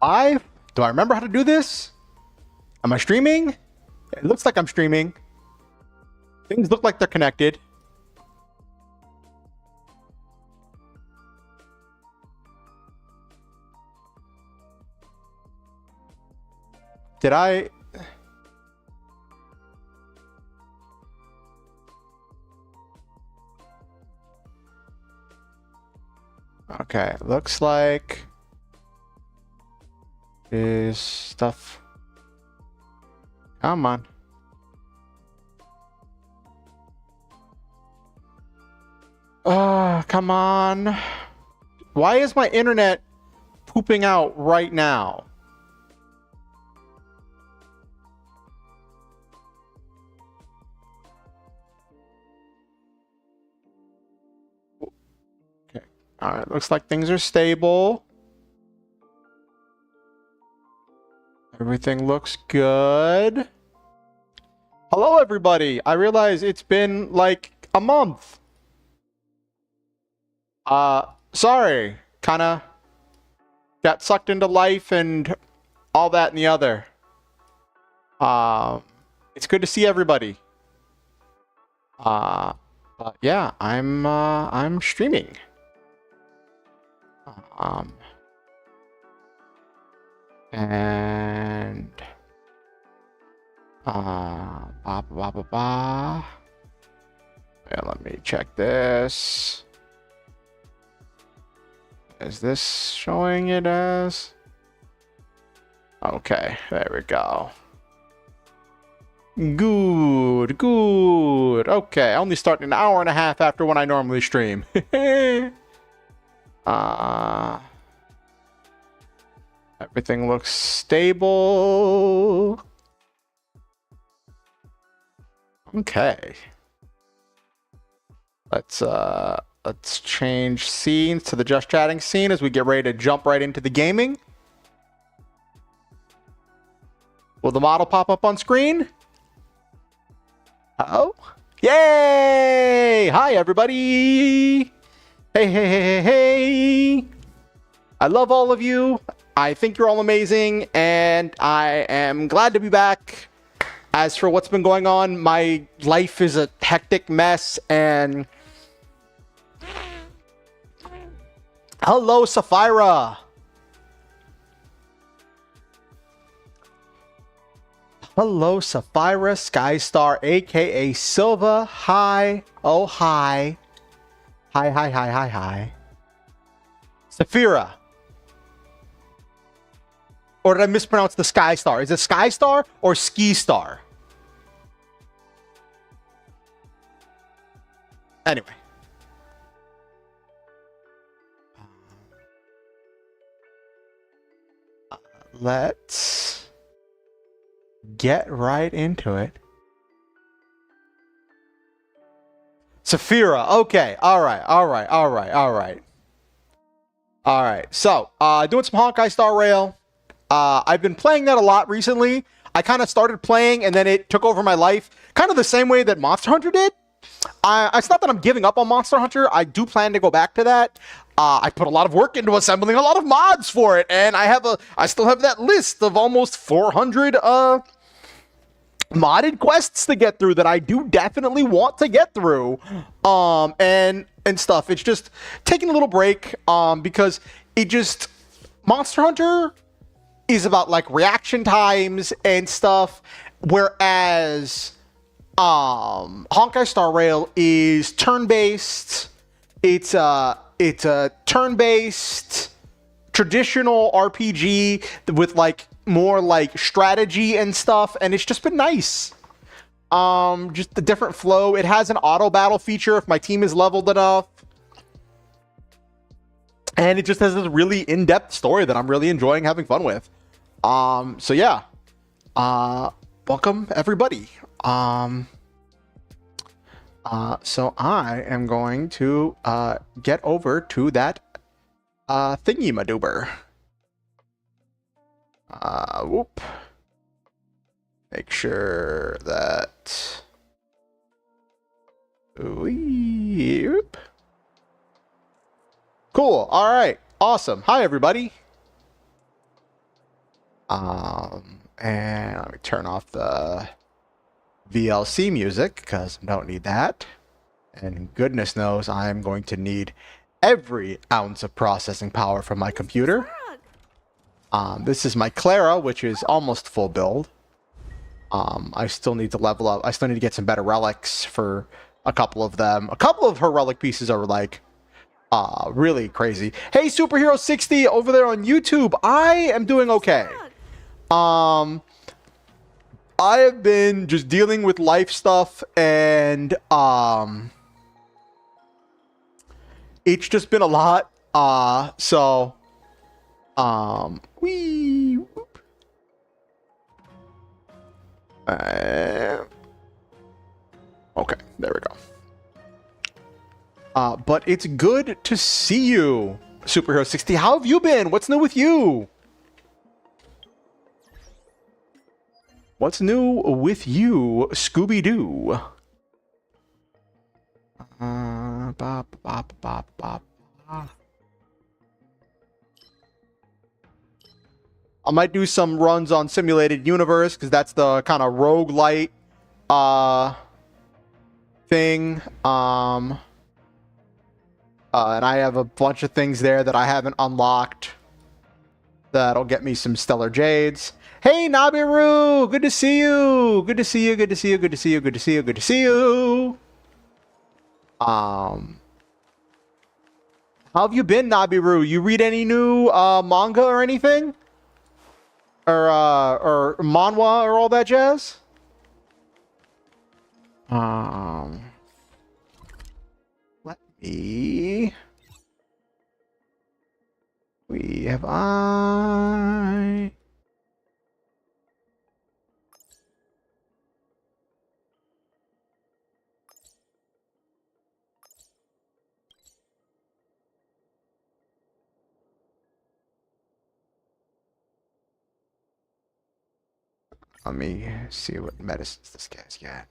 live? Do I remember how to do this? Am I streaming? It looks like I'm streaming. Things look like they're connected. Did I... Okay, looks like... is stuff... Come on. Come on. Why is my internet pooping out right now? Okay. All right, looks like things are stable. Everything looks good. Hello, everybody. I realize it's been like a month. Sorry. Kinda got sucked into life and all that and the other. It's good to see everybody. But yeah, I'm streaming. And yeah, let me check this. Is this showing it as? Okay, there we go. Good, good. Okay, only starting an hour and a half after when I normally stream. Everything looks stable. Okay. Let's change scenes to the just chatting scene as we get ready to jump right into the gaming. Will the model pop up on screen? Uh-oh. Yay! Hi, everybody! Hey, hey, hey, hey, hey! I love all of you. I think you're all amazing, and I am glad to be back. As for what's been going on, my life is a hectic mess, and... Hello, Sapphira! Hello, Sapphira Skystar, aka Silva. Hi. Oh, hi. Hi, hi, hi, hi, hi. Sapphira. Or did I mispronounce the Sky Star? Is it Sky Star or Ski Star? Anyway. Let's get right into it. Sapphira. Okay. All right. All right. All right. All right. All right. So, doing some Honkai Star Rail. I've been playing that a lot recently. I kind of started playing and then it took over my life. Kind of the same way that Monster Hunter did. It's not that I'm giving up on Monster Hunter. I do plan to go back to that. I put a lot of work into assembling a lot of mods for it, and I still have that list of almost 400 modded quests to get through that I do definitely want to get through. And stuff. It's just taking a little break because Monster Hunter is about like reaction times and stuff, whereas Honkai Star Rail is turn-based. It's a turn-based traditional RPG with like more like strategy and stuff, and it's just been nice. Just the different flow. It has an auto battle feature if my team is leveled enough. And it just has this really in-depth story that I'm really enjoying having fun with. So yeah. Welcome everybody. So I am going to get over to that thingy-madoober. Whoop. Make sure that... Whoop. Cool. All right. Awesome. Hi, everybody. And let me turn off the VLC music because I don't need that. And goodness knows I am going to need every ounce of processing power from my computer. This is my Clara, which is almost full build. I still need to level up. I still need to get some better relics for a couple of them. A couple of her relic pieces are like really crazy. Hey, Superhero 60 over there on YouTube. I am doing okay. I have been just dealing with life stuff, and it's just been a lot. Wee. Okay, there we go. But it's good to see you, Superhero 60. How have you been? What's new with you? What's new with you, Scooby-Doo? I might do some runs on Simulated Universe, because that's the kind of roguelite thing. And I have a bunch of things there that I haven't unlocked that'll get me some Stellar Jades. Hey, Nabiru! Good to see you! Good to see you, good to see you, good to see you, good to see you, good to see you! How have you been, Nabiru? You read any new manga or anything? Or manhwa or all that jazz? Let me... We have Let me see what medicines this guy's got.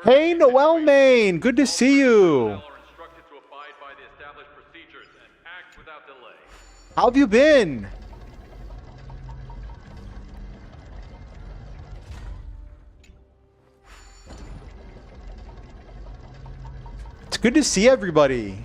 Hey, Noel Main! Good to see you! How have you been? It's good to see everybody.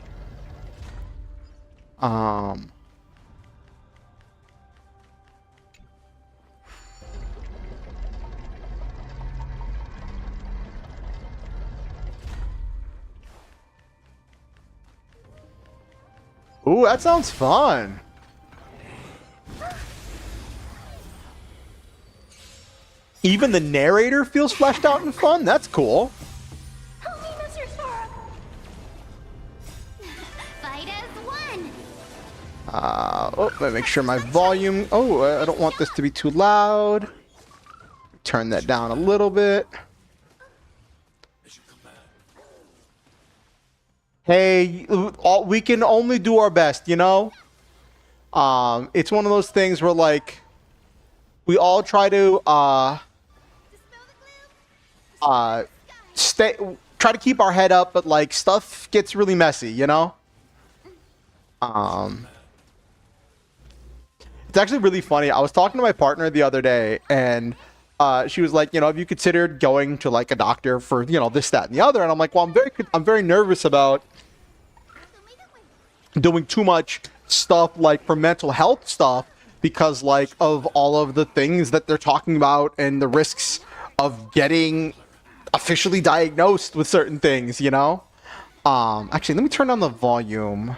Ooh, that sounds fun. Even the narrator feels fleshed out and fun? That's cool. Let me make sure my volume... Oh, I don't want this to be too loud. Turn that down a little bit. Hey, we can only do our best, you know? It's one of those things where, like, we all try to, try to keep our head up, but, like, stuff gets really messy, you know? It's actually really funny. I was talking to my partner the other day, and she was like, you know, have you considered going to, like, a doctor for, you know, this, that, and the other? And I'm like, well, I'm very nervous about doing too much stuff, like, for mental health stuff, because, like, of all of the things that they're talking about and the risks of getting officially diagnosed with certain things, you know? Actually, let me turn down the volume.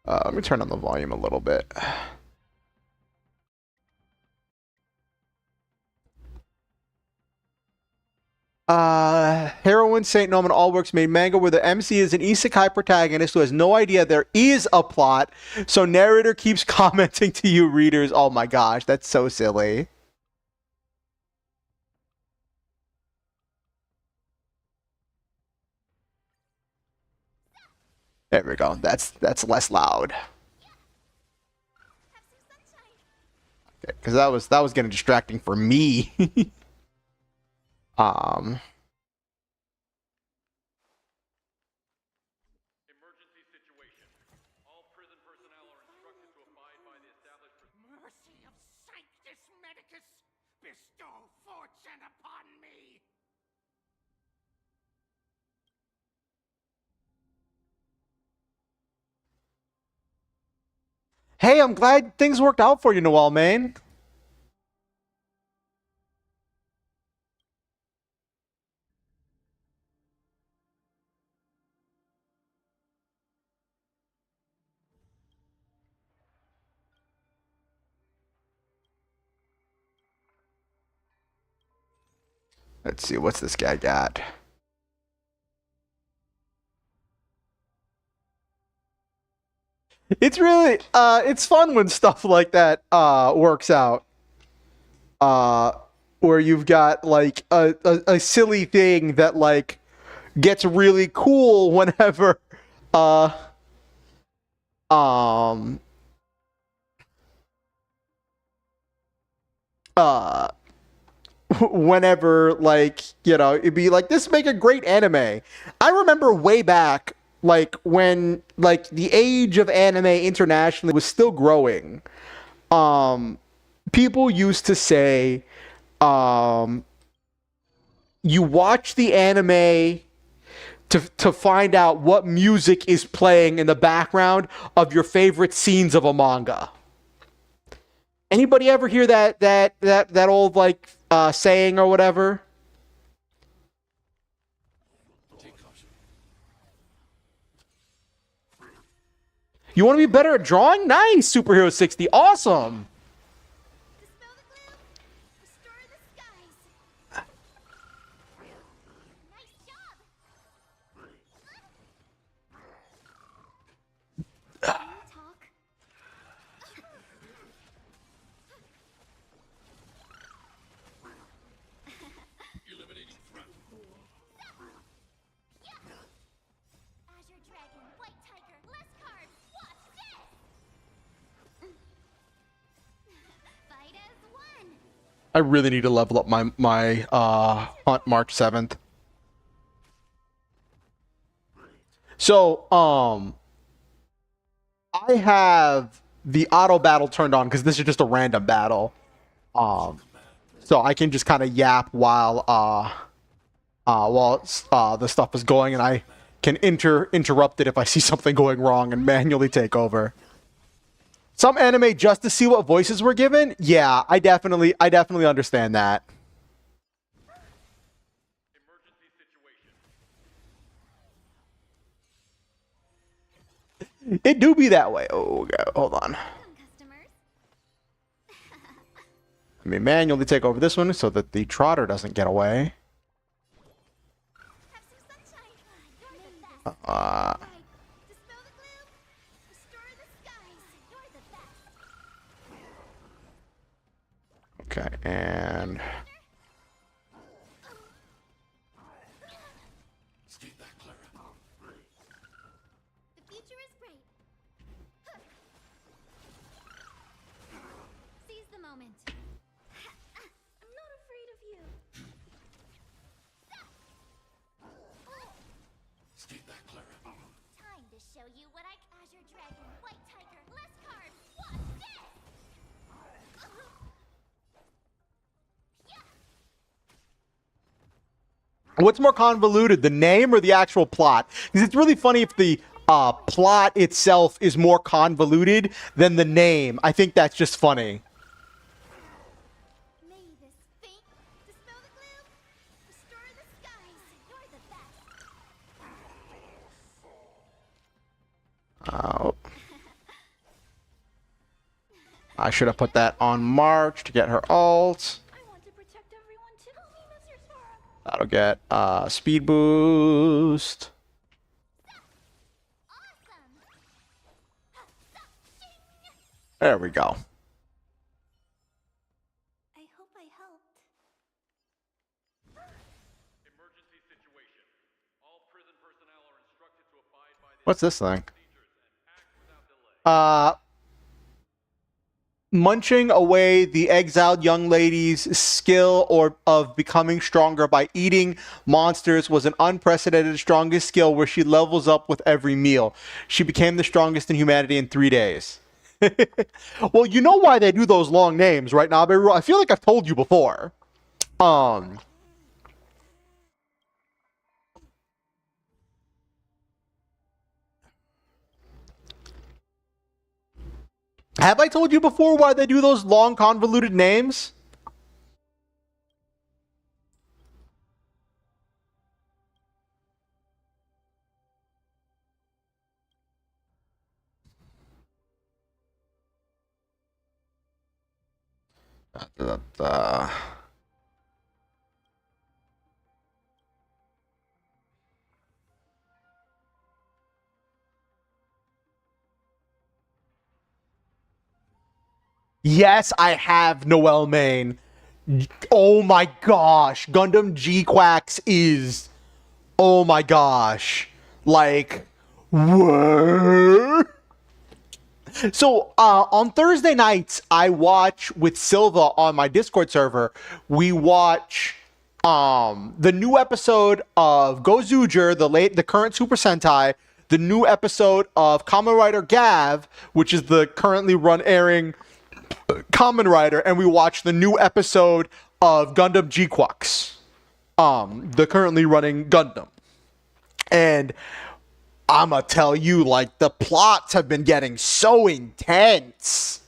Let me turn on the volume a little bit. Heroine Saint Noman Allworks made manga where the MC is an isekai protagonist who has no idea there is a plot, so narrator keeps commenting to you readers. Oh my gosh, that's so silly. There we go. That's less loud. Okay, because that was getting distracting for me. Hey, I'm glad things worked out for you, Noel, man. Let's see, what's this guy got? It's really, it's fun when stuff like that works out. Uh, where you've got like a silly thing that like gets really cool whenever uh um uh whenever like it'd be like this make a great anime. I remember way back like when like the age of anime internationally was still growing. um People used to say um you watch the anime to find out what music is playing in the background of your favorite scenes of a manga. Anybody ever hear that old like saying or whatever? You want to be better at drawing? Nice, Superhero 60. Awesome. I really need to level up my hunt March 7th. So, I have the auto battle turned on because this is just a random battle. Um, so I can just kind of yap while the stuff is going, and I can interrupt it if I see something going wrong and manually take over. Some anime just to see what voices were given. Yeah, I definitely understand that. It do be that way. Oh, God, hold on. Let me manually take over this one so that the trotter doesn't get away. Okay, and what's more convoluted, the name or the actual plot? Because it's really funny if the plot itself is more convoluted than the name. I think that's just funny. Oh. I should have put that on March to get her ult. That'll get speed boost. There we go. I hope I helped. Emergency situation. All prison personnel are instructed to abide by the What's this thing? procedures and act without delay. Munching away the exiled young lady's skill or of becoming stronger by eating monsters was an unprecedented strongest skill where she levels up with every meal. She became the strongest in humanity in 3 days. Well, you know why they do those long names, right, Nabe? I feel like I've told you before. Have I told you before why they do those long, convoluted names? Yes, I have Noel Main. Oh my gosh, Gundam G-Quax is... Oh my gosh. Like, what? So, on Thursday nights, I watch with Silva on my Discord server. We watch the new episode of Gozuger, the current Super Sentai, the new episode of Kamen Rider Gav, which is the currently airing Kamen Rider, and we watch the new episode of Gundam G-Quax, the currently running Gundam. And I'ma tell you, like, the plots have been getting so intense.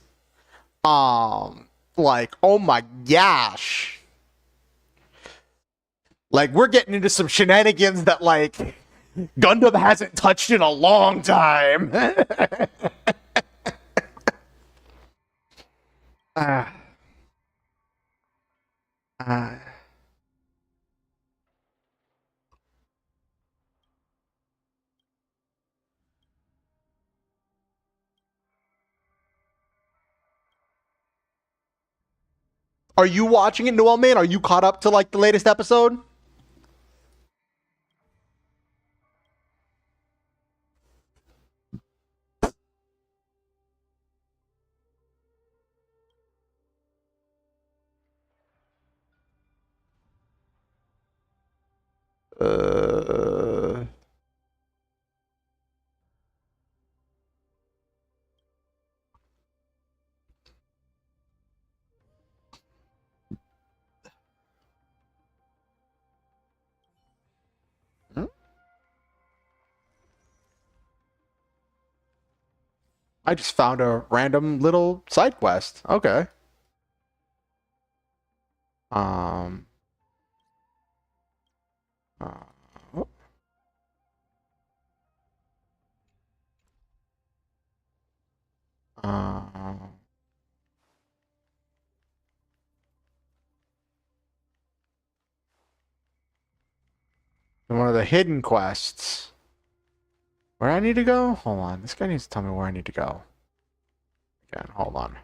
Like, oh my gosh. Like, we're getting into some shenanigans that, like, Gundam hasn't touched in a long time. Ah. Are you watching it, Noel Man? Are you caught up to, like, the latest episode? Uh... I just found a random little side quest. Okay. Um. Oh. Uh, One of the hidden quests. Where I need to go? Hold on. This guy needs to tell me where I need to go. Again, hold on.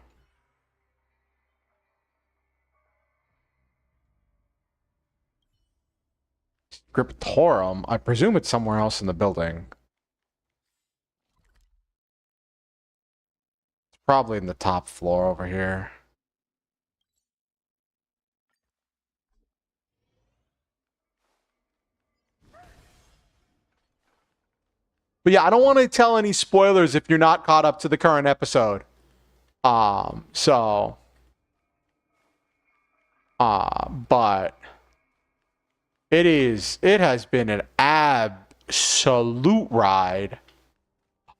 Scriptorum. I presume it's somewhere else in the building. It's probably in the top floor over here. But yeah, I don't want to tell any spoilers if you're not caught up to the current episode. So but it has been an absolute ride.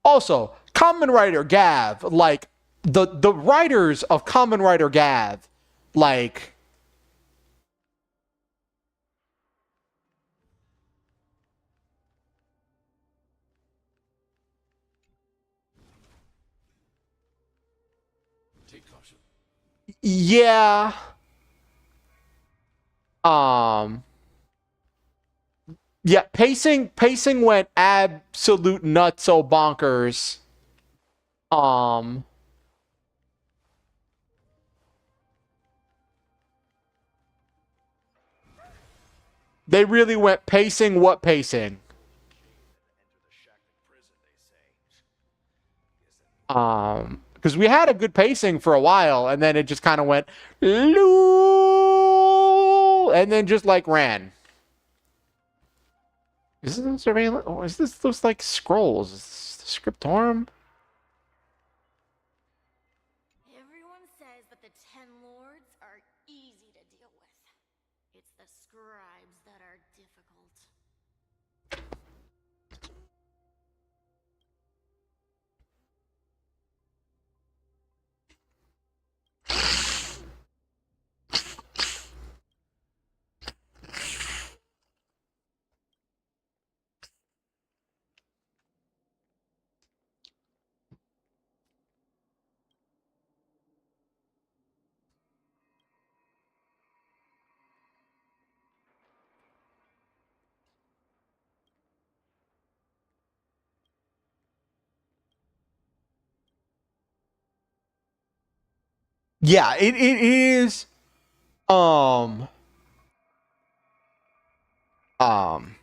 Also, Kamen Rider Gav, like the writers of Kamen Rider Gav, like yeah. Yeah, pacing went absolute nutso bonkers. Um they really went pacing what pacing? Because we had a good pacing for a while, and then it just kind of went and then just like ran. Is this a surveillance? Or is this those like scrolls? Is this the scriptorum? Everyone says that the Ten Lords are easy to deal with. It's the scribes that are difficult. Yeah, it is. Um. Um.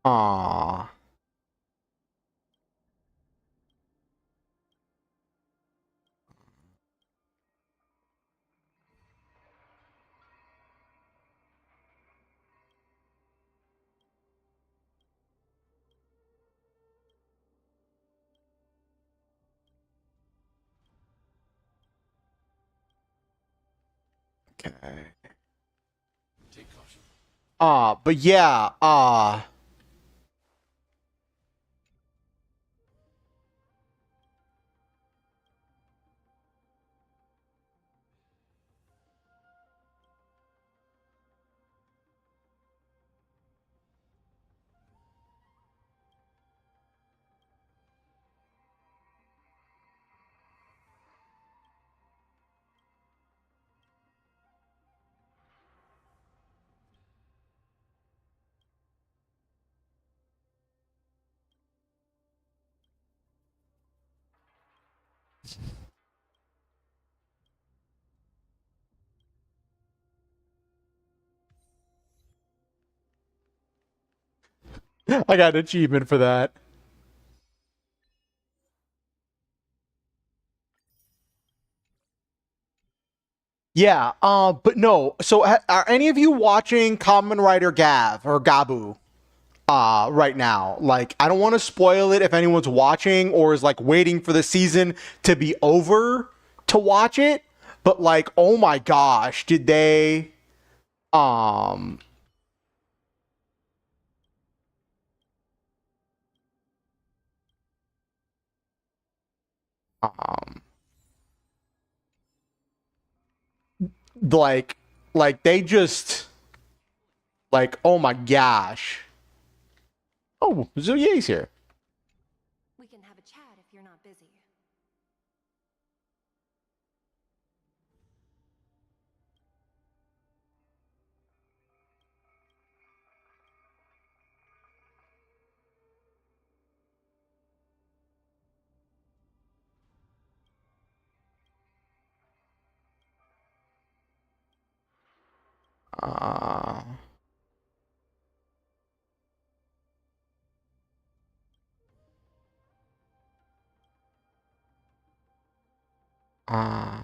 Ah. Okay. But yeah. I got an achievement for that. Yeah. But no. So, are any of you watching Common Rider Gav or Gabu? Right now, like, I don't want to spoil it if anyone's watching or is like waiting for the season to be over to watch it. But like, oh my gosh, did they? Um. Um. Like, they just like, oh my gosh. Oh, Zuyei's here. We can have a chat if you're not busy. Uh. Uh.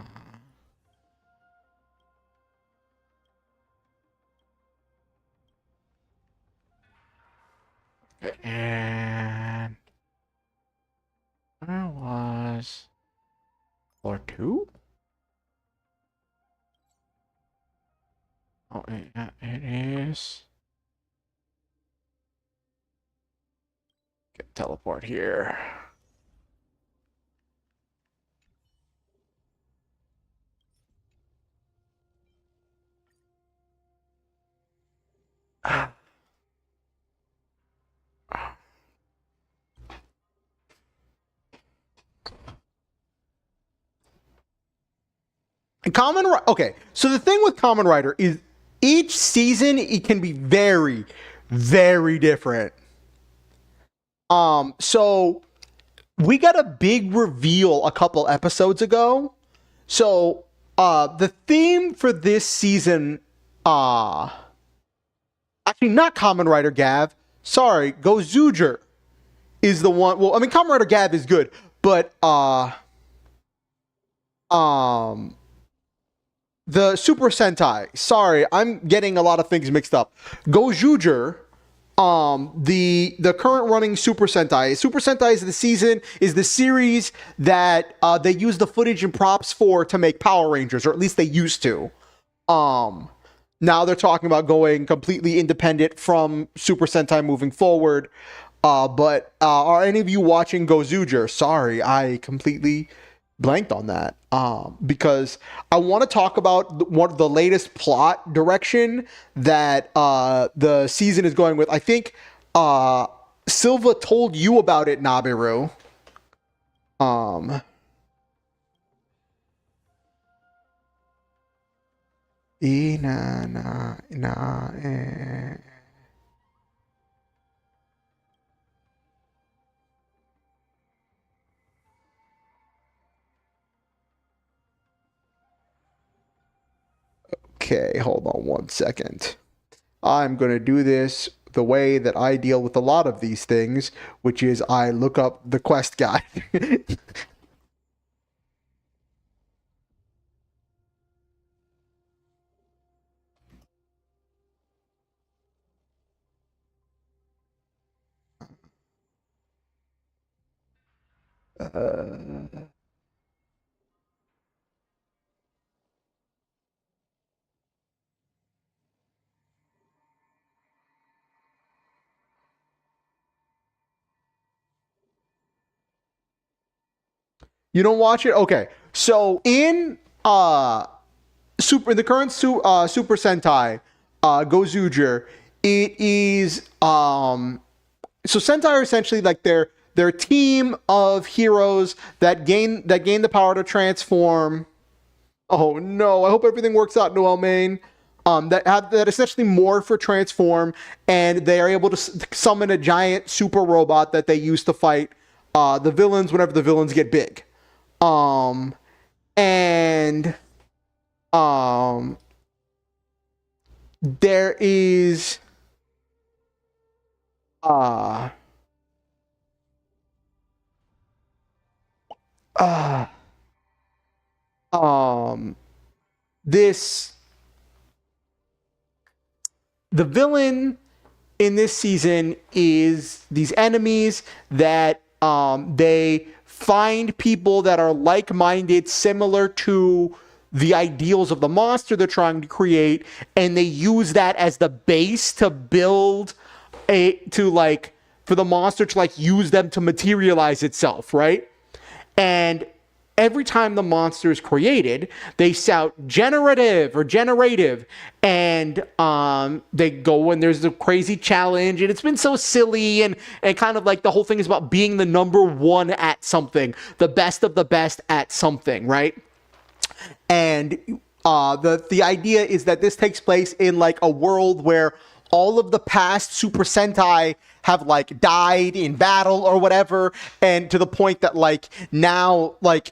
And where was floor 2? Oh, it is. Get teleport here. Okay, so the thing with Common Rider is each season it can be very, very different. So we got a big reveal a couple episodes ago. So the theme for this season, actually not Common Rider Gav, sorry, Gozuger is the one. Well, I mean Common Rider Gav is good, but the Super Sentai. Sorry, I'm getting a lot of things mixed up. Gojuger, the current running Super Sentai. Super Sentai is the series that they use the footage and props for to make Power Rangers, or at least they used to. Now they're talking about going completely independent from Super Sentai moving forward. But are any of you watching Gozuger? Sorry, I completely blanked on that. Because I want to talk about the latest plot direction that the season is going with. I think Silva told you about it, Nabiru. Eh. Okay, hold on one second. I'm going to do this the way that I deal with a lot of these things, which is I look up the quest guide. You don't watch it? Okay. So in the current Super Sentai Gozuger, it is so Sentai are essentially like they're a team of heroes that gain the power to transform. Oh no! I hope everything works out, Noel Main. That essentially morph or transform, and they are able to summon a giant super robot that they use to fight the villains whenever the villains get big. And there is uh uh this the villain in this season is these enemies that they find people that are like-minded, similar to the ideals of the monster they're trying to create, and they use that as the base to build for the monster to use them to materialize itself, right? And every time the monster is created, they shout generative or generative, and they go and there's a crazy challenge, and it's been so silly, and kind of like the whole thing is about being the number one at something, the best of the best at something, right? And the idea is that this takes place in like a world where all of the past Super Sentai have like died in battle or whatever, and to the point that like now like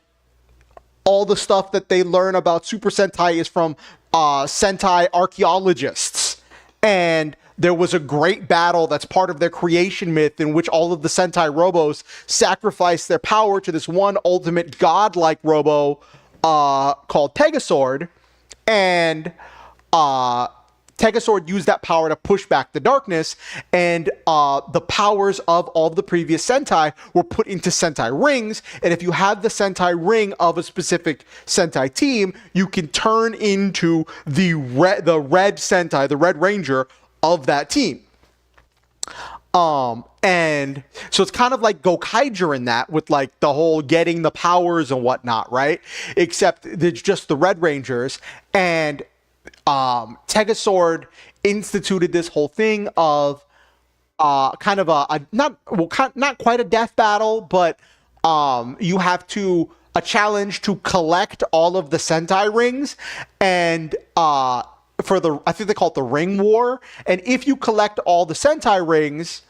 all the stuff that they learn about Super Sentai is from Sentai archaeologists. And there was a great battle that's part of their creation myth in which all of the Sentai robos sacrificed their power to this one ultimate godlike robo called Tegasword. And Tegasword used that power to push back the darkness, and the powers of all of the previous Sentai were put into Sentai rings, and if you have the Sentai ring of a specific Sentai team, you can turn into the red Sentai, the Red Ranger of that team. And so it's kind of like Gokaiger in that, with like the whole getting the powers and whatnot, right? Except it's just the Red Rangers, and Tegasword instituted this whole thing of kind of not quite a death battle, but you have a challenge to collect all of the Sentai rings, and I think they call it the Ring War. And if you collect all the Sentai rings,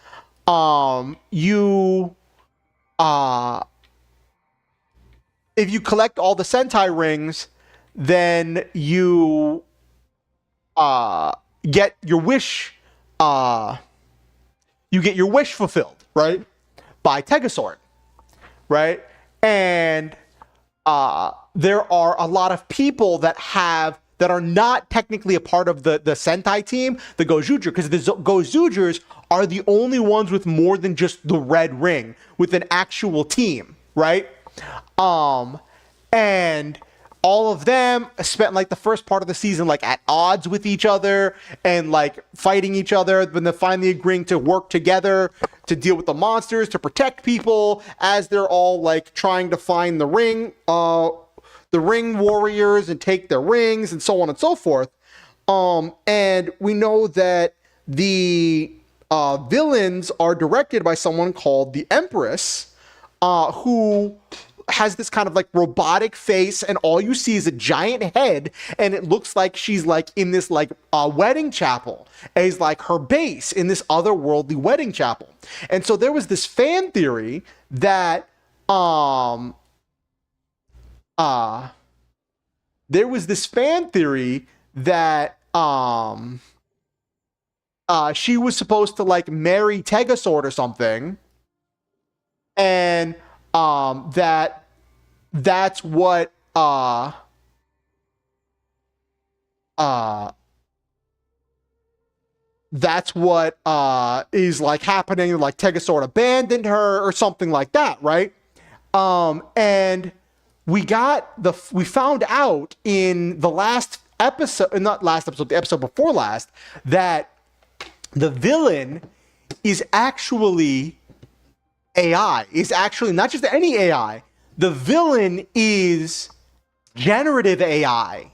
if you collect all the Sentai rings, then you get your wish. You get your wish fulfilled, right? By Tegasword, right? And there are a lot of people that are not technically a part of the Sentai team, the Gozuger, because the Gozugers are the only ones with more than just the red ring, with an actual team, right? And all of them spent like the first part of the season like at odds with each other and like fighting each other, then they're finally agreeing to work together to deal with the monsters, to protect people as they're all like trying to find the ring warriors and take their rings and so on and so forth. And we know that the villains are directed by someone called the Empress, who has this kind of like robotic face, and all you see is a giant head, and it looks like she's like in this like wedding chapel as like her base in this otherworldly wedding chapel. And so there was this fan theory that that she was supposed to like marry Tegasword or something, and that's what is like happening. Like Tegasword abandoned her or something like that, right? And we found out in the last episode, not last episode, the episode before last, that the villain is actually AI. Is actually not just any AI. The villain is generative AI,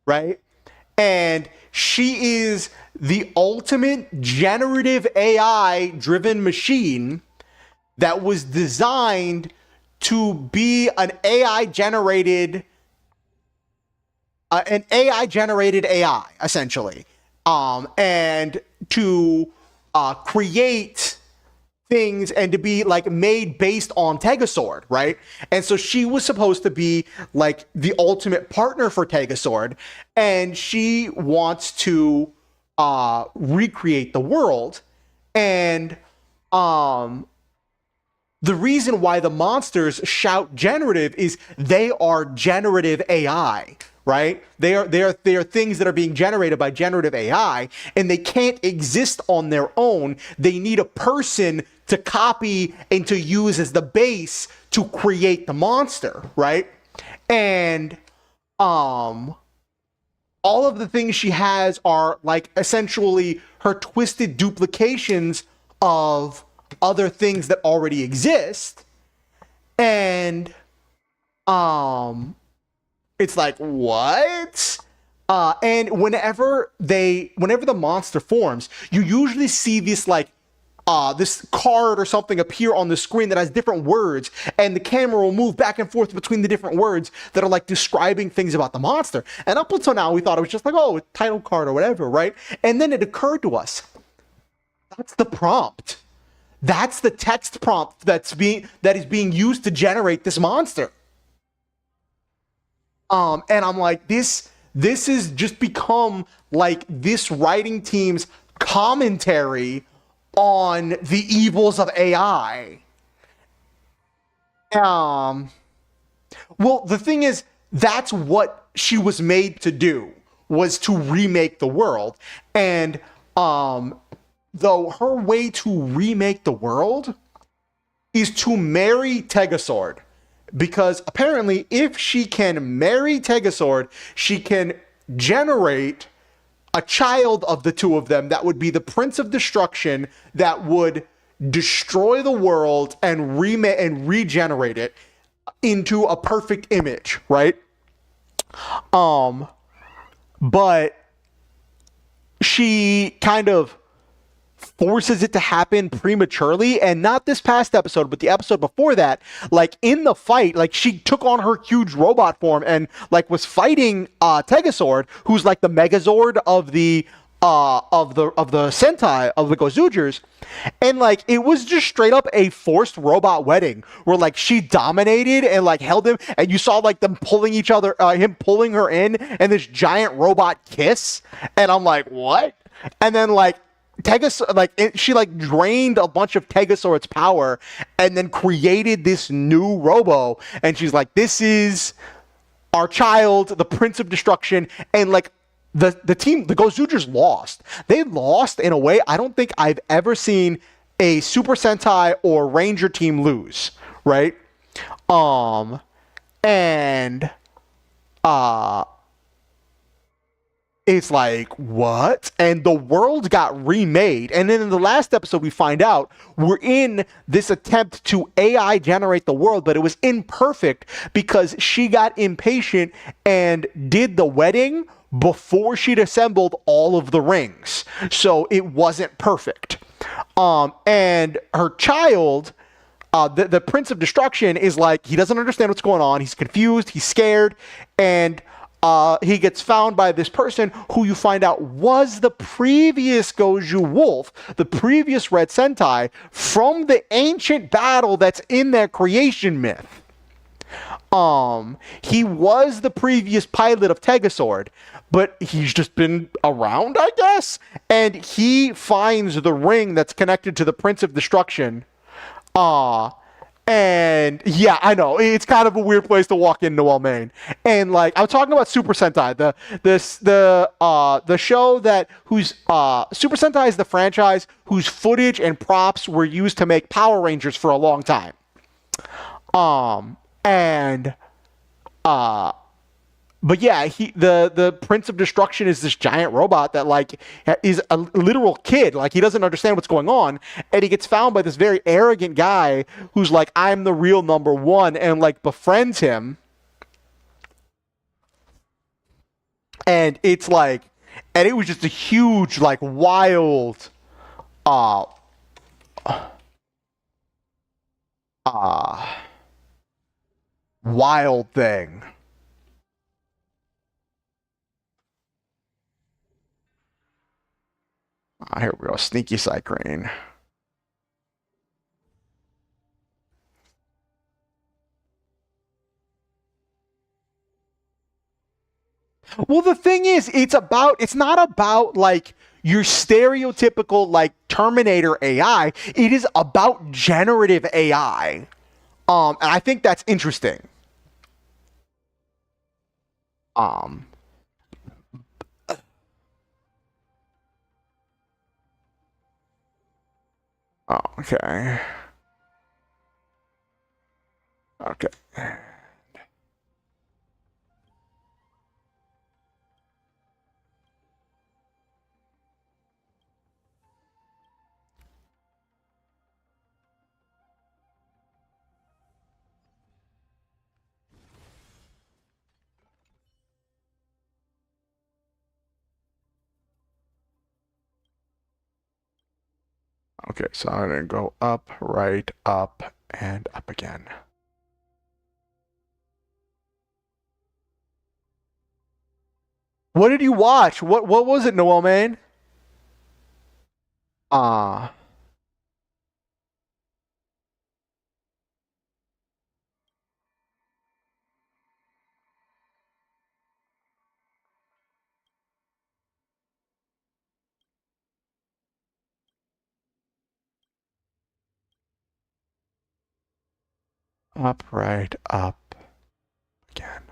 right? And she is the ultimate generative AI driven machine that was designed to be an AI generated AI, essentially, and to create things and to be like made based on Tegasword, right? And so she was supposed to be like the ultimate partner for Tegasword, and she wants to recreate the world. And the reason why the monsters shout generative is they are generative AI, right? They are things that are being generated by generative AI, and they can't exist on their own. They need a person to copy and to use as the base to create the monster, right? And all of the things she has are like essentially her twisted duplications of other things that already exist. And it's like, what? And whenever the monster forms, you usually see this like this card or something appear on the screen that has different words, and the camera will move back and forth between the different words that are like describing things about the monster. And up until now, we thought it was just like, oh, a title card or whatever, right? And then it occurred to us, that's the prompt. That's the text prompt that is being used to generate this monster. And I'm like, this has just become like this writing team's commentary on the evils of AI. Well, the thing is, that's what she was made to do, was to remake the world. And though her way to remake the world is to marry Tegasword, because apparently if she can marry Tegasword, she can generate a child of the two of them that would be the Prince of Destruction, that would destroy the world and regenerate it into a perfect image, right? But she kind of forces it to happen prematurely, and not this past episode, but the episode before that. Like in the fight, like she took on her huge robot form and like was fighting Tegasword, who's like the Megazord of the Sentai of the Gozujers, and like it was just straight up a forced robot wedding where like she dominated and like held him, and you saw like them pulling each other, him pulling her in, and this giant robot kiss, and I'm like, what? And then like she like drained a bunch of Tegasword's power and then created this new robo, and she's like, this is our child, the Prince of Destruction. And like the team, the Gozujers lost. They lost in a way I don't think I've ever seen a Super Sentai or Ranger team lose, right? It's like, what? And the world got remade. And then in the last episode, we find out we're in this attempt to AI generate the world, but it was imperfect because she got impatient and did the wedding before she'd assembled all of the rings. So it wasn't perfect. And her child, the Prince of Destruction, is like, he doesn't understand what's going on. He's confused. He's scared. And he gets found by this person who you find out was the previous Goju Wolf, the previous Red Sentai from the ancient battle that's in their creation myth. He was the previous pilot of Tegasword, but he's just been around, I guess. And he finds the ring that's connected to the Prince of Destruction. And yeah, I know it's kind of a weird place to walk in Noel Maine. And like I'm talking about Super Sentai, the show that whose Super Sentai is the franchise whose footage and props were used to make Power Rangers for a long time. And but yeah, the Prince of Destruction is this giant robot that like is a literal kid. Like he doesn't understand what's going on, and he gets found by this very arrogant guy who's like, "I'm the real number one," and like befriends him. And it's like, and it was just a huge, like, wild, uh, uh, wild thing. Here we go, sneaky cycrane. Well, the thing is, it's not about like your stereotypical like Terminator AI. It is about generative AI. And I think that's interesting. Um, okay. Okay. Okay, so I'm gonna go up, right, up, and up again. What did you watch? What was it, Noel man? Ah, up, right, up again.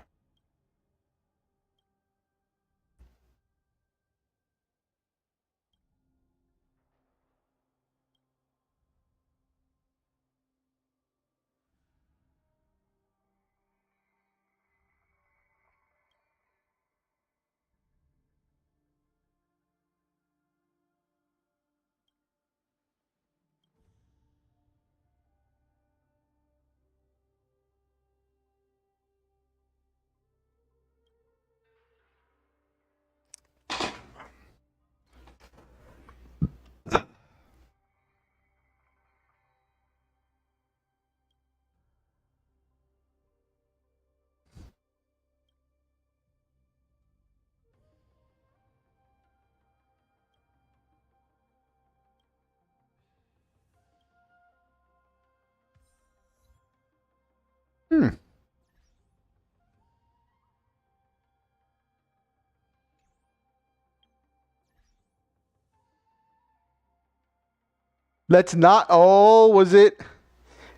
Hmm. Let's not. Oh, was it?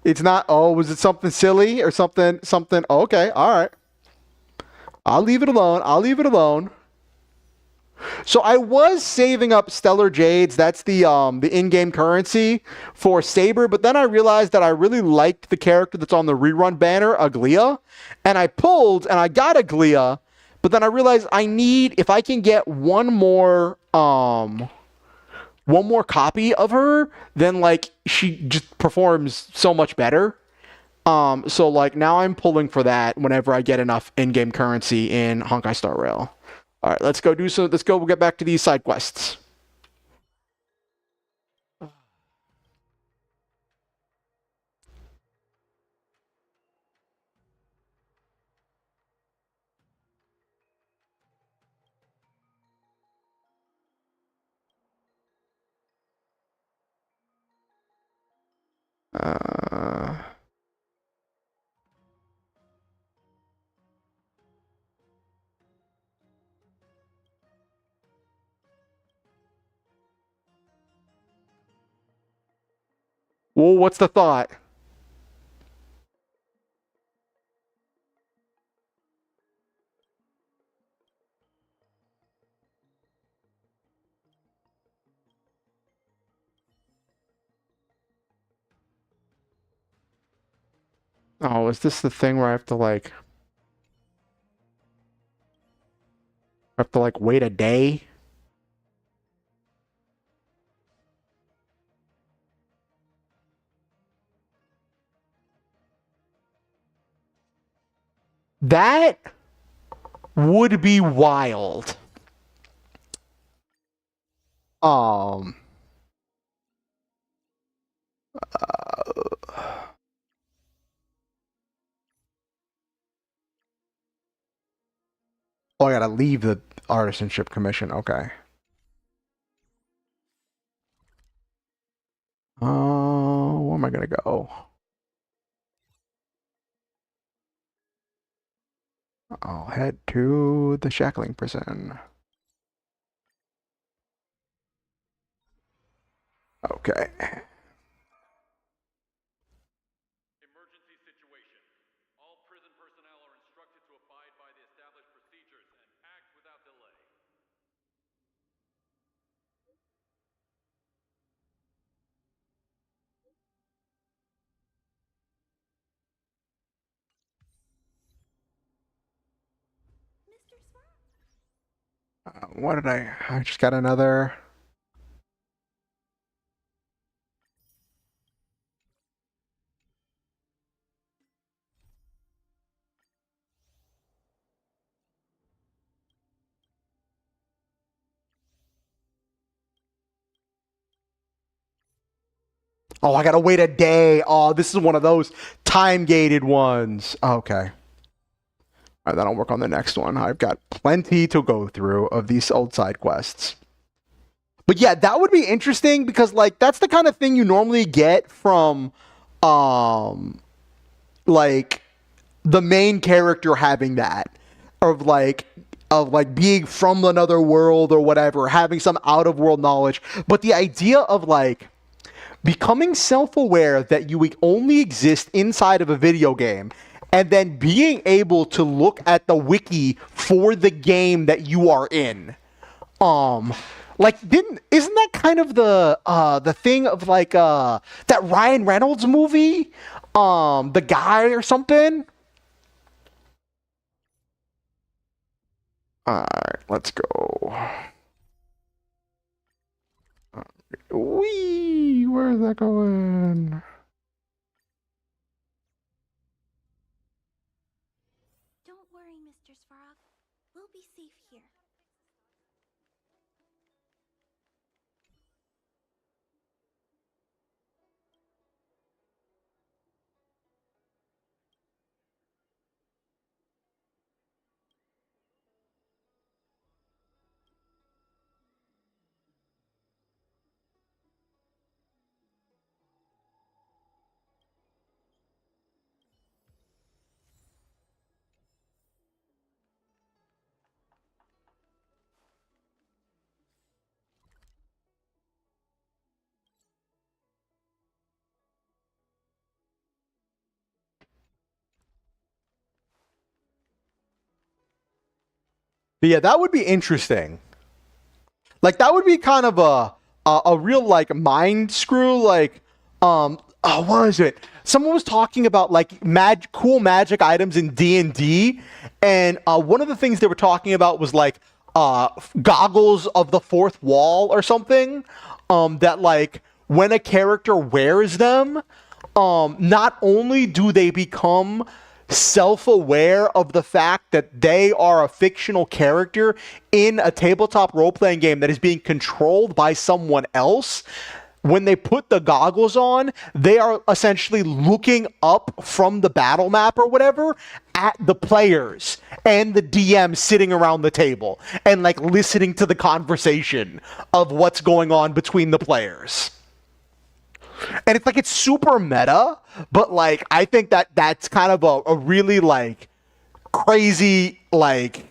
It's not. Oh, was it something silly or something? Something. Okay, all right. I'll leave it alone. I'll leave it alone. So I was saving up Stellar Jades. That's the in-game currency for Saber, but then I realized that I really liked the character that's on the rerun banner, Aglia, and I pulled and I got Aglia, but then I realized I need if I can get one more copy of her, then like she just performs so much better. So like now I'm pulling for that whenever I get enough in-game currency in Honkai Star Rail. All right, let's go do so. Let's go. We'll get back to these side quests. Uh, Well, what's the thought? Oh, is this the thing where I have to like wait a day? That would be wild. Um. Oh, I gotta leave the artisanship commission. Okay. Where am I gonna go? I'll head to the shackling prison. Okay. Emergency situation. All prison personnel are instructed to abide by the established procedures and act without delay. Mr. Swamp? What did I just got another. Oh, I gotta wait a day. Oh, this is one of those time-gated ones. Okay. All right, then I'll work on the next one. I've got plenty to go through of these old side quests. But yeah, that would be interesting because like that's the kind of thing you normally get from like the main character having that of like being from another world or whatever, having some out of world knowledge. But the idea of like becoming self-aware that you only exist inside of a video game and then being able to look at the wiki for the game that you are in. Like isn't that kind of the thing of like that Ryan Reynolds movie? The Guy or something? Alright, let's go. Wee, where's that going? Don't worry, Mr. Svarog. We'll be safe here. But yeah, that would be interesting. Like that would be kind of a real like mind screw. Like what is it? Someone was talking about like cool magic items in D&D, and one of the things they were talking about was like goggles of the fourth wall or something. That like when a character wears them, not only do they become self-aware of the fact that they are a fictional character in a tabletop role-playing game that is being controlled by someone else. When they put the goggles on, they are essentially looking up from the battle map or whatever at the players and the DM sitting around the table and like listening to the conversation of what's going on between the players. And it's like it's super meta, but like I think that that's kind of a really like crazy like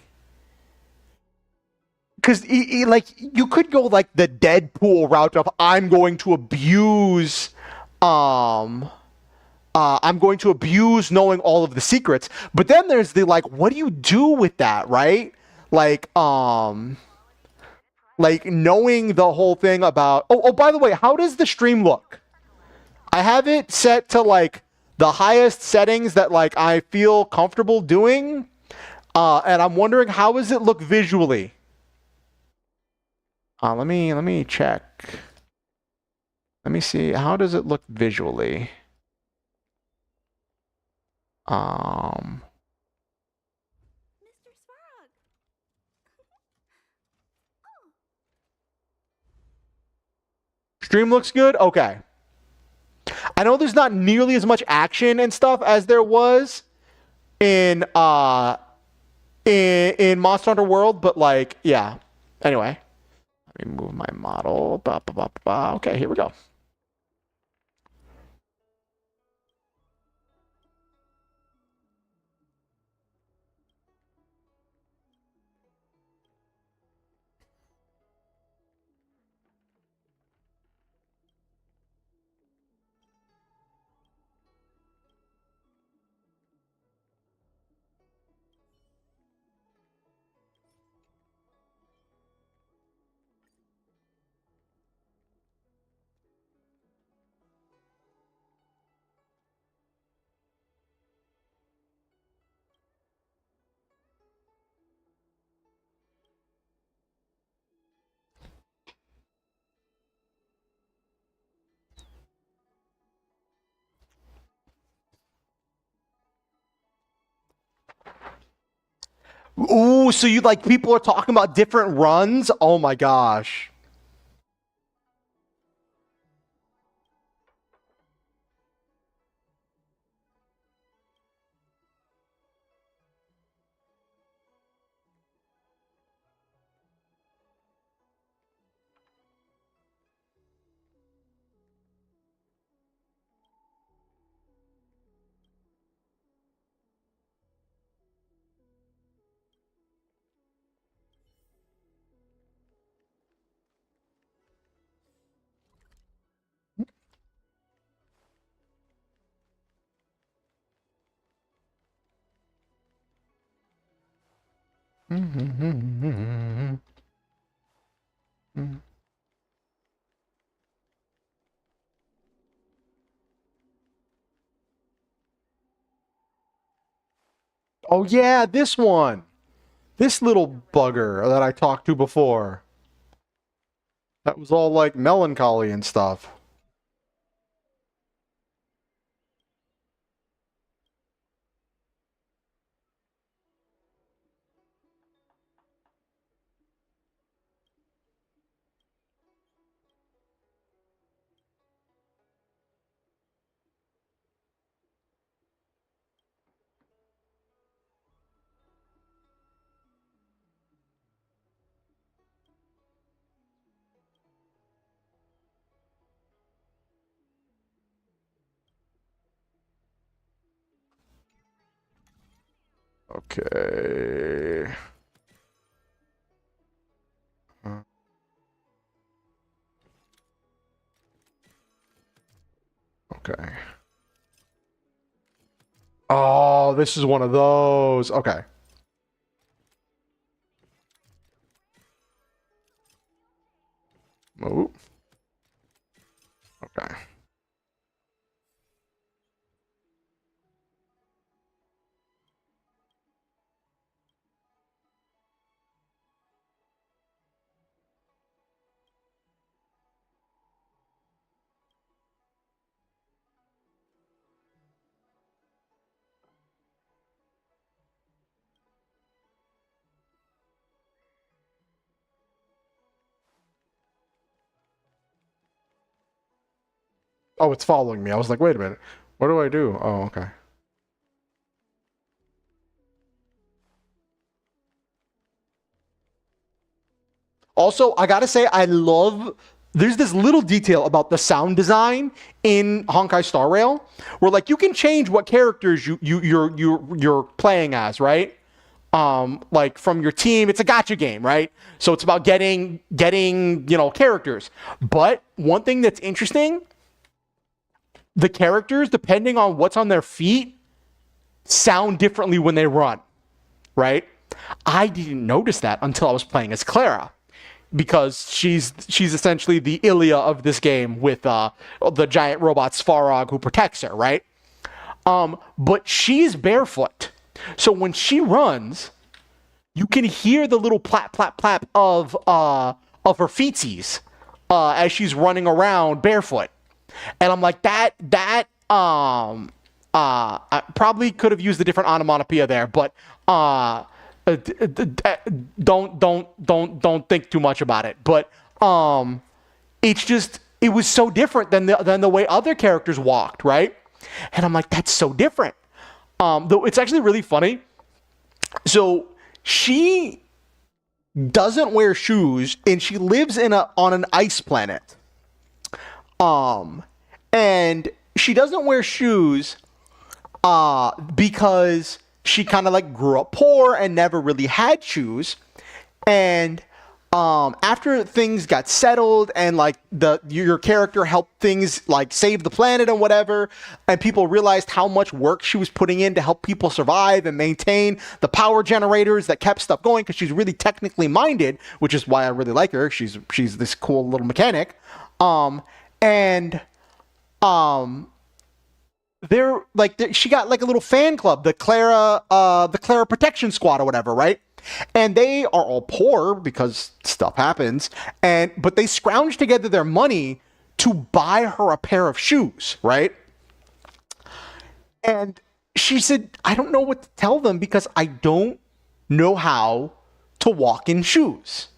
because like you could go like the Deadpool route of I'm going to abuse I'm going to abuse knowing all of the secrets. But then there's the like, what do you do with that, right? Like knowing the whole thing about. Oh, by the way, how does the stream look? I have it set to like the highest settings that like I feel comfortable doing, and I'm wondering how does it look visually. Let me check. Let me see. How does it look visually? Mr. Svarog. Stream looks good? Okay. I know there's not nearly as much action and stuff as there was in Monster Hunter World, but like, yeah. Anyway, let me move my model. Okay, here we go. Ooh, so you like people are talking about different runs? Oh my gosh. Oh yeah, this one. This little bugger that I talked to before. That was all like melancholy and stuff. Okay. Okay. Oh, this is one of those. Okay. Move. Okay. Oh, it's following me. I was like, wait a minute. What do I do? Oh, okay. Also, I gotta say, I love. There's this little detail about the sound design in Honkai Star Rail, where like you can change what characters you're playing as, right? Like from your team, it's a gacha game, right? So it's about getting characters. But one thing that's interesting the characters, depending on what's on their feet, sound differently when they run, right? I didn't notice that until I was playing as Clara, because she's essentially the Ilya of this game with the giant robot Svarog who protects her, right? But she's barefoot, so when she runs, you can hear the little plap plap plap of her feetsies as she's running around barefoot, and I'm like I probably could have used a different onomatopoeia there, but don't think too much about it. But it's just, it was so different than the way other characters walked, right? And I'm like, that's so different. Though it's actually really funny. So she doesn't wear shoes, and she lives on an ice planet. And she doesn't wear shoes because she kind of like grew up poor and never really had shoes. And after things got settled and like your character helped things like save the planet and whatever, and people realized how much work she was putting in to help people survive and maintain the power generators that kept stuff going, because she's really technically minded, which is why I really like her. She's this cool little mechanic. She got like a little fan club, the Clara Protection Squad or whatever, right? And they are all poor because stuff happens, but they scrounge together their money to buy her a pair of shoes, right? And she said, I don't know what to tell them because I don't know how to walk in shoes.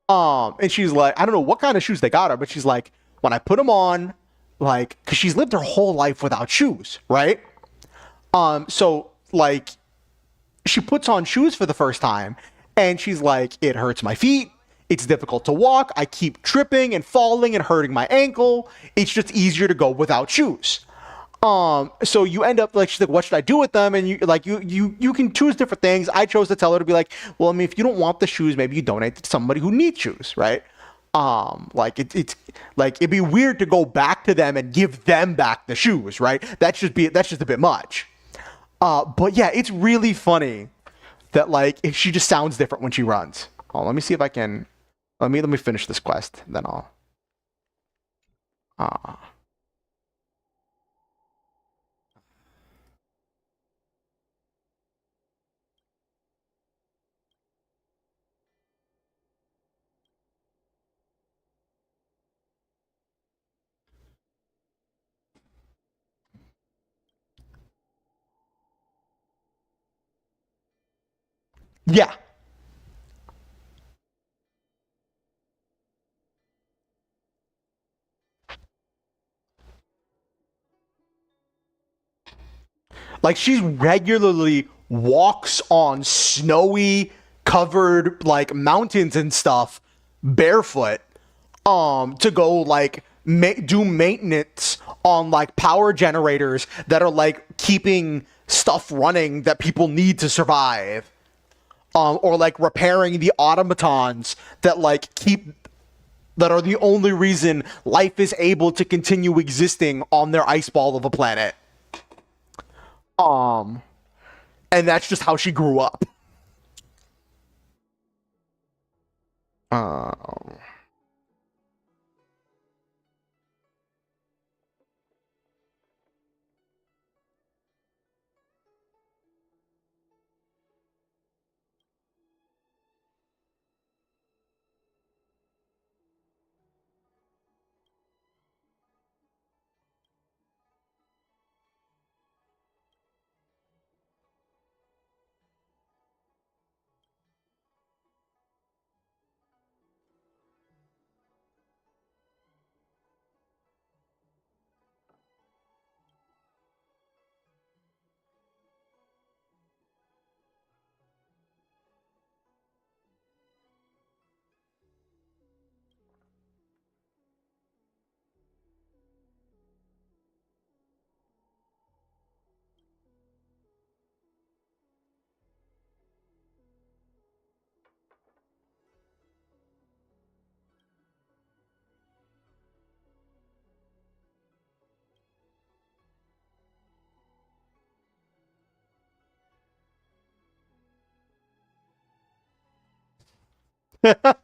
And she's like, I don't know what kind of shoes they got her, but she's like, when I put them on, like, because she's lived her whole life without shoes, right? So like, she puts on shoes for the first time, and she's like, it hurts my feet. It's difficult to walk. I keep tripping and falling and hurting my ankle. It's just easier to go without shoes. So you end up like, she's like, what should I do with them? And you can choose different things. I chose to tell her to be like, well, I mean, if you don't want the shoes, maybe you donate to somebody who needs shoes, right? Like it's like, it'd be weird to go back to them and give them back the shoes, right? That's just a bit much. But yeah, it's really funny that like she just sounds different when she runs. Oh, let me see if I can. Let me finish this quest, then I'll. Yeah. Like she regularly walks on snowy covered like mountains and stuff barefoot to go like do maintenance on like power generators that are like keeping stuff running that people need to survive, or like repairing the automatons that like that are the only reason life is able to continue existing on their ice ball of a planet. And that's just how she grew up. Um,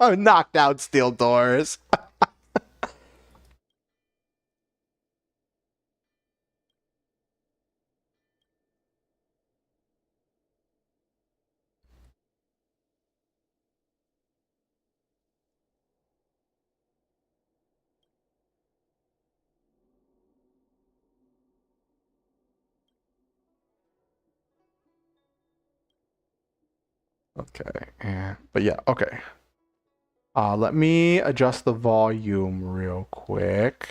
Knocked out steel doors. Okay, but yeah, okay. Let me adjust the volume real quick.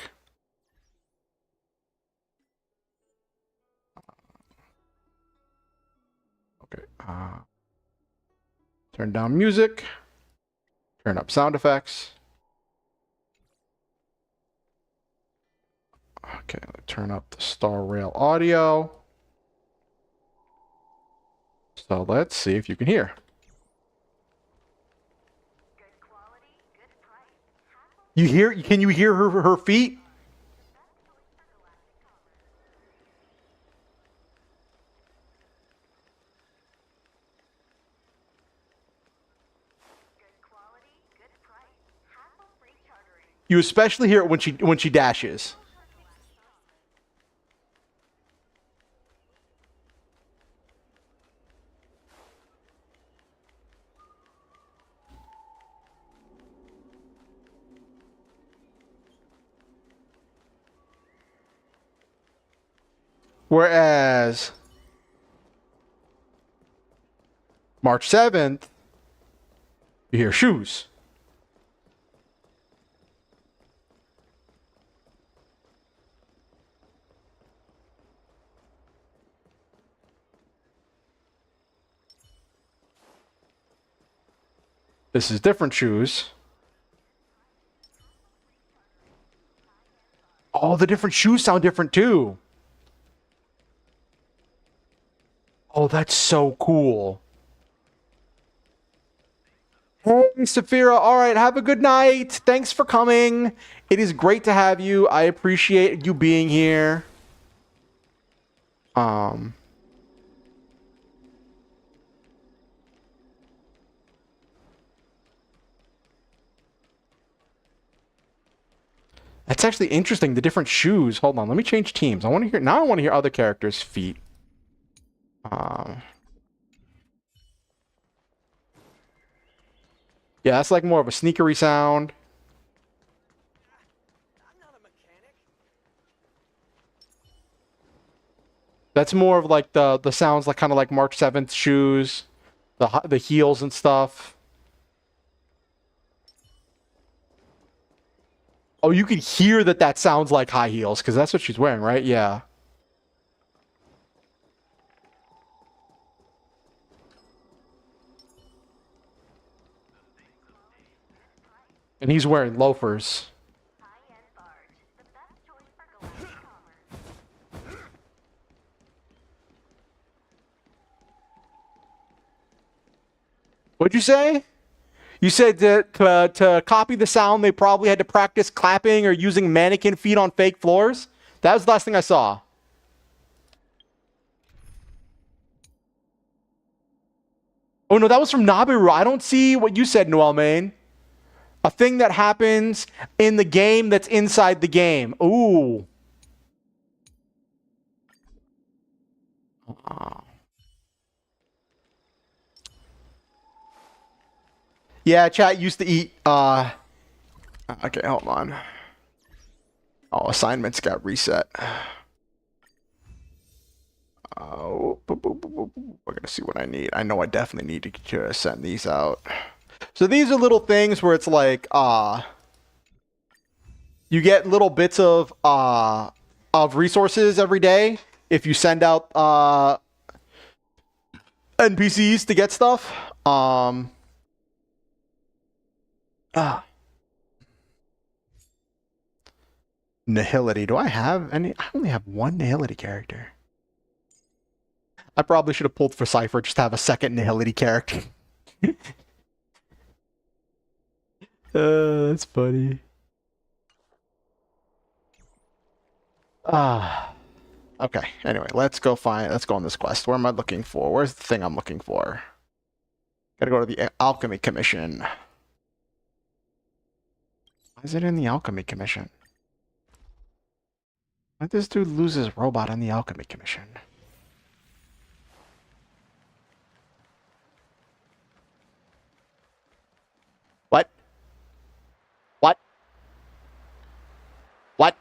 Okay, turn down music, turn up sound effects. Okay, turn up the Star Rail audio. So let's see if you can hear. You hear? Can you hear her feet? You especially hear it when she dashes. Whereas March 7th, you hear shoes. This is different shoes. All the different shoes sound different too. Oh, that's so cool. Hey, Saphira. All right, have a good night. Thanks for coming. It is great to have you. I appreciate you being here. That's actually interesting. The different shoes. Hold on, let me change teams. I want to hear now. I want to hear other characters' feet. Yeah, that's like more of a sneakery sound. That's more of like the sounds like kind of like March 7th shoes, the heels and stuff. Oh, you can hear that sounds like high heels because that's what she's wearing, right? Yeah. And he's wearing loafers. What'd you say? You said that to copy the sound, they probably had to practice clapping or using mannequin feet on fake floors? That was the last thing I saw. Oh, no, that was from Nabiru. I don't see what you said, Noel Main. A thing that happens in the game that's inside the game. Ooh. Yeah, chat used to eat, okay, hold on. Oh, assignments got reset. Oh, we're gonna see what I need. I know I definitely need to send these out. So these are little things where it's like, you get little bits of resources every day if you send out, NPCs to get stuff. Nihility. Do I have any? I only have one Nihility character. I probably should have pulled for Cypher just to have a second Nihility character. That's funny. Okay. Anyway, let's go on this quest. Where am I looking for? Where's the thing I'm looking for? Gotta go to the Alchemy Commission. Why is it in the Alchemy Commission? Why did this dude lose his robot in the Alchemy Commission? What? What? What?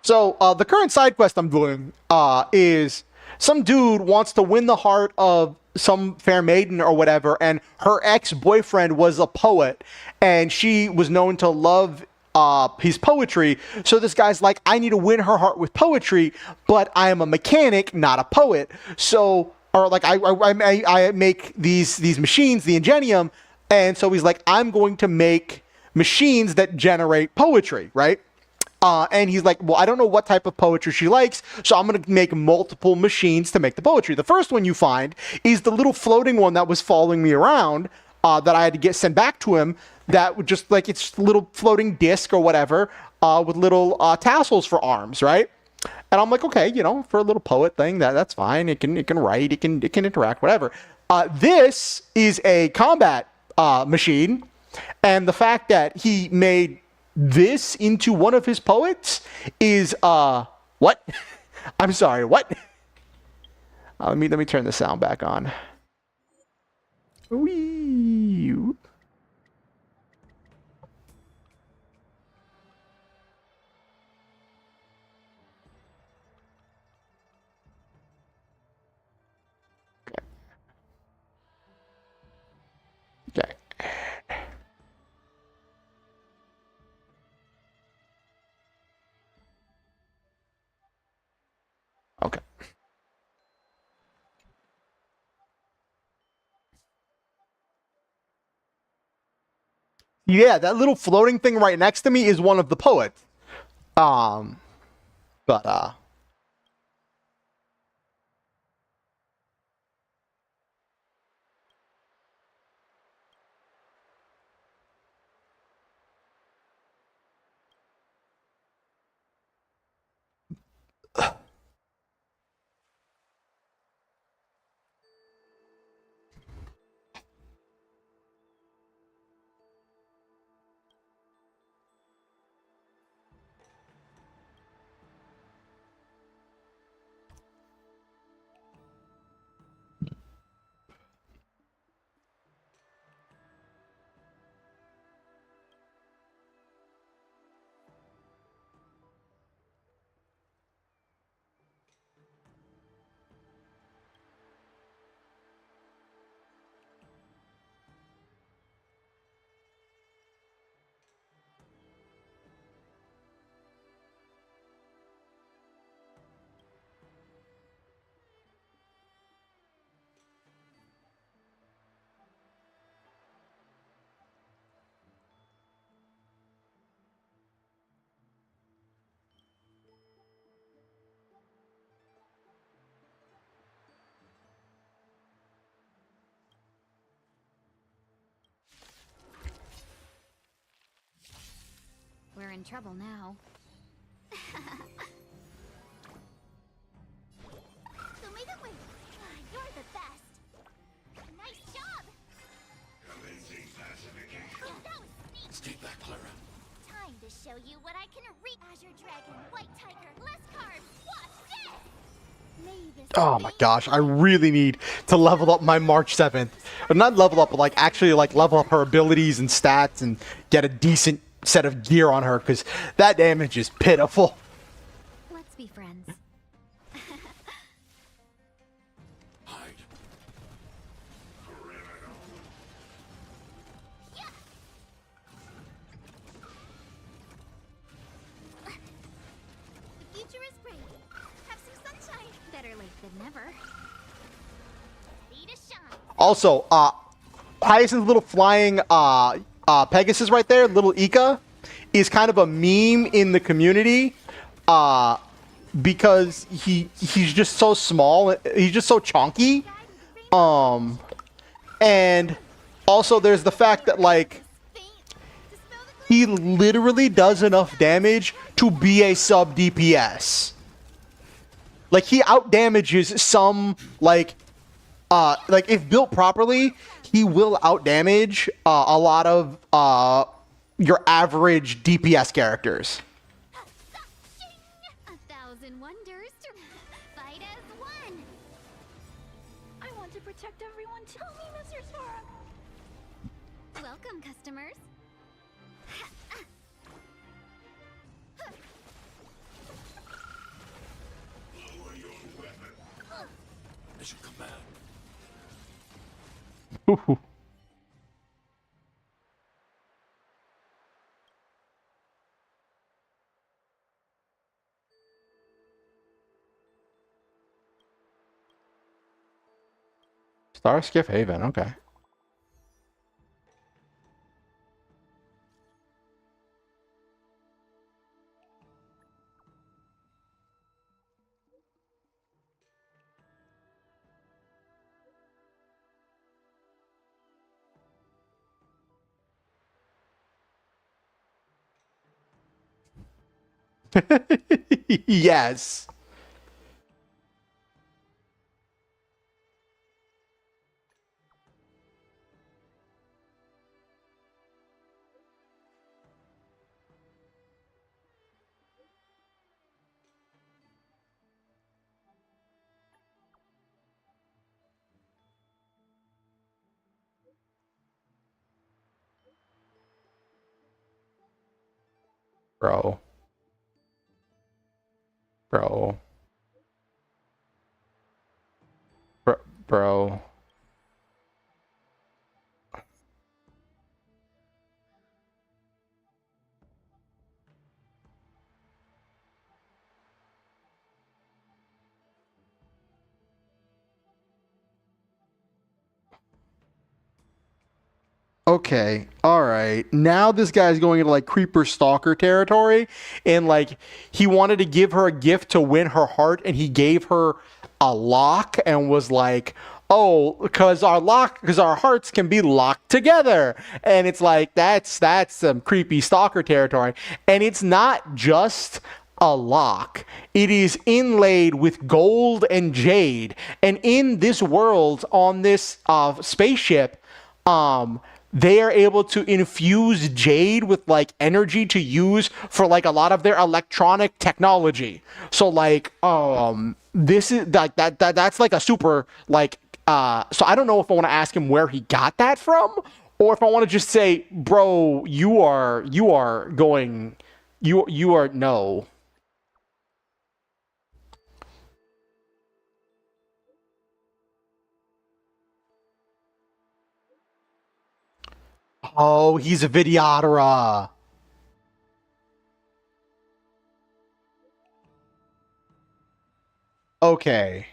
So, the current side quest I'm doing is some dude wants to win the heart of some fair maiden or whatever, and her ex-boyfriend was a poet, and she was known to love his poetry. So this guy's like, I need to win her heart with poetry, but I am a mechanic, not a poet. So, or like I make these machines, the Ingenium, and so he's like, I'm going to make machines that generate poetry, right? And he's like, well, I don't know what type of poetry she likes, so I'm going to make multiple machines to make the poetry. The first one you find is the little floating one that was following me around that I had to get sent back to him. That would just like, it's a little floating disc or whatever with little tassels for arms, right? And I'm like, okay, you know, for a little poet thing, that's fine. It can write, it can interact, whatever. This is a combat machine, and the fact that he made this into one of his poets is what? I'm sorry, what? Let me turn the sound back on. Wee. Okay. Okay. Yeah, that little floating thing right next to me is one of the poets. But We're in trouble now. You're the best. Nice job. Commencing pacification. That was neat. Stay back, Clara. Time to show you what I can read. Azure Dragon, White Tiger, less carbs. Watch this. May this oh my gosh, I really need to level up my March 7th. Or not level up, but like actually like level up her abilities and stats and get a decent set of gear on her, because that damage is pitiful. Let's be friends. Hide. Criminal. Yeah. The future is great. Have some sunshine. Better late than never. Ready to shine. Also, Hyacinth's little flying Pegasus right there, little Ika, is kind of a meme in the community because he's just so small. He's just so chonky. And also there's the fact that like he literally does enough damage to be a sub DPS. Like he out damages some like if built properly, he will out damage a lot of your average DPS characters. 1,000 wonders to fight as one. I want to protect everyone. Tell me, Mr. Sora. Welcome, customers. Lower your weapon. Mission command. Starskiff Haven, okay. Yes. Bro. Bro. Bro. Okay, all right. Now this guy's going into like creeper stalker territory, and like he wanted to give her a gift to win her heart, and he gave her a lock and was like, "Oh, because our hearts can be locked together." And it's like that's some creepy stalker territory, and it's not just a lock. It is inlaid with gold and jade, and in this world on this spaceship, they are able to infuse jade with like energy to use for like a lot of their electronic technology. So like this is like that's like a super like so I don't know if I want to ask him where he got that from, or if I want to just say, bro, you are going you are no. Oh, he's a Vidyadhara. Okay.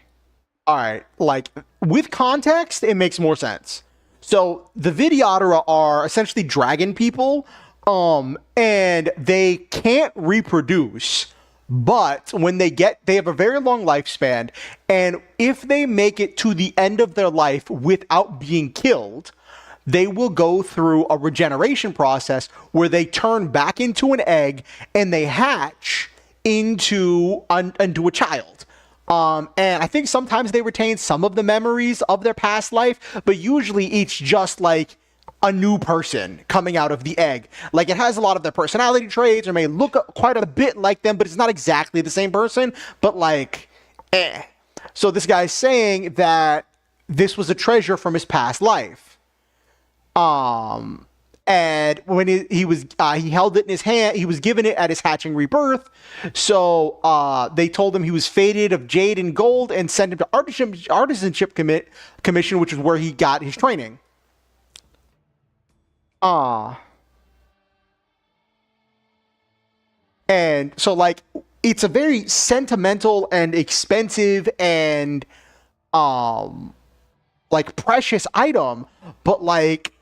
All right. Like with context, it makes more sense. So the Vidyadhara are essentially dragon people, and they can't reproduce. But when they have a very long lifespan, and if they make it to the end of their life without being killed, they will go through a regeneration process where they turn back into an egg and they hatch into a child. And I think sometimes they retain some of the memories of their past life, but usually it's just like a new person coming out of the egg. Like it has a lot of their personality traits or may look quite a bit like them, but it's not exactly the same person, but like, eh. So this guy's saying that this was a treasure from his past life. And when he was he held it in his hand, he was given it at his hatching rebirth. So they told him he was fated of jade and gold and sent him to artisanship commission, which is where he got his training. And so like it's a very sentimental and expensive and like precious item, but like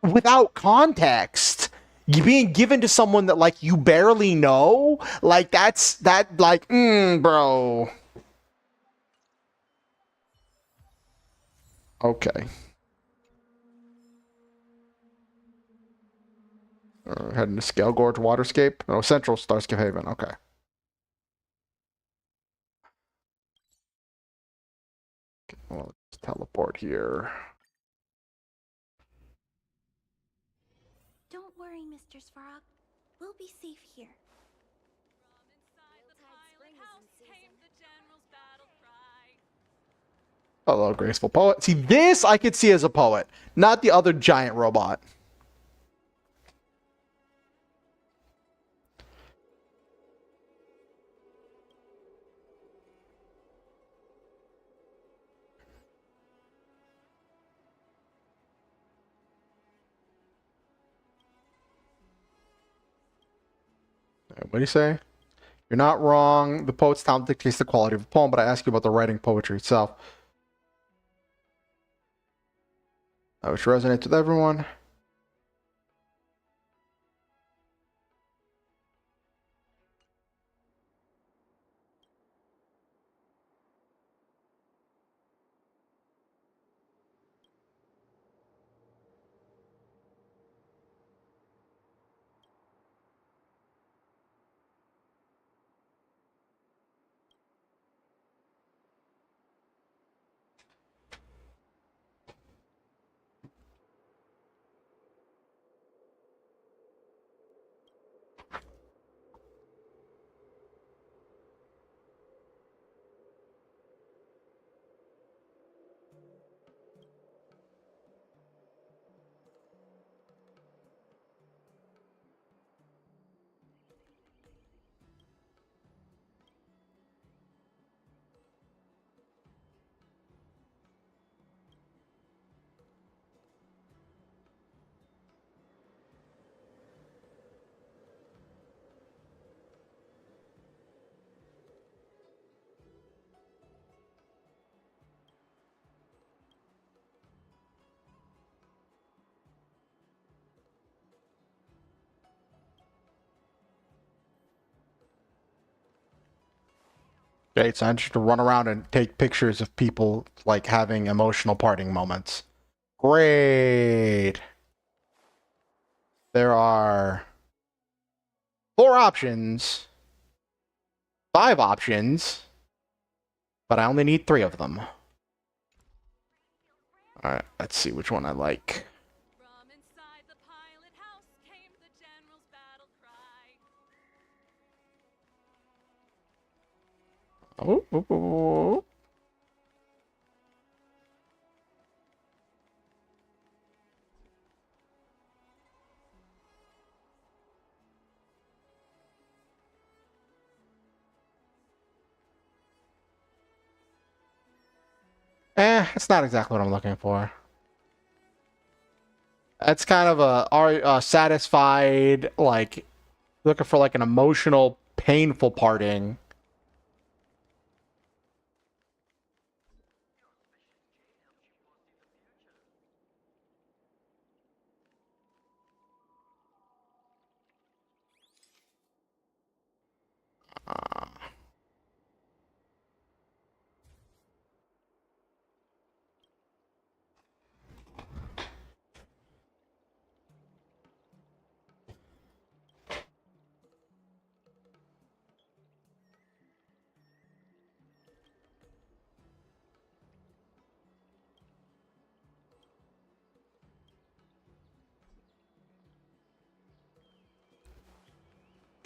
without context, being given to someone that like you barely know, like that's like bro. Okay. Heading to Scale Gorge Waterscape. Oh, Central Starscape Haven. Okay. Well, let's teleport here. Don't Don't worry, Mr. Svarog. We'll be safe here. Hello, graceful poet. See, this I could see as a poet, not the other giant robot. What do you say? You're not wrong. The poet's talent dictates the quality of the poem, but I ask you about the writing poetry itself. Which resonates with everyone. Okay, it's not just to run around and take pictures of people like having emotional parting moments. Great. There are 4 options, 5 options, but I only need 3 of them. Alright, let's see which one I like. From inside the pilot house came the general's battle cry. Oh, oh, oh. It's not exactly what I'm looking for. That's kind of a satisfied, like, looking for like an emotional, painful parting.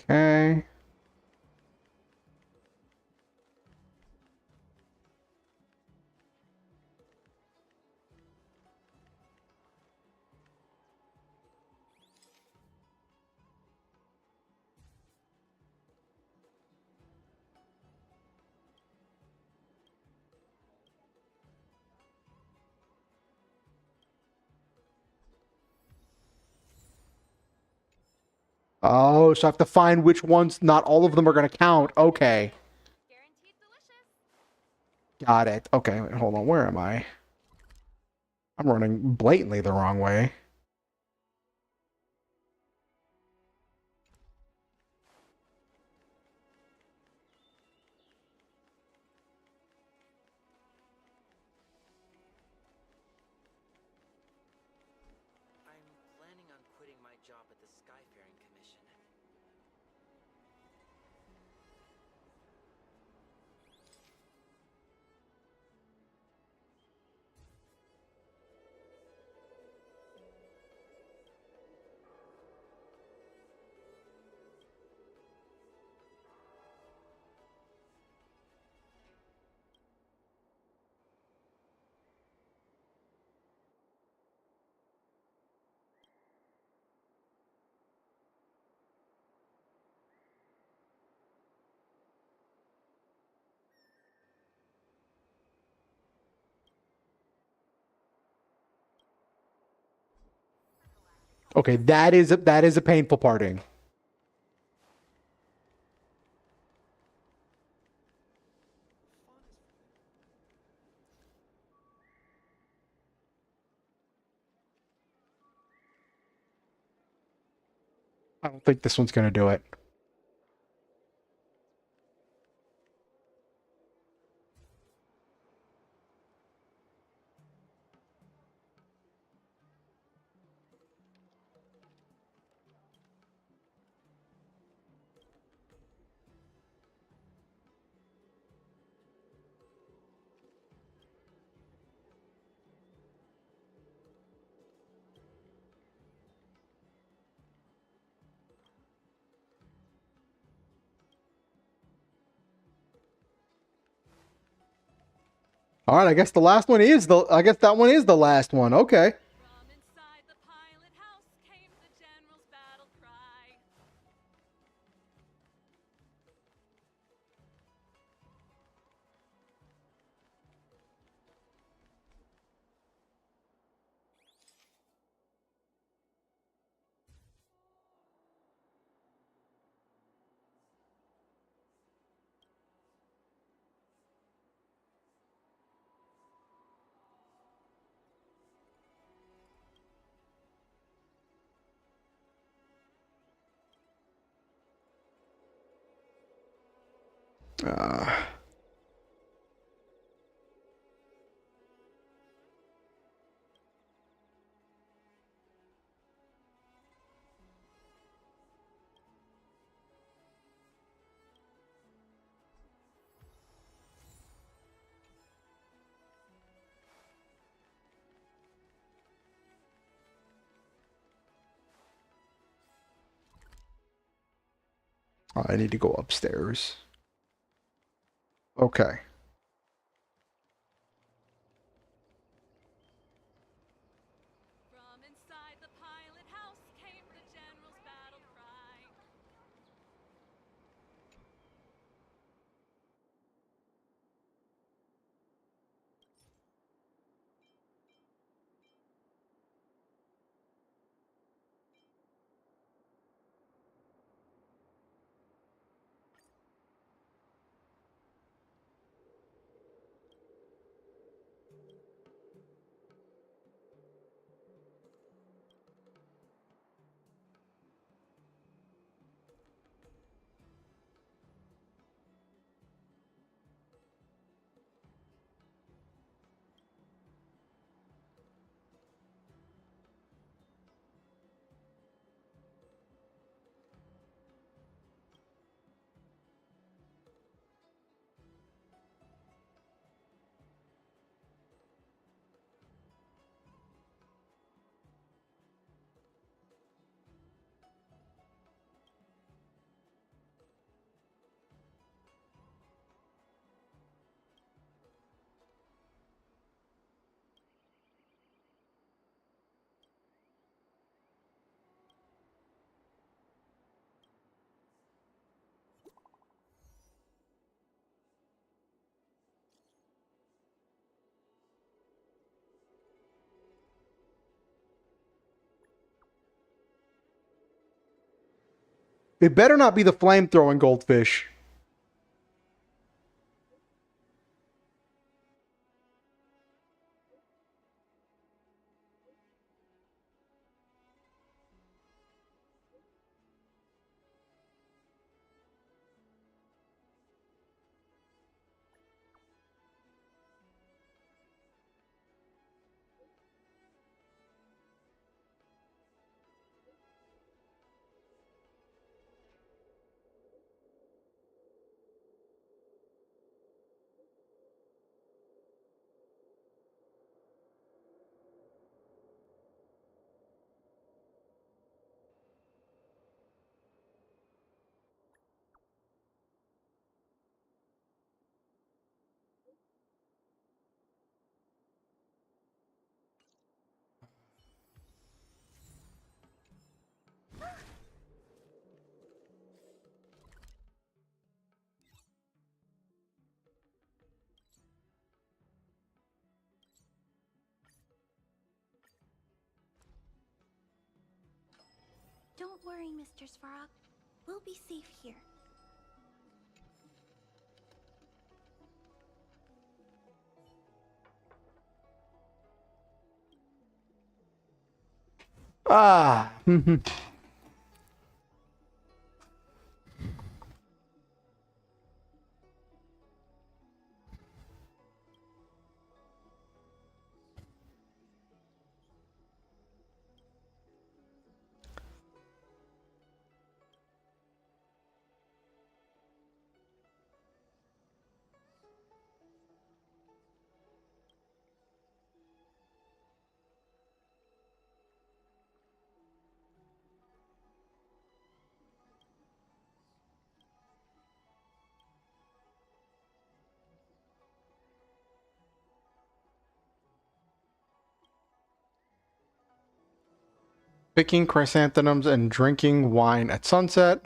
Okay. Oh, so I have to find which ones, not all of them are going to count. Okay. Guaranteed delicious. Got it. Okay, wait, hold on. Where am I? I'm running blatantly the wrong way. I'm planning on quitting my job at the Skyfaring Commission. Okay, that is a painful parting. I don't think this one's gonna do it. All right, I guess the last one is the. I guess that one is the last one. Okay. From inside the pilot house came the general's battle cry. I need to go upstairs. Okay. From inside the pilot house came the general's battle cry. It better not be the flame-throwing goldfish. Don't worry, Mr. Svarog. We'll be safe here. Ah. Picking chrysanthemums and drinking wine at sunset.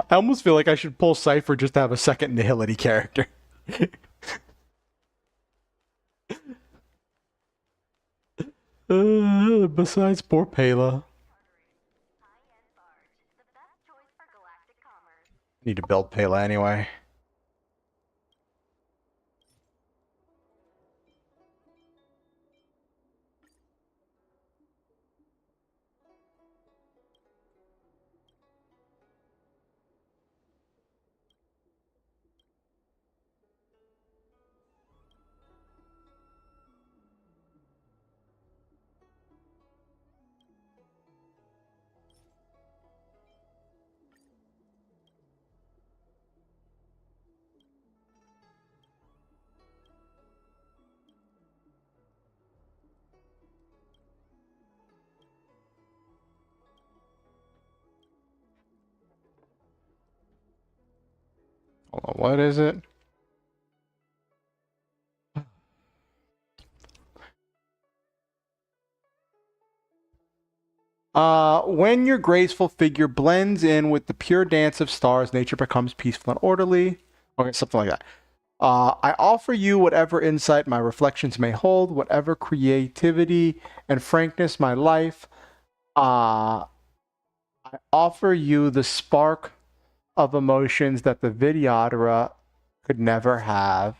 I almost feel like I should pull Cypher just to have a second Nihility character. Besides poor Pela. Need to build Pela anyway. Hold on, what is it? When your graceful figure blends in with the pure dance of stars, nature becomes peaceful and orderly. Okay, something like that. I offer you whatever insight my reflections may hold, whatever creativity and frankness my life. I offer you the spark of emotions that the Vidyadhara could never have.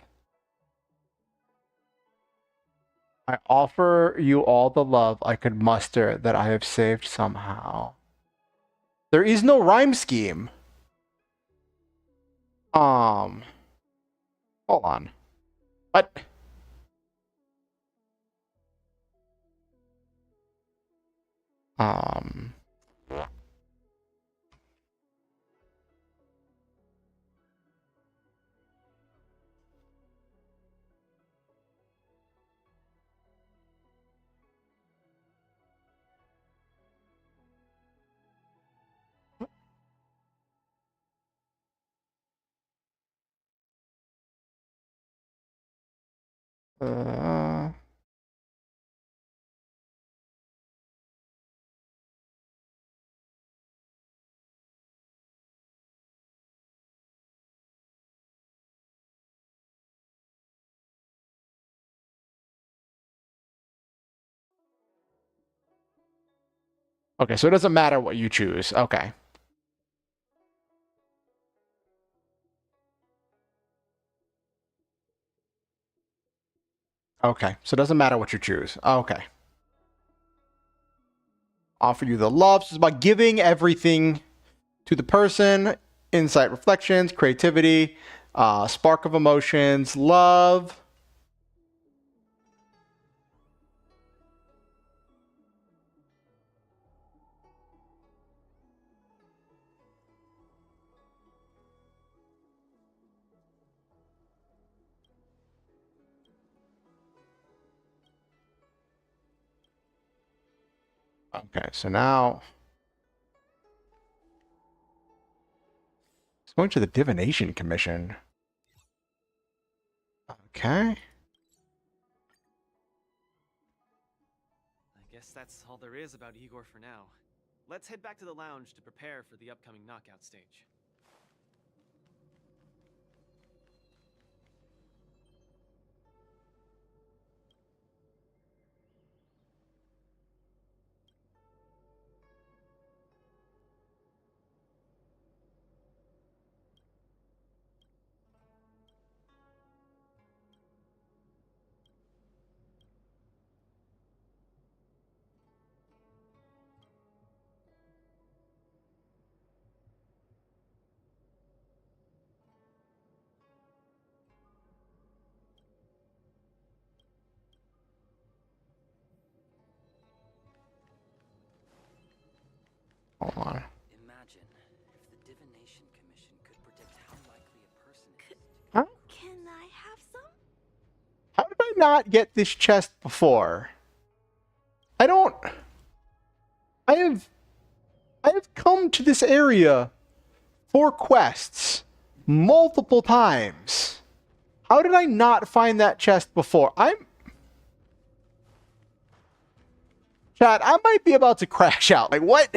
I offer you all the love I could muster that I have saved somehow. There is no rhyme scheme. Hold on. What? Um. Uh, okay, so it doesn't matter what you choose. Okay. Okay, so it doesn't matter what you choose. Okay. Offer you the love. So it's about giving everything to the person. Insight, reflections, creativity, spark of emotions, love. Okay, so now it's going to the Divination Commission. Okay. I guess that's all there is about Igor for now. Let's head back to the lounge to prepare for the upcoming knockout stage. Hold on. Imagine if the Divination Commission could predict how likely a person is. Huh? Can I have some? How did I not get this chest before? I don't. I have come to this area for quests multiple times. How did I not find that chest before? Chat, I might be about to crash out. Like, what?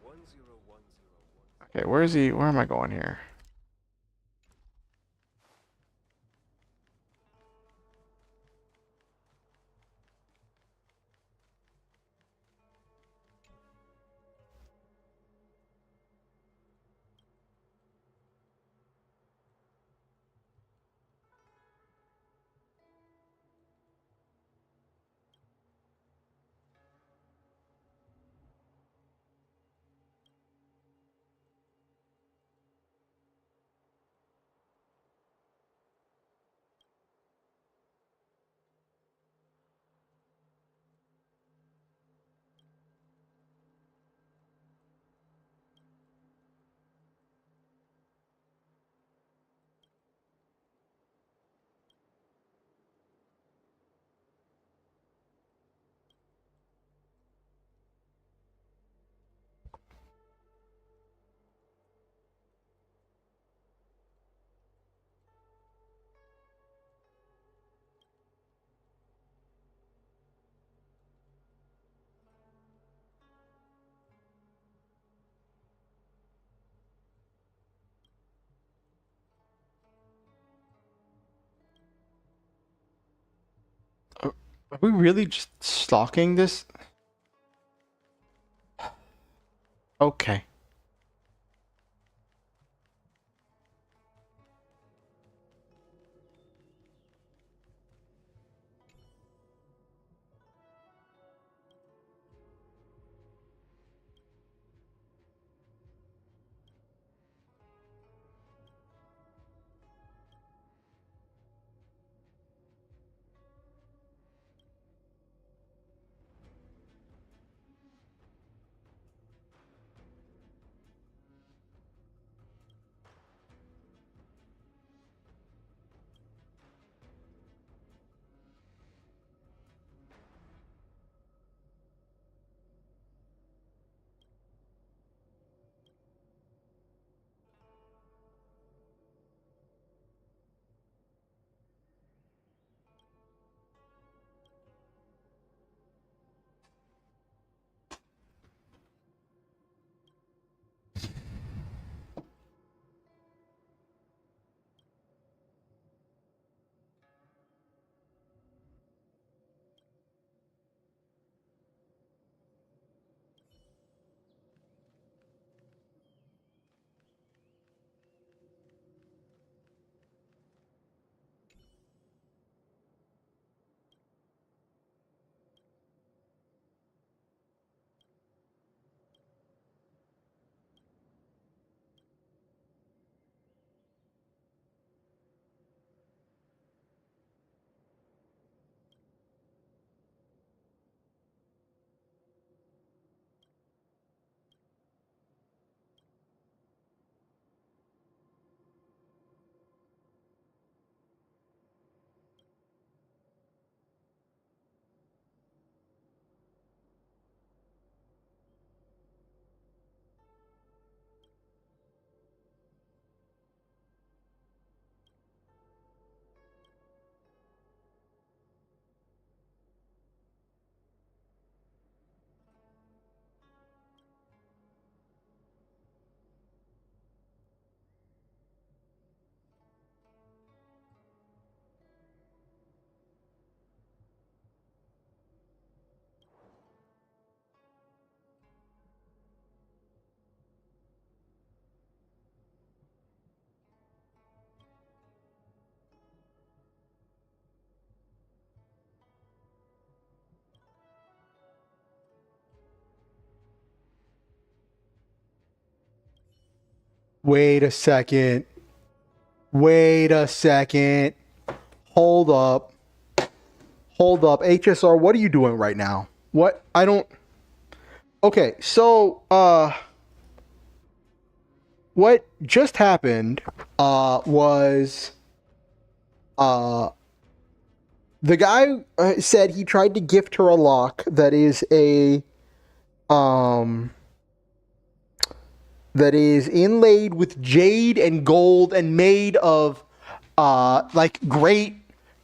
10101. Okay, where is he? Where am I going here? Are we really just stalking this? Okay. Wait a second. Wait a second. Hold up. Hold up. HSR, what are you doing right now? What? I don't... Okay, so, what just happened, was, the guy said he tried to gift her a lock that is that is inlaid with jade and gold and made of, like, great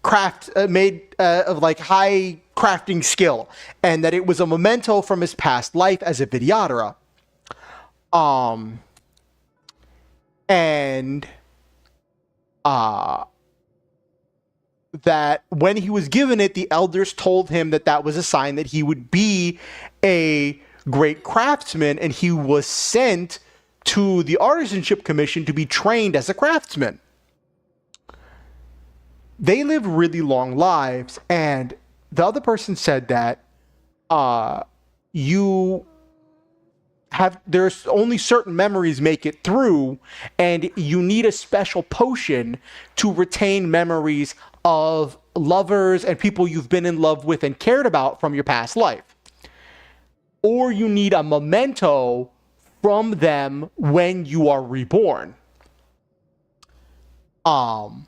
craft, made of, like, high crafting skill, and that it was a memento from his past life as a videodera. And, that when he was given it, the elders told him that that was a sign that he would be a great craftsman, and he was sent to the Artisanship Commission to be trained as a craftsman. They live really long lives, and the other person said that there's only certain memories make it through, and you need a special potion to retain memories of lovers and people you've been in love with and cared about from your past life. Or you need a memento from them when you are reborn. And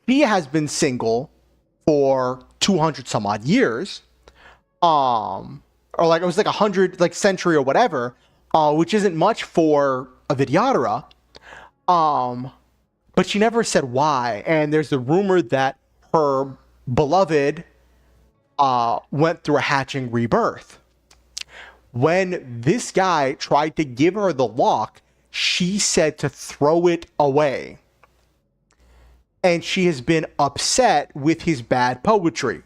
she has been single for 200 some odd years. Or like, it was like 100, like, century or whatever, which isn't much for a videodera. But she never said why. And there's the rumor that her beloved went through a hatching rebirth. When this guy tried to give her the lock, she said to throw it away. And she has been upset with his bad poetry.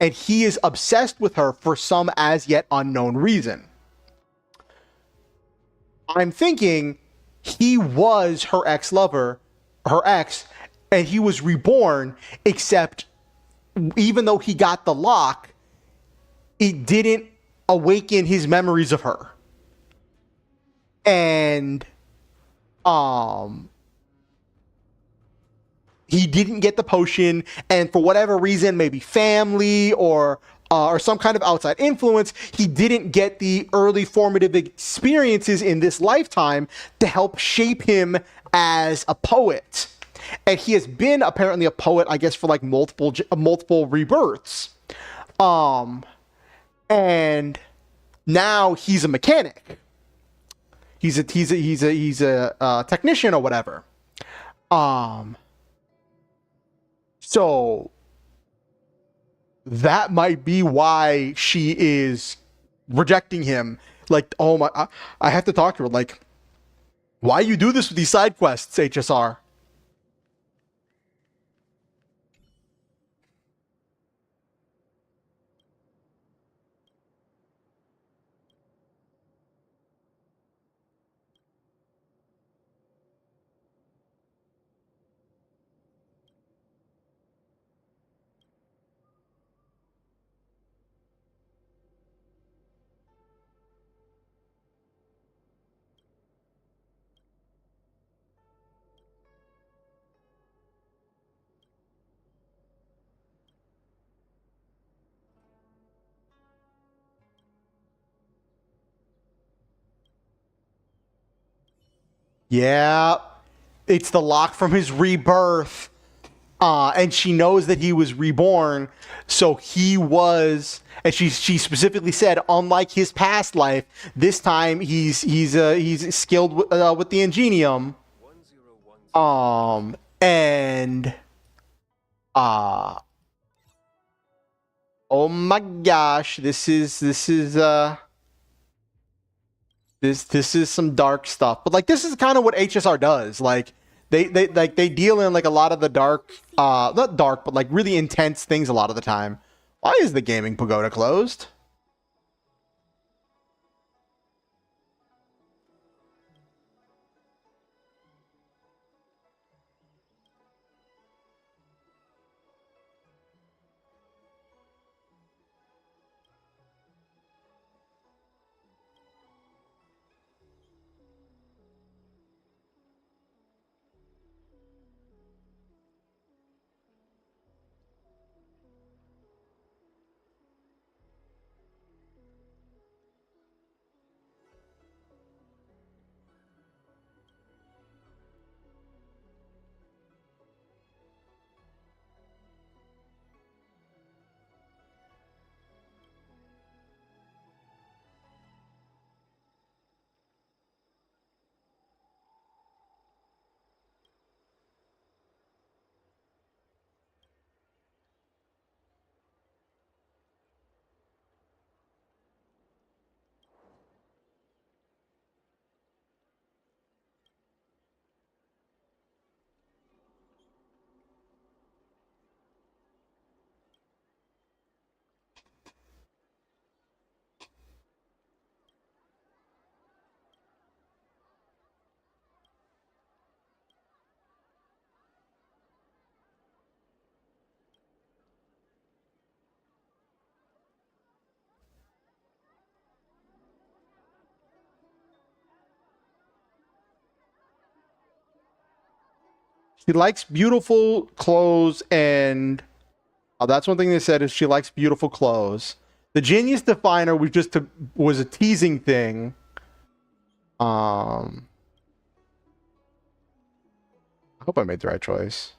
And he is obsessed with her for some as yet unknown reason. I'm thinking he was her ex-lover, her ex, and he was reborn, except even though he got the lock, it didn't awaken his memories of her. And he didn't get the potion, and for whatever reason, maybe family or some kind of outside influence, he didn't get the early formative experiences in this lifetime to help shape him as a poet. And he has been apparently a poet, I guess, for like multiple rebirths. And now he's a mechanic. He's a technician or whatever. So that might be why she is rejecting him. Like, oh my, I have to talk to her. Like, why you do this with these side quests, HSR? Yeah, it's the lock from his rebirth. And she knows that he was reborn, so he was, and she specifically said, unlike his past life, this time he's skilled with the ingenium. 1010. And oh my gosh, this is some dark stuff. But like, this is kind of what HSR does. Like, they deal in like a lot of the dark, not dark, but like really intense things a lot of the time. Why is the gaming pagoda closed? She likes beautiful clothes, and that's one thing they said is she likes beautiful clothes. The genius definer was a teasing thing. I hope I made the right choice.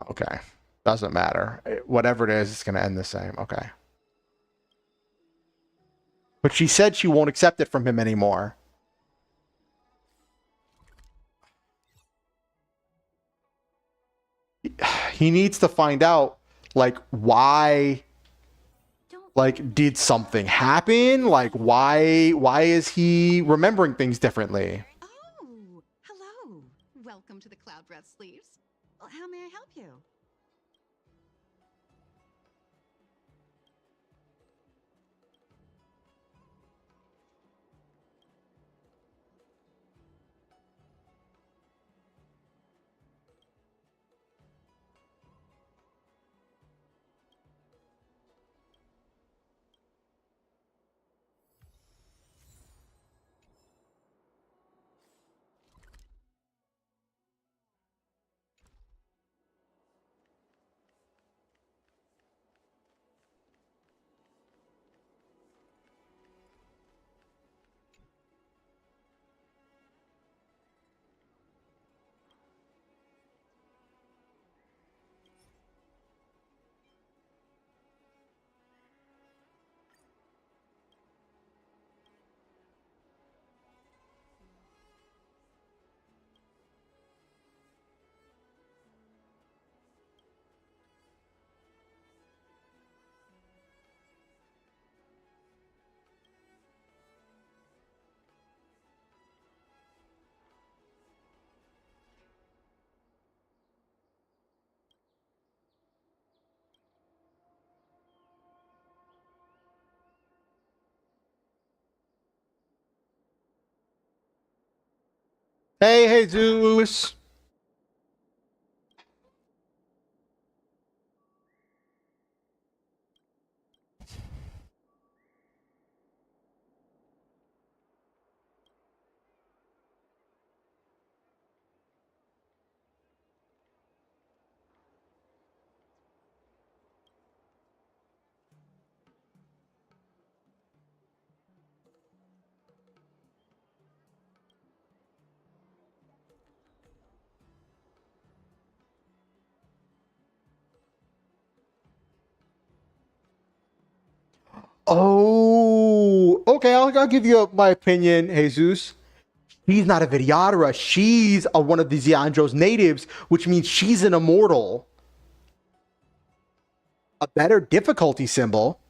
Okay. Doesn't matter. Whatever it is, it's going to end the same. Okay. But she said she won't accept it from him anymore. He needs to find out, like, why, like, did something happen? Like, why is he remembering things differently? Oh, hello. Welcome to the Cloud Breath Sleeves. Well, how may I help you? Hey, Jesus. Oh, okay. I'll give you my opinion, Jesus. She's not a Vidyadhara. She's one of the Xianzhou's natives, which means she's an immortal. A better difficulty symbol.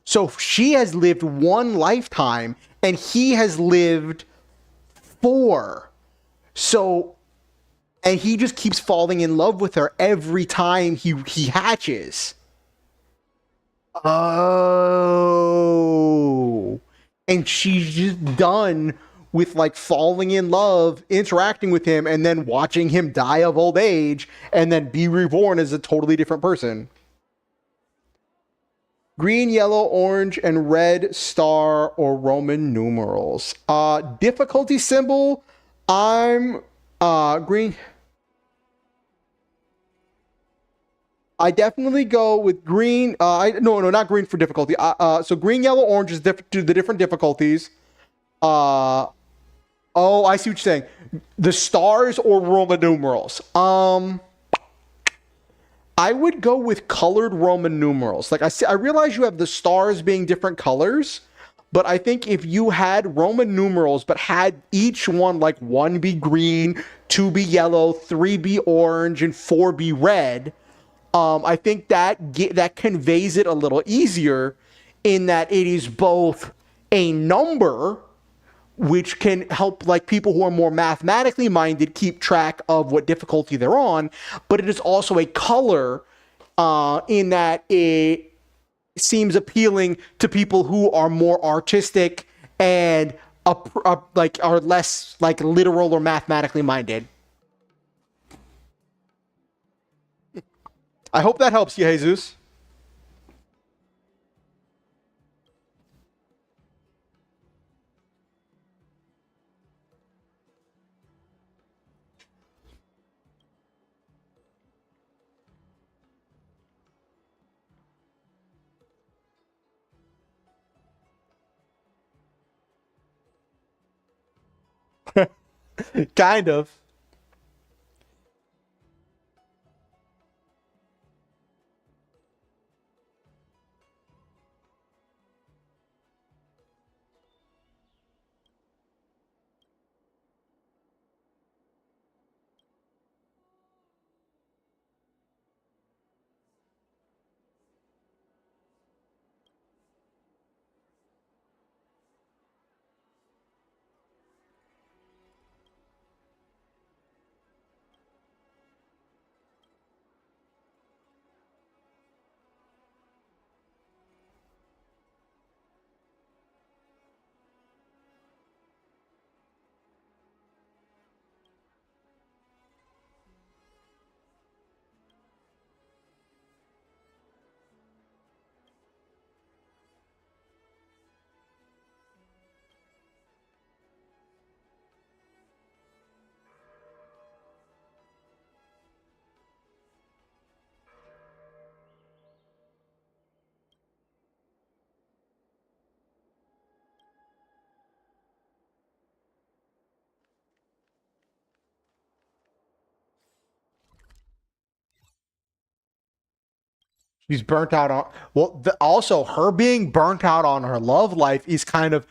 So she has lived one lifetime, and he has lived 4. So, and he just keeps falling in love with her every time he hatches. Oh. And she's just done with like falling in love, interacting with him, and then watching him die of old age and then be reborn as a totally different person. Green, yellow, orange, and red star or Roman numerals. Difficulty symbol, I'm green. I definitely go with green. No, not green for difficulty. So green, yellow, orange is the different difficulties. Oh, I see what you're saying. The stars or Roman numerals. I would go with colored Roman numerals. Like I realize you have the stars being different colors, but I think if you had Roman numerals, but had each one like 1 be green, 2 be yellow, 3 be orange, and 4 be red, I think that conveys it a little easier in that it is both a number which can help like people who are more mathematically minded keep track of what difficulty they're on. But it is also a color in that it seems appealing to people who are more artistic and like are less like literal or mathematically minded. I hope that helps you, Jesus. Kind of. She's burnt out on. Well, also her being burnt out on her love life is kind of.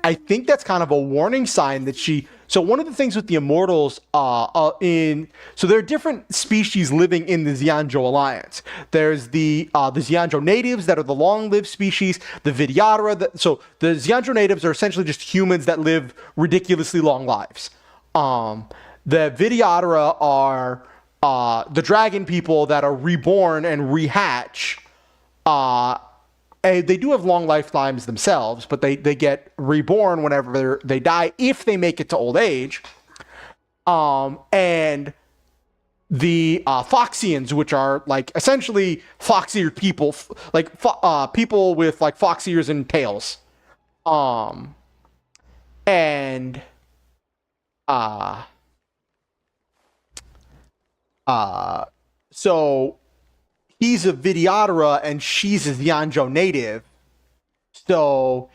I think that's kind of a warning sign that she. So one of the things with the immortals, so there are different species living in the Xianzhou Alliance. There's the Xianzhou natives that are the long-lived species. The Vidyadhara. So the Xianzhou natives are essentially just humans that live ridiculously long lives. The Vidyadhara are the dragon people that are reborn and rehatch. They do have long lifetimes themselves, but they get reborn whenever they die if they make it to old age. And the Foxians, which are like essentially fox-eared people, like people with like fox ears and tails. And so he's a Vidyadhara and she's a Xianzhou native. So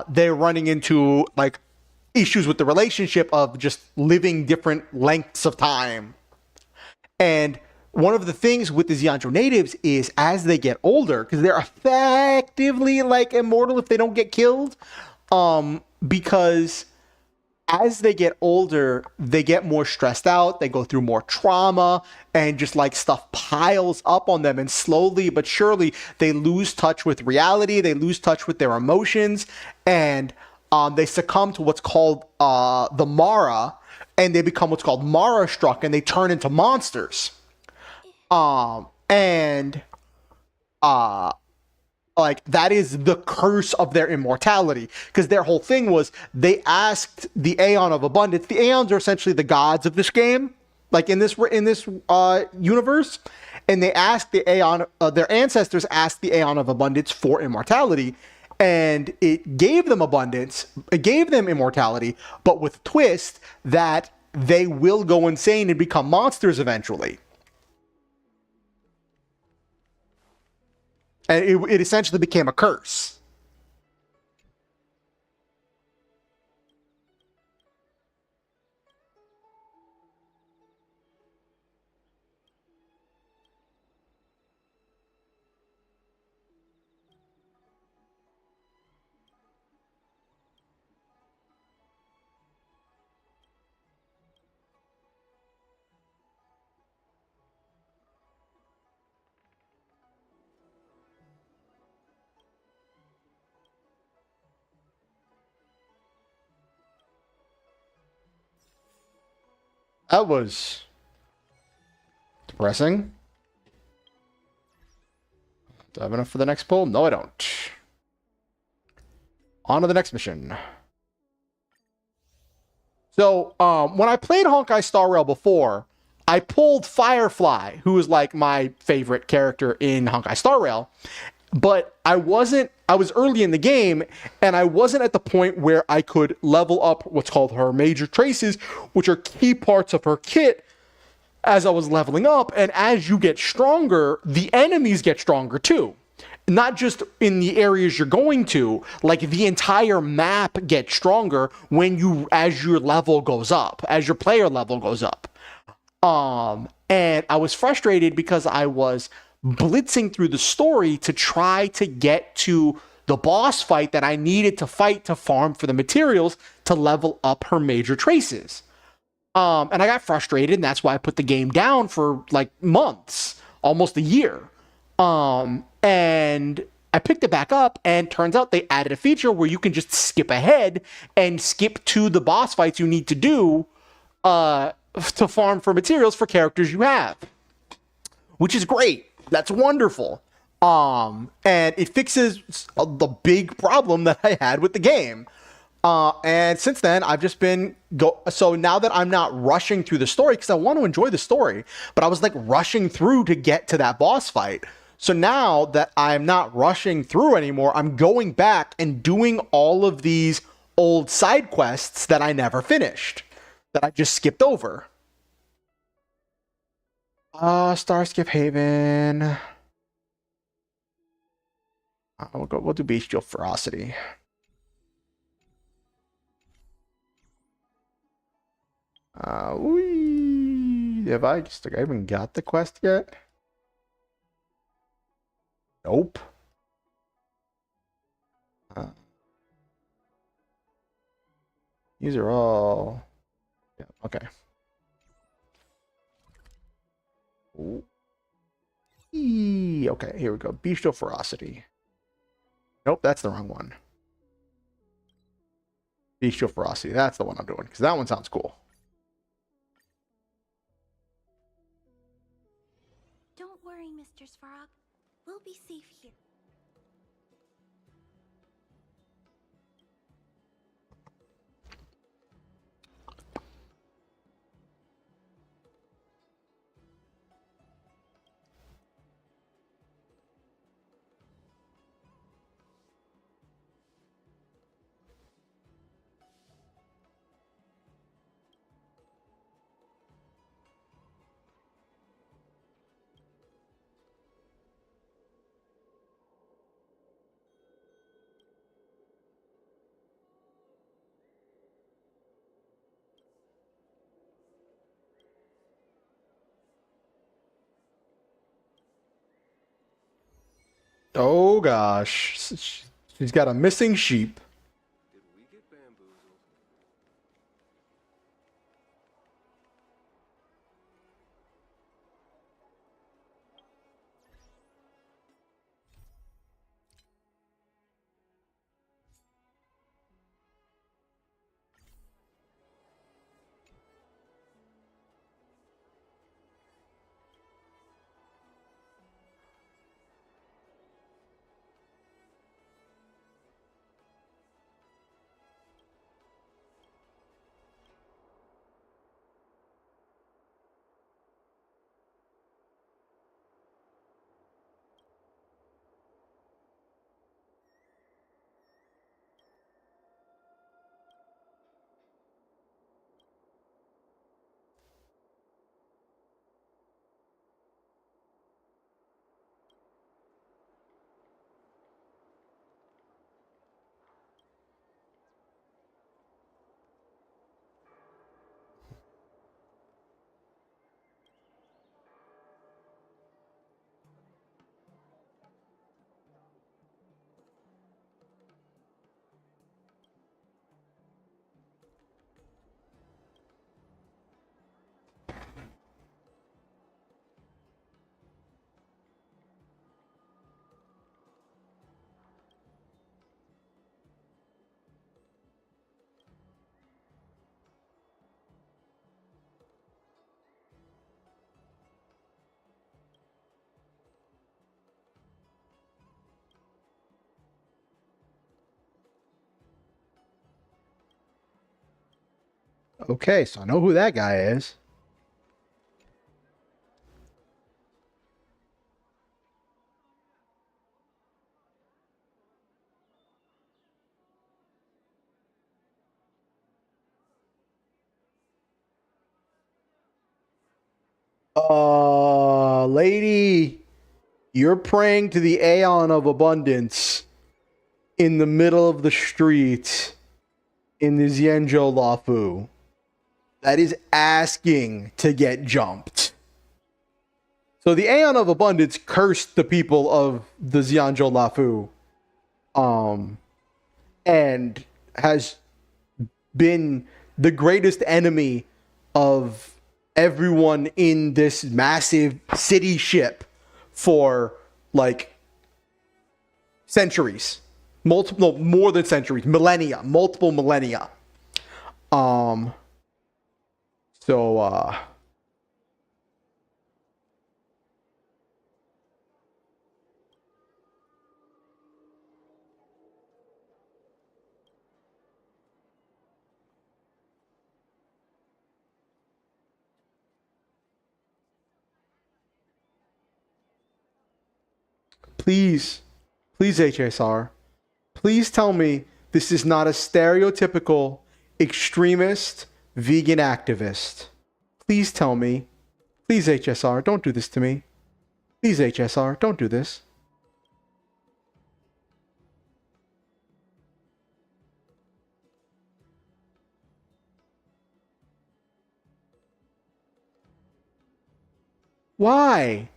they're running into like issues with the relationship of just living different lengths of time. And one of the things with the Xianzhou natives is as they get older, because they're effectively like immortal if they don't get killed, because as they get older, they get more stressed out, they go through more trauma, and just like stuff piles up on them, and slowly but surely they lose touch with reality, they lose touch with their emotions, and they succumb to what's called the Mara, and they become what's called Mara struck, and they turn into monsters. Like that is the curse of their immortality, because their whole thing was they asked the Aeon of Abundance. The Aeons are essentially the gods of this game, like in this universe, and they asked the Aeon. Their ancestors asked the Aeon of Abundance for immortality, and it gave them abundance. It gave them immortality, but with a twist that they will go insane and become monsters eventually. And it essentially became a curse. That was depressing. Do I have enough for the next pull? No, I don't. On to the next mission. So, when I played Honkai Star Rail before, I pulled Firefly, who is like my favorite character in Honkai Star Rail, but I was early in the game, and I wasn't at the point where I could level up what's called her major traces, which are key parts of her kit as I was leveling up. And as you get stronger, the enemies get stronger too. Not just in the areas you're going to, like the entire map gets stronger as your level goes up, as your player level goes up. And I was frustrated because I was blitzing through the story to try to get to the boss fight that I needed to fight to farm for the materials to level up her major traces. And I got frustrated, and that's why I put the game down for like months, almost a year. And I picked it back up, and turns out they added a feature where you can just skip ahead and skip to the boss fights you need to do to farm for materials for characters you have, which is great. That's wonderful. And it fixes the big problem that I had with the game. And since then, I've just been so now that I'm not rushing through the story, because I want to enjoy the story, but I was like rushing through to get to that boss fight. So now that I'm not rushing through anymore, I'm going back and doing all of these old side quests that I never finished, that I just skipped over. Starskip Haven. We'll do Bestial Ferocity. Have I even got the quest yet? Nope. These are all... Yeah, okay. Ooh. Okay, here we go. Bestial Ferocity. Nope, that's the wrong one. Bestial Ferocity. That's the one I'm doing, because that one sounds cool. Don't worry, Mr. Svarog. We'll be safe here. Oh gosh. She's got a missing sheep. Did we get bamboozled? Okay, so I know who that guy is. Lady, you're praying to the Aeon of Abundance in the middle of the street in the Xianzhou Lafu. That is asking to get jumped. So the Aeon of Abundance cursed the people of the Xianzhou Lafu, and has been the greatest enemy of everyone in this massive city ship for like centuries, multiple, more than centuries, millennia, multiple millennia. So please, please, HSR, please tell me this is not a stereotypical extremist vegan activist. Please tell me. Please, HSR, don't do this to me. Please, HSR, don't do this. Why?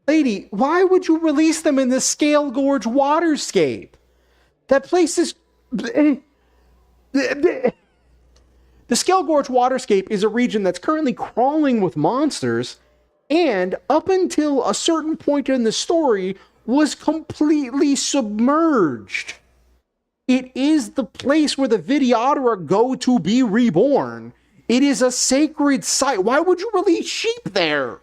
Lady, why would you release them in the Scale Gorge waterscape? That place is... The Scale Gorge waterscape is a region that's currently crawling with monsters, and up until a certain point in the story, was completely submerged. It is the place where the Videodora go to be reborn. It is a sacred site. Why would you release sheep there?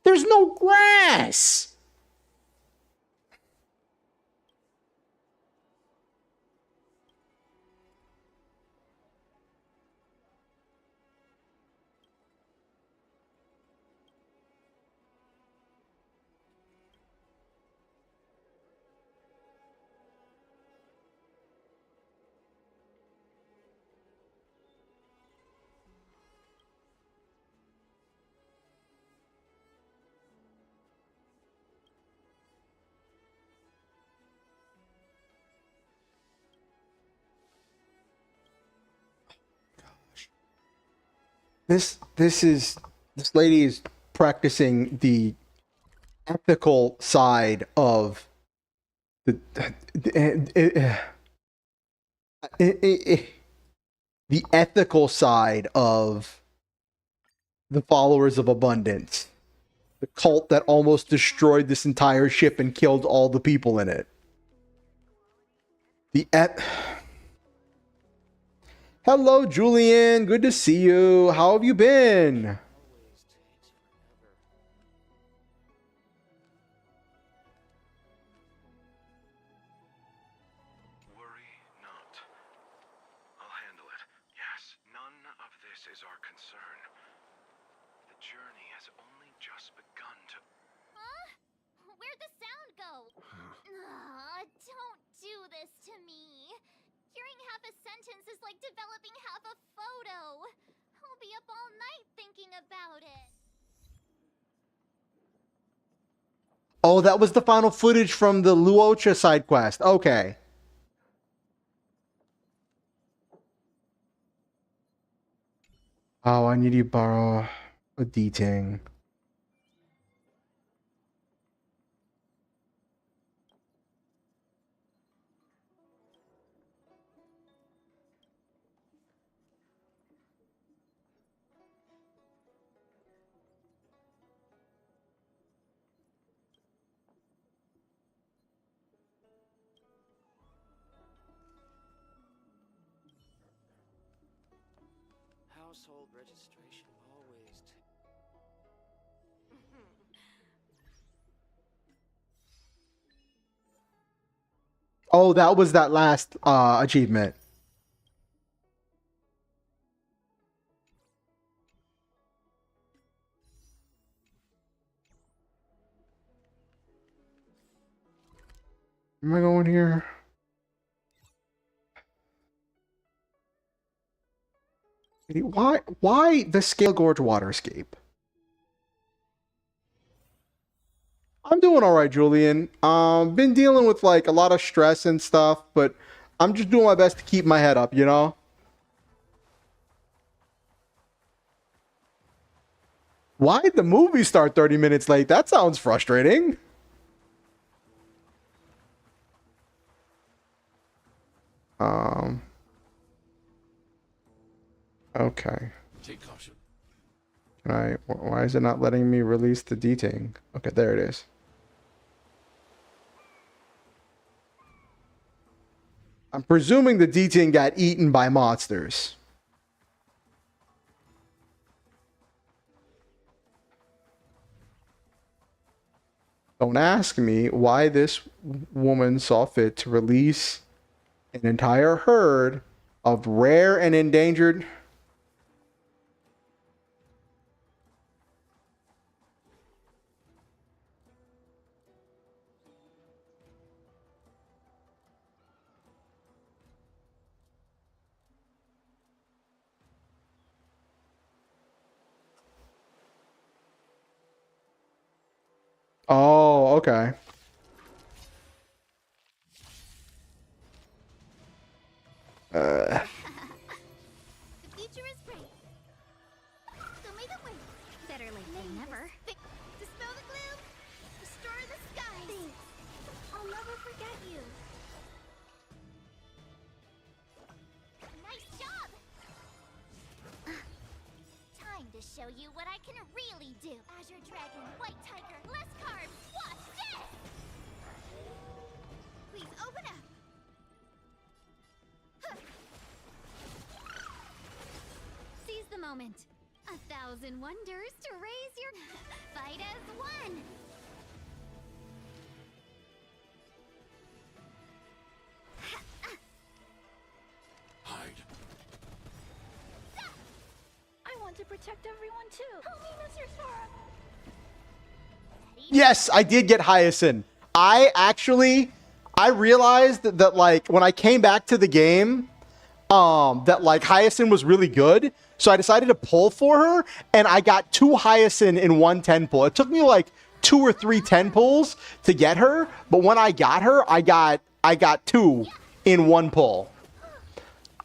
There's no grass. This lady is practicing the ethical side of the ethical side of the followers of abundance, the cult that almost destroyed this entire ship and killed all the people in it. Hello, Julian. Good to see you. How have you been? Worry not. I'll handle it. Yes, none of this is our concern. The journey has only just begun to... Huh? Where'd the sound go? Don't do this to me. Hearing half a sentence is like developing half a photo. I'll be up all night thinking about it. Oh, that was the final footage from the Luocha side quest. Okay. Oh, I need to borrow a D-Ting. Household registration always... Oh, that was that last achievement. Am I going here? Why the Scale Gorge water escape? I'm doing all right, Julian. Been dealing with like a lot of stress and stuff, but I'm just doing my best to keep my head up, you know? Why'd the movie start 30 minutes late? That sounds frustrating. Okay. Take caution. Why is it not letting me release the deting? Okay, there it is. I'm presuming the deting got eaten by monsters. Don't ask me why this woman saw fit to release an entire herd of rare and endangered... Oh, okay. The future is bright. So may the way. Better late than never. Dispel the gloom. Destroy the skies. Thanks. I'll never forget you. Nice job. Time to show you what I can really do. Azure Dragon, White Tiger, less carbs. Watch this. Please open up. Seize the moment. 1,000 wonders to raise your fight as one. Hide. I want to protect everyone too. Help me, Mr. Sora. Yes, I did get Hyacinth. I realized that like when I came back to the game, that like Hyacinth was really good. So I decided to pull for her, and I got 2 Hyacinth in 1 10 pull. It took me like 2 or 3 10 pulls to get her, but when I got her, I got 2 in 1 pull.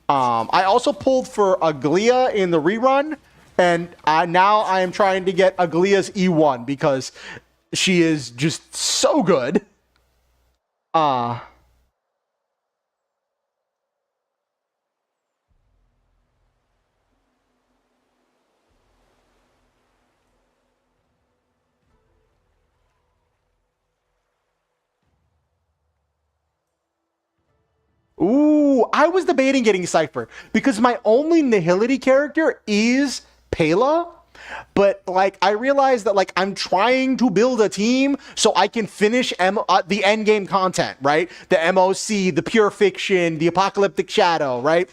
I also pulled for Aglia in the rerun, and now I am trying to get Aglia's E1 because she is just so good. Ooh, I was debating getting Cypher because my only Nihility character is Pela. But like I realized that like I'm trying to build a team so I can finish the end game content, right? The MOC, the Pure Fiction, the Apocalyptic Shadow, right?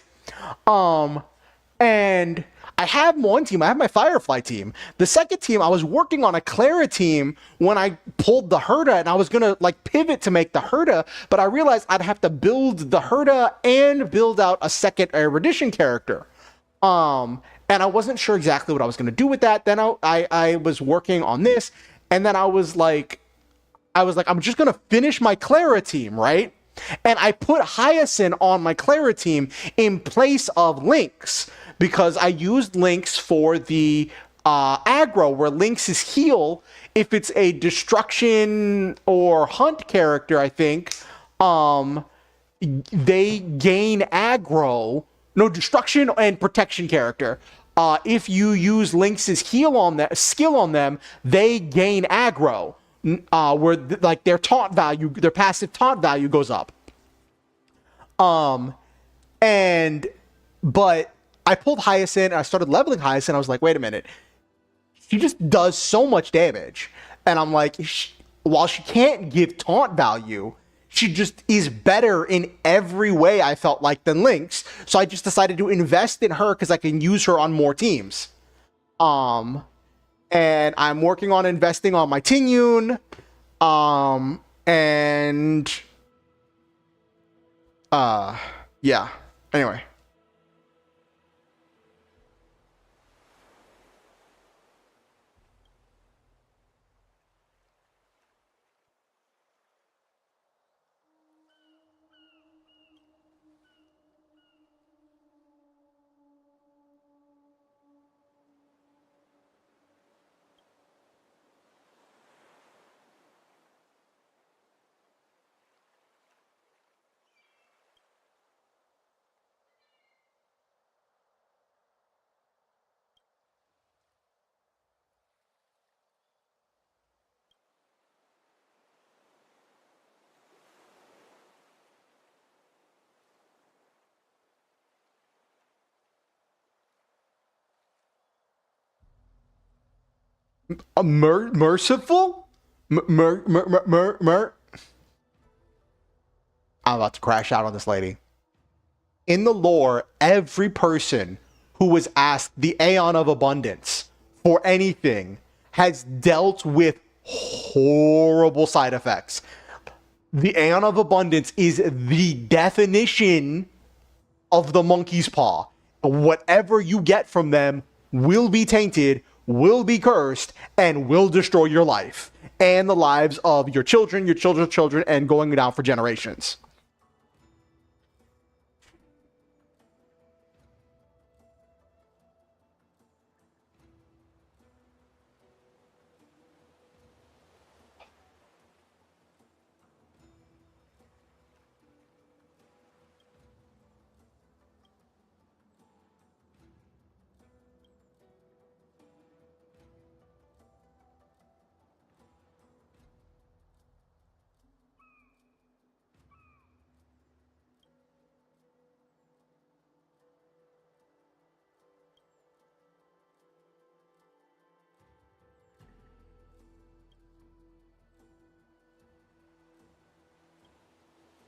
And I have one team. I have my Firefly team. The second team, I was working on a Clara team when I pulled the Herda, and I was gonna like pivot to make the Herda, but I realized I'd have to build the Herda and build out a second Erudition character. And I wasn't sure exactly what I was going to do with that. Then I was working on this, and then I was like, I'm just going to finish my Clara team, right? And I put Hyacinth on my Clara team in place of Lynx because I used Lynx for the aggro, where Lynx is heal. If it's a destruction or hunt character, I think, they gain aggro. No, destruction and protection character. If you use Lynx's skill on them, they gain aggro, where like their taunt value, their passive taunt value goes up. But I pulled Hyacinth and I started leveling Hyacinth. I was like, wait a minute, she just does so much damage, and I'm like, while she can't give taunt value, she just is better in every way, I felt like, than Lynx. So I just decided to invest in her because I can use her on more teams. And I'm working on investing on my Tingyun. And Yeah. Anyway. Merciful? I'm about to crash out on this lady. In the lore, every person who was asked the Aeon of Abundance for anything has dealt with horrible side effects. The Aeon of Abundance is the definition of the monkey's paw. Whatever you get from them will be tainted, will be cursed, and will destroy your life and the lives of your children, your children's children, and going down for generations.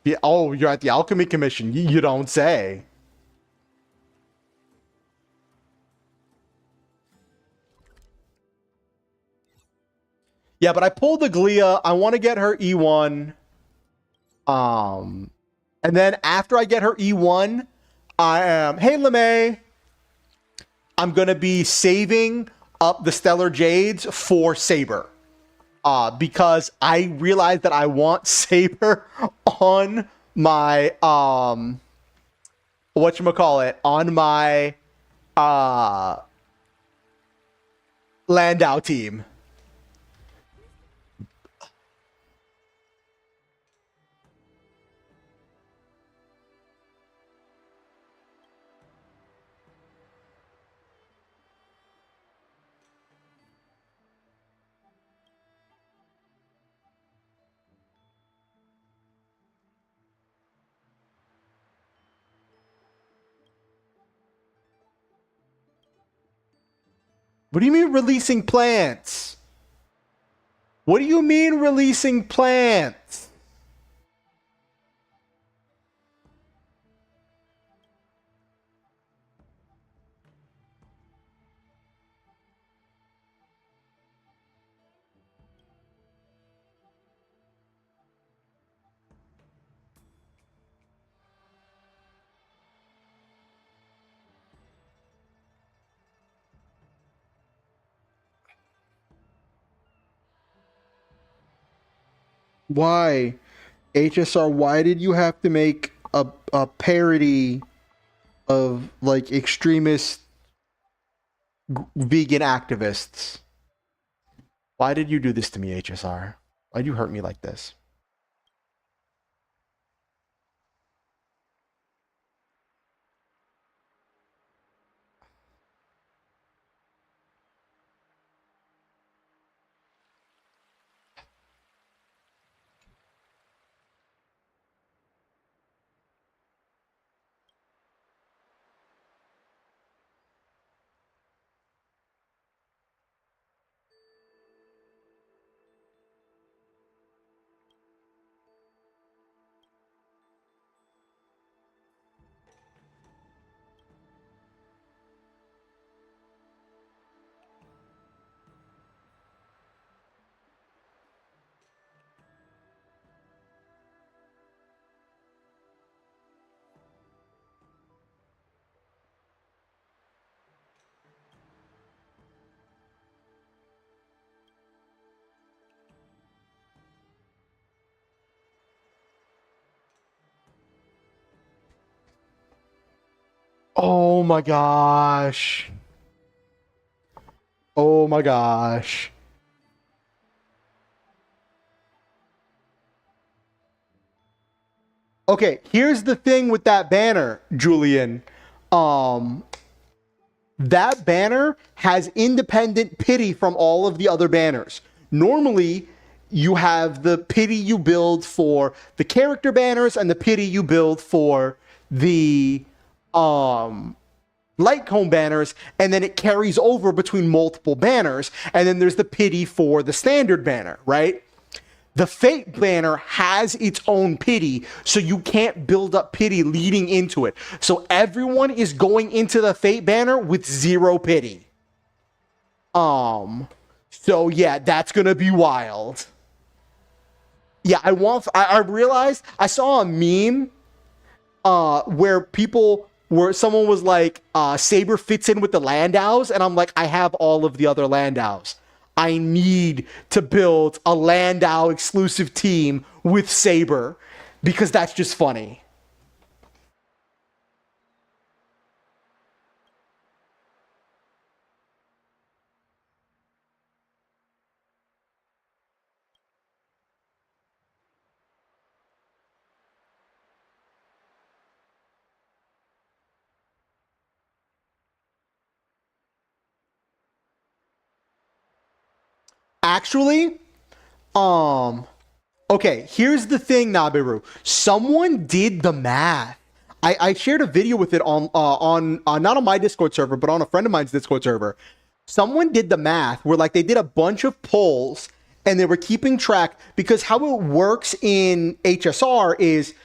Yeah, oh, you're at the Alchemy Commission. You don't say. Yeah, but I pulled the Glia. I want to get her E1. And then after I get her E1, I am, hey, LeMay, I'm going to be saving up the Stellar Jades for Saber. Because I realized that I want Saber on my, whatchamacallit, on my, Landau team. What do you mean releasing plants? What do you mean releasing plants? Why? HSR, why did you have to make a parody of like extremist vegan activists? Why did you do this to me, HSR? Why'd you hurt me like this? Oh my gosh. Oh my gosh. Okay, here's the thing with that banner, Julian. Um, that banner has independent pity from all of the other banners. Normally, you have the pity you build for the character banners and the pity you build for the light cone banners, and then it carries over between multiple banners, and then there's the pity for the standard banner, right? The Fate banner has its own pity, so you can't build up pity leading into it. So everyone is going into the Fate banner with 0 pity. So yeah, that's gonna be wild. Yeah, I realized I saw a meme where someone was like, Saber fits in with the Landows, and I'm like, I have all of the other Landows. I need to build a Landau exclusive team with Saber because that's just funny. Actually, okay, here's the thing, Nabiru. Someone did the math. I shared a video with it on not on my Discord server, but on a friend of mine's Discord server. Someone did the math where like they did a bunch of polls and they were keeping track because how it works in HSR is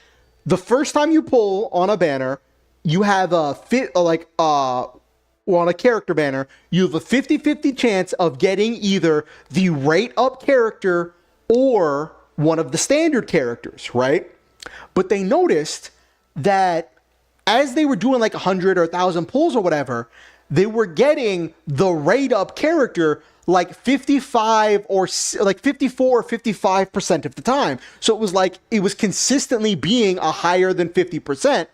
the first time you pull on a banner, you have a on a character banner, you have a 50-50 chance of getting either the rate up character or one of the standard characters, right? But they noticed that as they were doing like 100 or 1,000 pulls or whatever, they were getting the rate up character like 55 or like 54 or 55% of the time. So it was like it was consistently being a higher than 50%.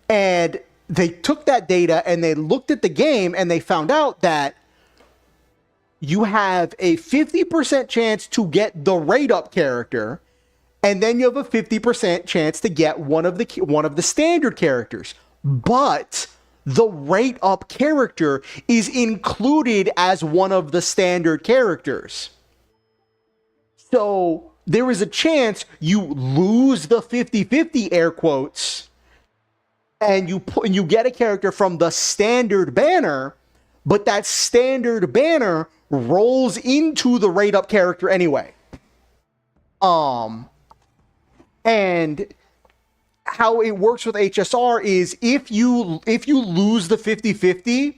And they took that data and they looked at the game and they found out that you have a 50% chance to get the rate up character, and then you have a 50% chance to get one of the standard characters. But the rate up character is included as one of the standard characters. So there is a chance you lose the 50-50 air quotes and you get a character from the standard banner, but that standard banner rolls into the rate up character anyway. And how it works with HSR is if you lose the 50-50,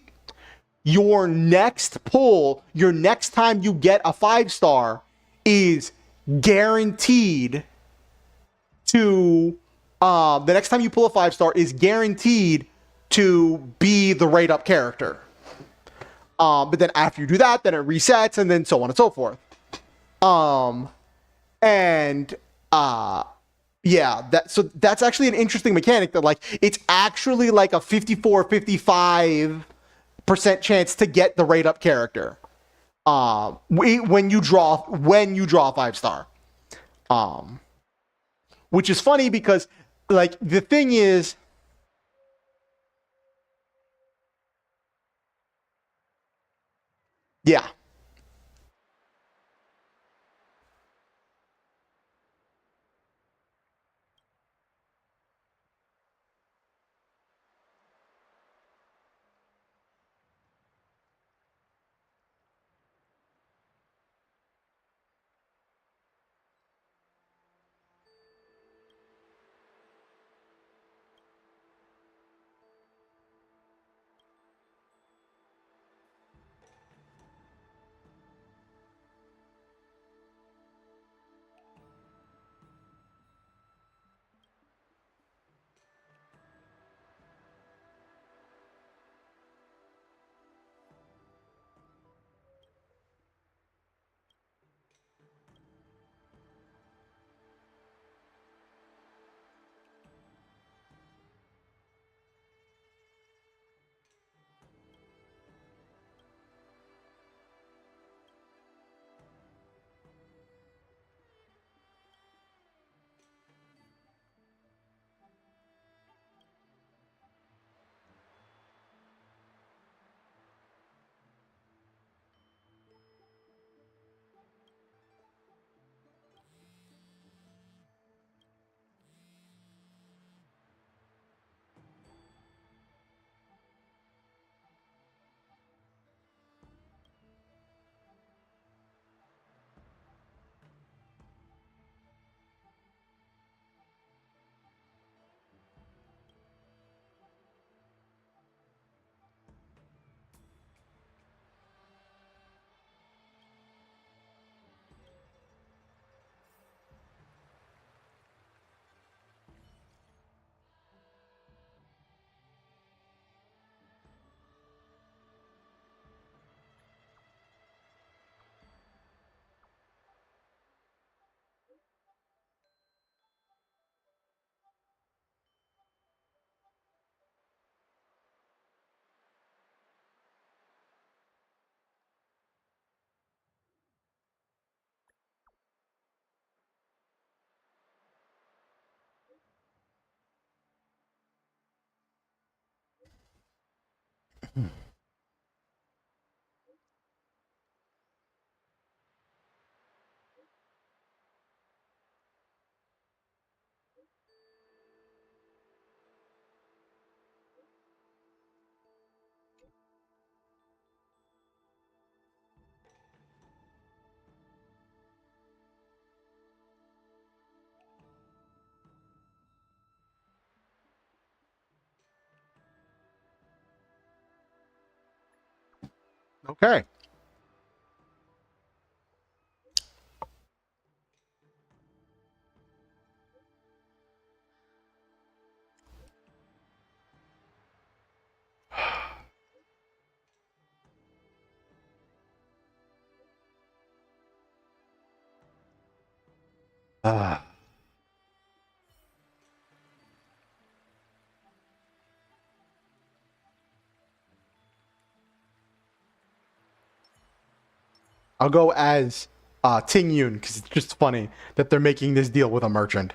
your next pull, your next time you get a 5-star is guaranteed to the next time you pull a 5-star is guaranteed to be the rate up character. But then after you do that, then it resets and then so on and so forth. Yeah, that's actually an interesting mechanic that like it's actually like a 54-55% chance to get the rate up character. When you draw a 5-star. Which is funny because like the thing is yeah. Okay. Ah. I'll go as Ting Yun because it's just funny that they're making this deal with a merchant.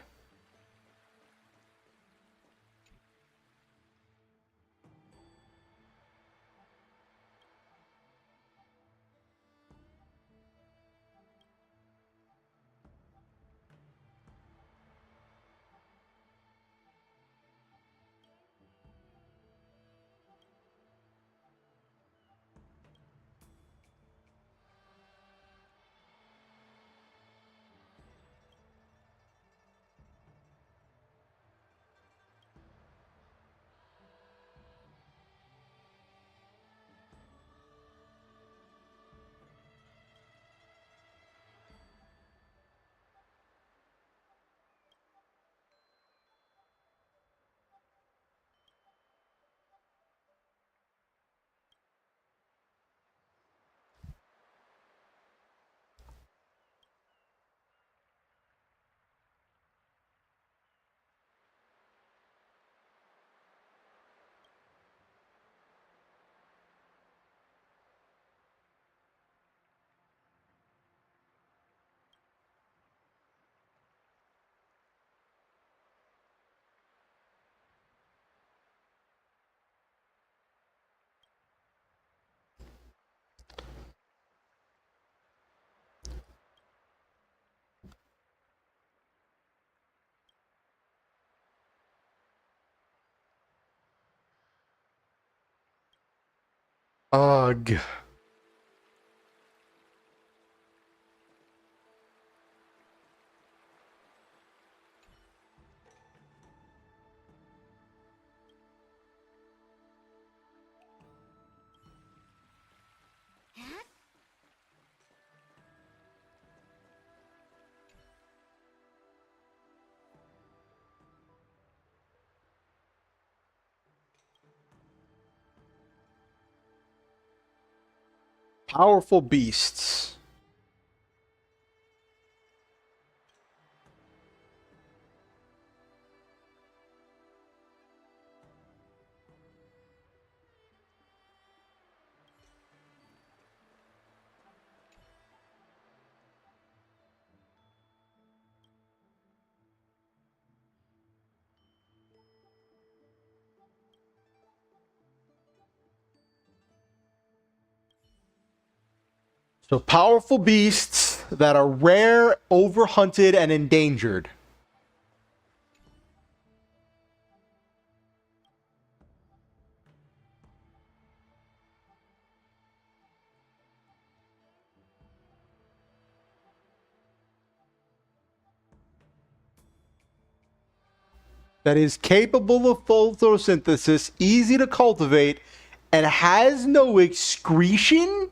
Ugh. Powerful beasts. So powerful beasts that are rare, overhunted, and endangered. That is capable of photosynthesis, easy to cultivate, and has no excretion?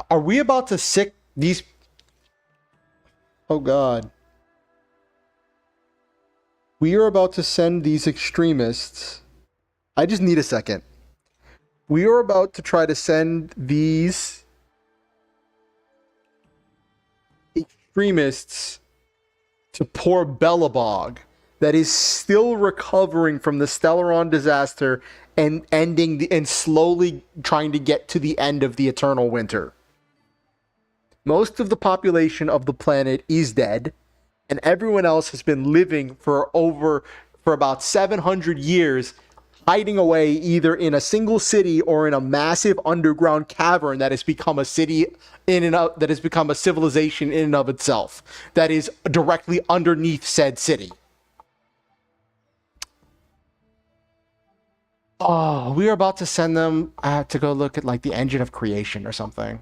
Are we about to sick these? Oh God. We are about to send these extremists. I just need a second. We are about to try to send these extremists to poor Belobog that is still recovering from the Stellaron disaster and and slowly trying to get to the end of the eternal winter. Most of the population of the planet is dead, and everyone else has been living for about 700 years, hiding away either in a single city or in a massive underground cavern that has become a city that has become a civilization in and of itself, that is directly underneath said city. Oh, we are about to send them to go look at like the engine of creation or something.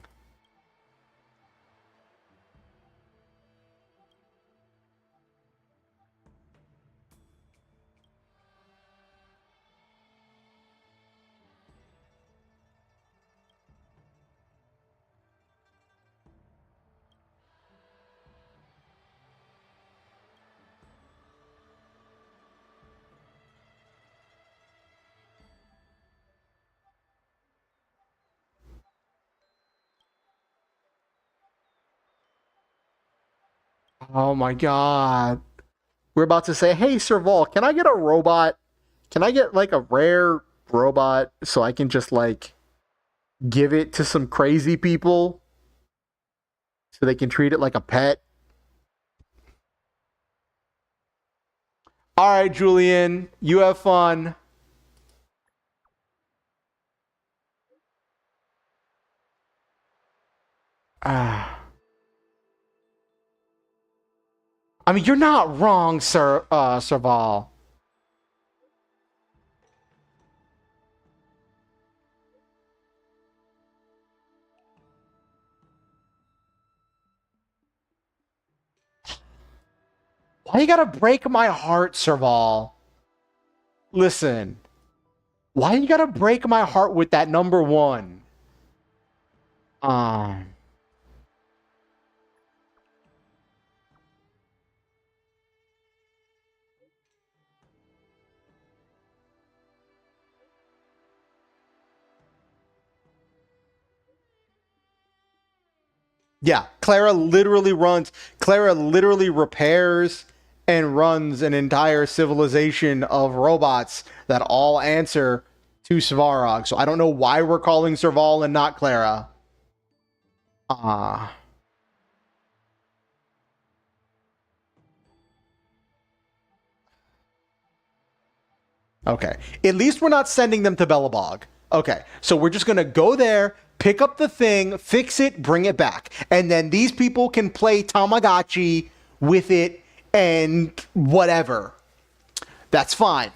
Oh my God. We're about to say, hey, Serval, can I get a robot? Can I get like a rare robot so I can just like give it to some crazy people so they can treat it like a pet? All right, Julian, you have fun. I mean, you're not wrong, Serval. Why you gotta break my heart, Serval? Listen. Why you gotta break my heart with that number one? Yeah, Clara literally repairs and runs an entire civilization of robots that all answer to Svarog. So I don't know why we're calling Serval and not Clara. Okay. At least we're not sending them to Belobog. Okay. So we're just going to go there, pick up the thing, fix it, bring it back. And then these people can play Tamagotchi with it and whatever. That's fine.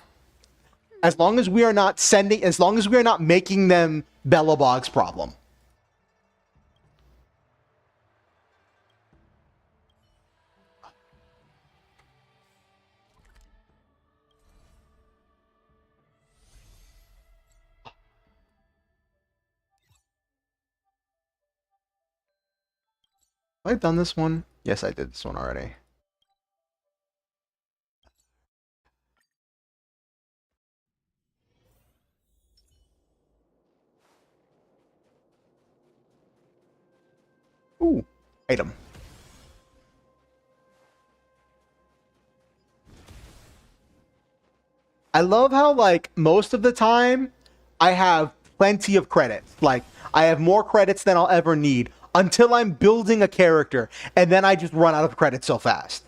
As long as we are not making them Belobog's problem. Have I done this one? Yes, I did this one already. Ooh, item. I love how, like, most of the time, I have plenty of credits. Like, I have more credits than I'll ever need until I'm building a character, and then I just run out of credits so fast.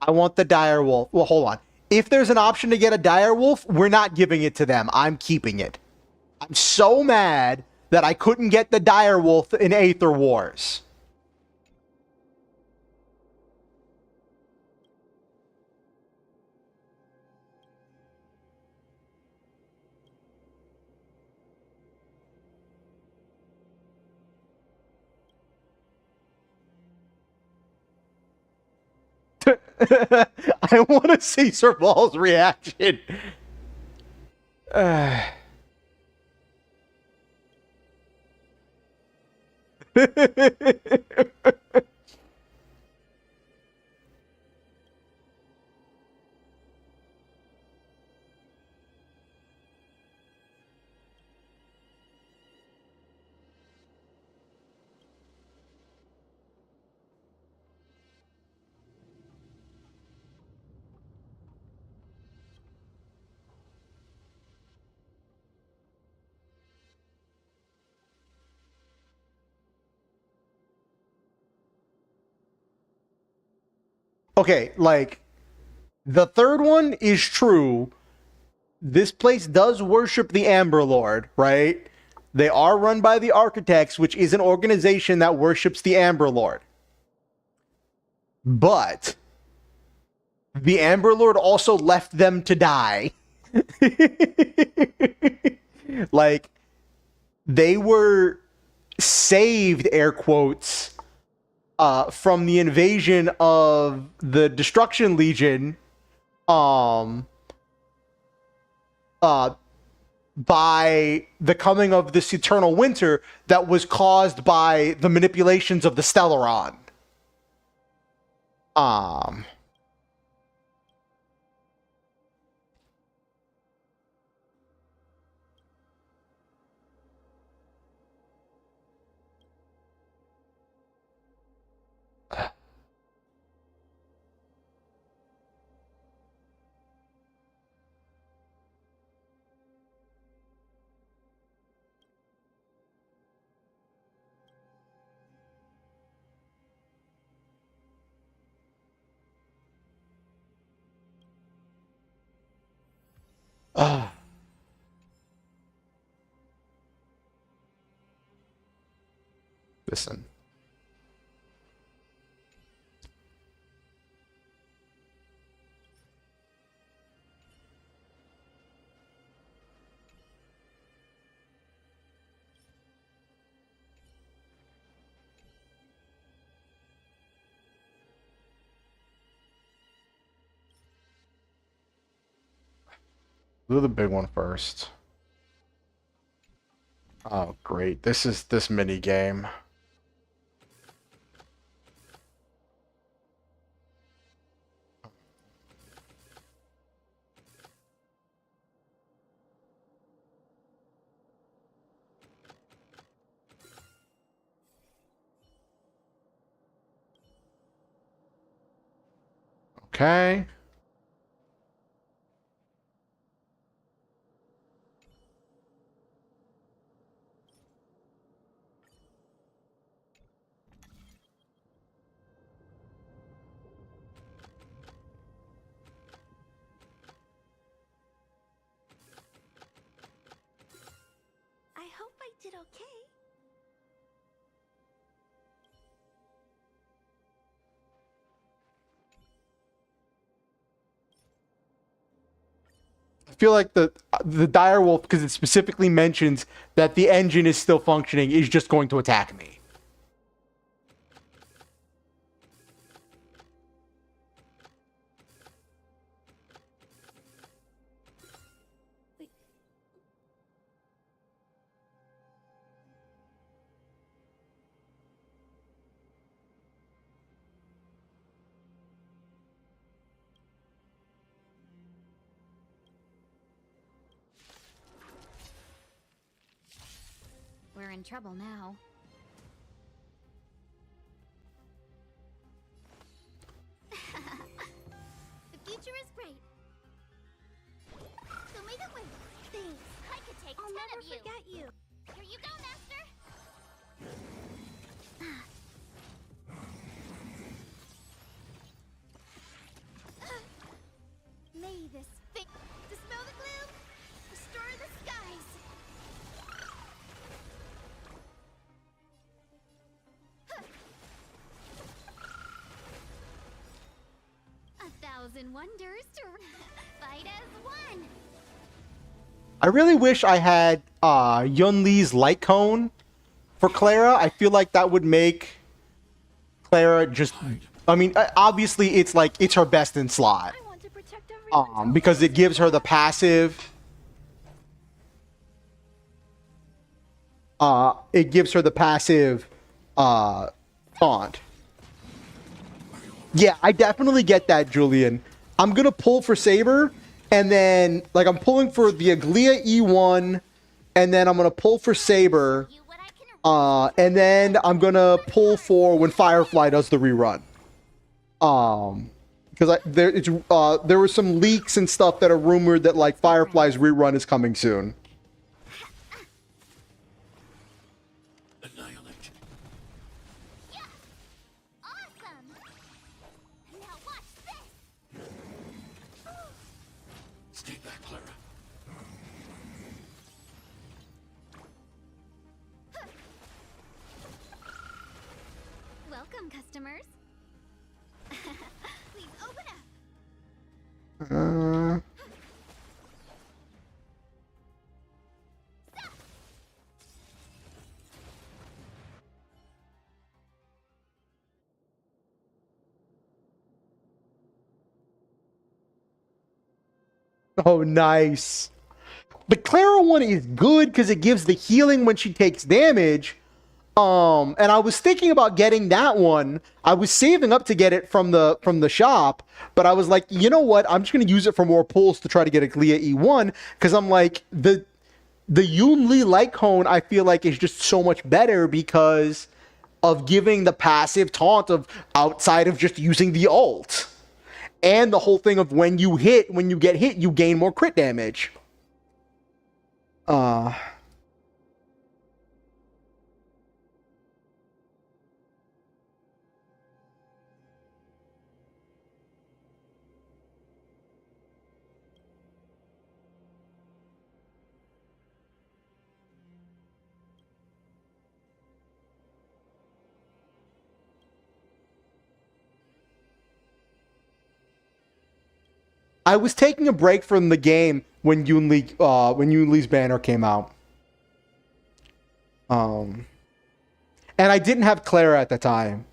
I want the direwolf. Well, hold on. If there's an option to get a direwolf, we're not giving it to them. I'm keeping it. I'm so mad that I couldn't get the direwolf in Aether Wars. I want to see Serval's reaction. Okay, like the third one is true. This place does worship the Amber Lord, right? They are run by the Architects, which is an organization that worships the Amber Lord. But the Amber Lord also left them to die. Like, they were saved, air quotes, from the invasion of the Destruction Legion, by the coming of this eternal winter that was caused by the manipulations of the Stellaron. Listen. Do the big one first. Oh, great. This is this mini game. Okay. I hope I did okay. I feel like the direwolf, because it specifically mentions that the engine is still functioning, is just going to attack me. We're in trouble now. The future is great. So may the way. Thanks. I could take 10 of you. I'll never forget you. Here you go, Master. May this dispel the gloom, restore the skies. A thousand wonders to fight as one. I really wish I had Yun Li's light cone for Clara. I feel like that would make Clara just... I mean, obviously it's like, it's her best in slot. I want to protect everyone. Because it gives her the passive. It gives her the passive taunt. Yeah, I definitely get that, Julian. I'm gonna pull for Saber, and then like I'm pulling for the Aglia E1, and then I'm gonna pull for Saber, and then I'm gonna pull for when Firefly does the rerun. Because there were some leaks and stuff that are rumored that like Firefly's rerun is coming soon. Annihilate. Yeah. Awesome. Now watch this. Stay back, Clara. Welcome, customers. Please open up. Oh, nice. The Clara one is good because it gives the healing when she takes damage. And I was thinking about getting that one. I was saving up to get it from the shop, but I was like, you know what? I'm just gonna use it for more pulls to try to get a Glia E1 because I'm like the Yunli light cone. I feel like is just so much better because of giving the passive taunt of outside of just using the ult, and the whole thing of when you get hit, you gain more crit damage. I was taking a break from the game when Yunli's banner came out. And I didn't have Clara at the time.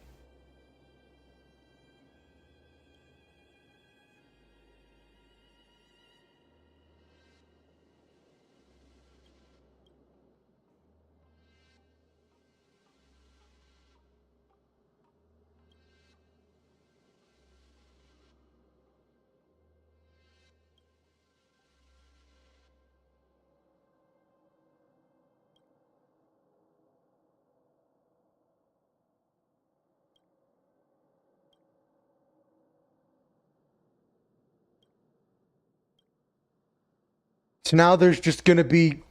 So now there's just gonna be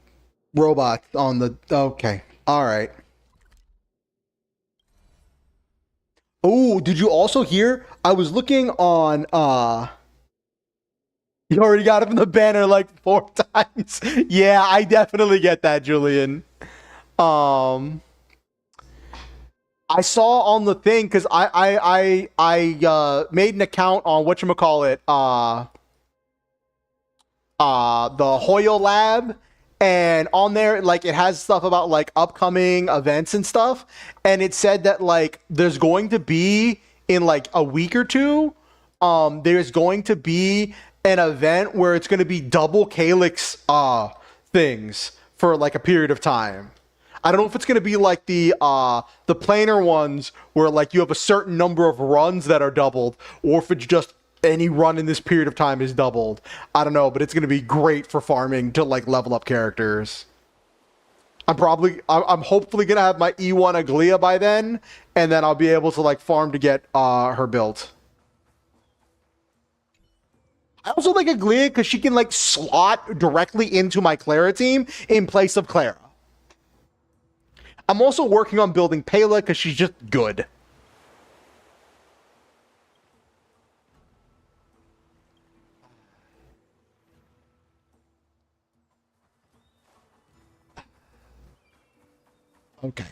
robots on the. Okay, all right. Oh, did you also hear? I was looking on. You already got it from the banner like 4 times. Yeah, I definitely get that, Julian. I saw on the thing because I made an account on whatchamacallit, the Hoyle Lab, and on there like it has stuff about like upcoming events and stuff, and it said that like there's going to be in like a week or two, there's going to be an event where it's going to be double Calyx things for like a period of time. I don't know if it's going to be like the planar ones where like you have a certain number of runs that are doubled, or if it's just any run in this period of time is doubled. I don't know, but it's going to be great for farming to like level up characters. I'm hopefully going to have my E1 Aglia by then, and then I'll be able to like farm to get her built. I also like Aglia because she can like slot directly into my Clara team in place of Clara. I'm also working on building Pela because she's just good. Okay.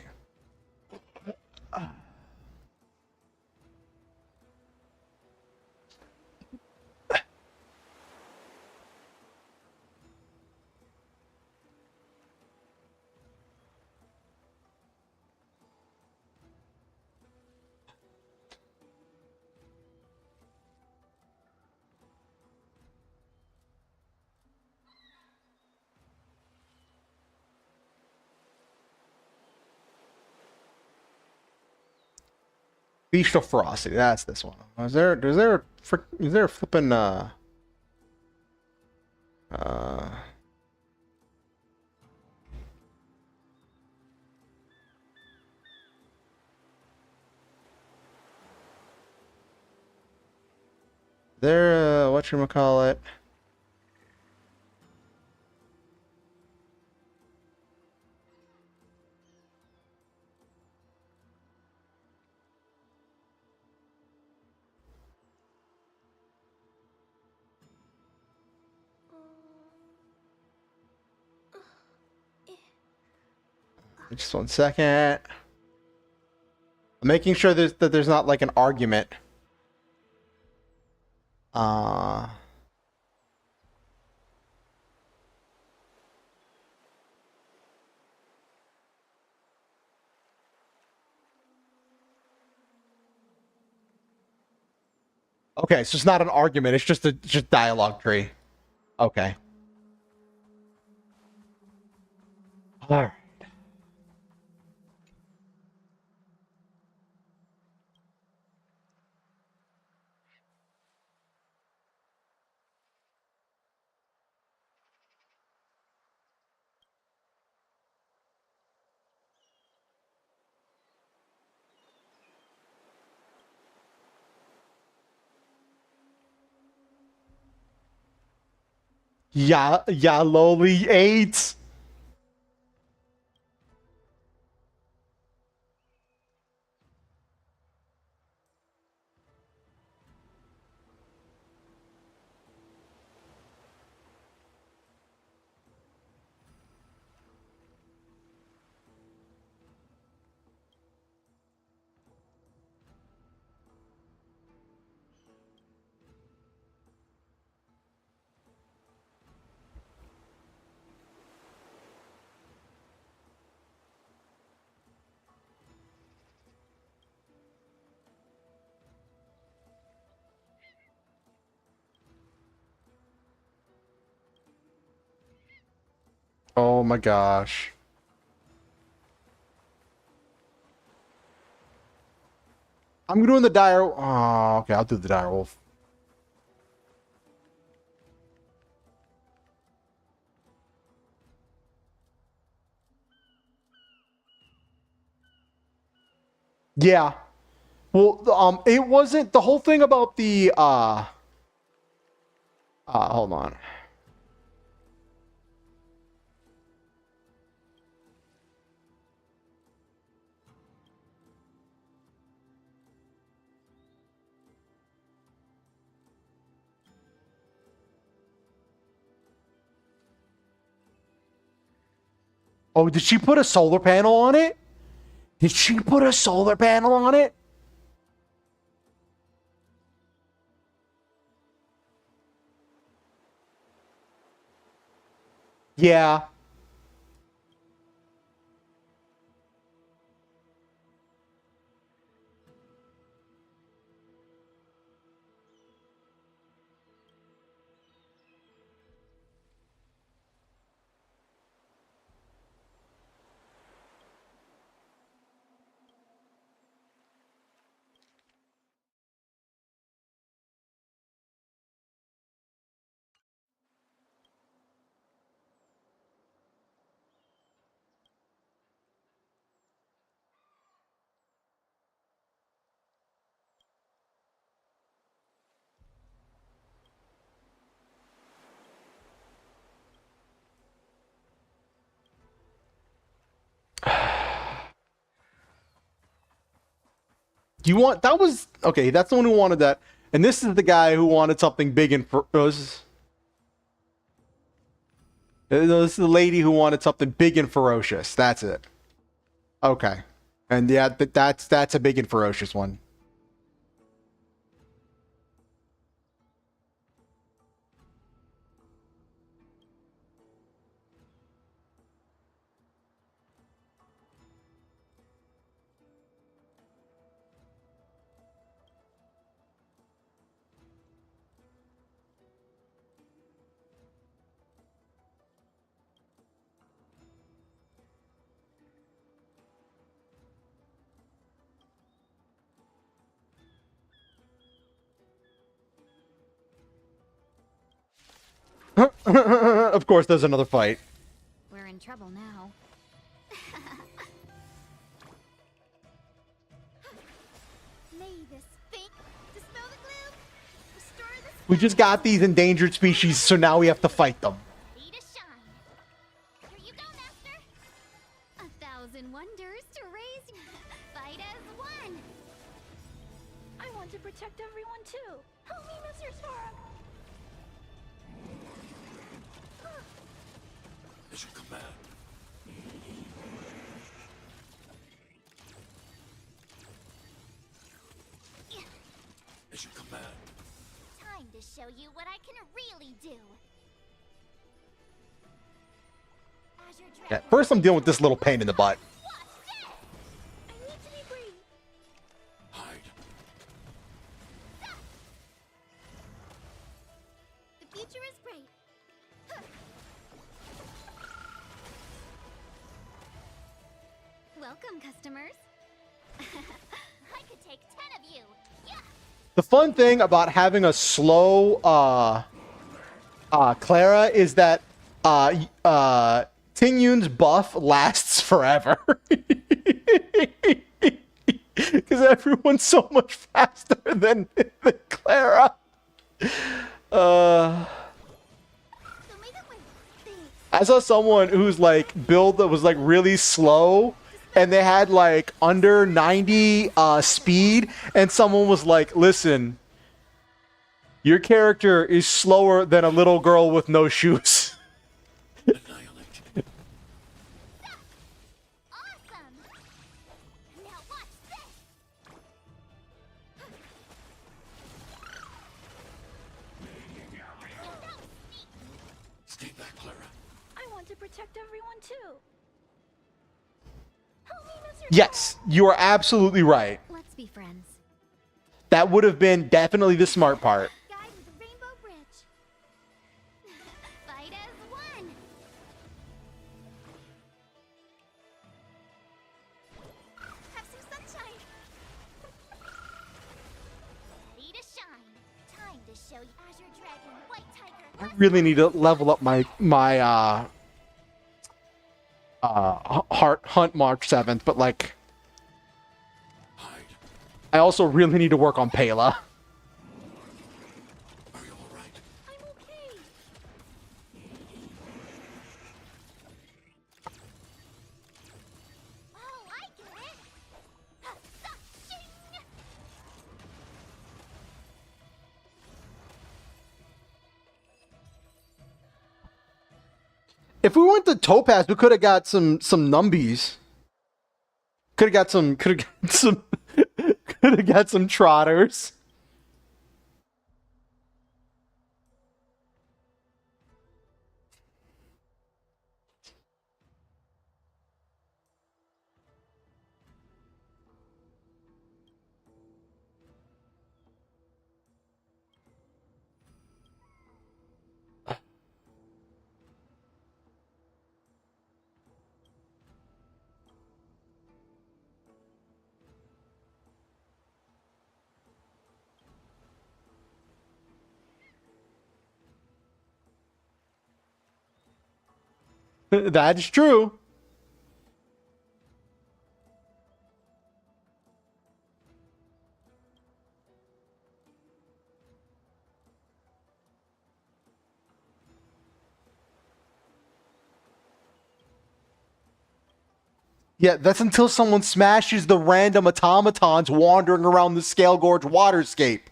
Bestial ferocity. That's this one. Is there a flipping there whatchamacallit? Just 1 second. I'm making sure that there's not like an argument. Okay, so it's not an argument. It's just just dialogue tree. Okay. All right. Yeah, lowly 8. Oh my gosh. I'm doing the dire. Oh, okay, I'll do the dire wolf. Yeah. Well, it wasn't the whole thing about the hold on. Oh, did she put a solar panel on it? Did she put a solar panel on it? Yeah. Do you want that was okay, that's the one who wanted that. And this is the guy who wanted something big and this is the lady who wanted something big and ferocious. That's it. Okay. And yeah, that's a big and ferocious one. Of course, there's another fight. We're in trouble now. May this fake dispel the gloom, restore the We just got these endangered species, so now we have to fight them. ready to shine. Here you go, Master. 1,000 wonders to raise. Fight as one. I want to protect everyone too. Help me, Mr. Sora. Mission command. Mission command. Time to show you what I can really do. Azure Yeah, Dragon. first I'm dealing with this little pain in the butt. Watch this. I need to be brave. Hide. The future is bright. Huh. Welcome, customers. I could take 10 of you. Yeah. The fun thing about having a slow Clara is that Ting Yun's buff lasts forever. Because everyone's so much faster than Clara. So make it win. Thanks. I saw someone whose like build that was like really slow, and they had like under 90 speed, and someone was like, "Listen, your character is slower than a little girl with no shoes." Annihilate. Awesome. Now watch this. Stay back, Clara. I want to protect everyone too. Help me, Mr. Yes, you are absolutely right. Let's be friends. That would have been definitely the smart part. Guide with the Rainbow Bridge. Fight as one. Have some sunshine. Ready to shine. Time to show you Azure Dragon, White Tiger. I really need to level up my hunt March 7th, but like Hide. I also really need to work on Pela. Are you all right? I'm okay. Oh, I get it. Doxing. If we went to Topaz, we could have got some numbies. Could have got some could have got some trotters. That's true. Yeah, that's until someone smashes the random automatons wandering around the Scale Gorge waterscape.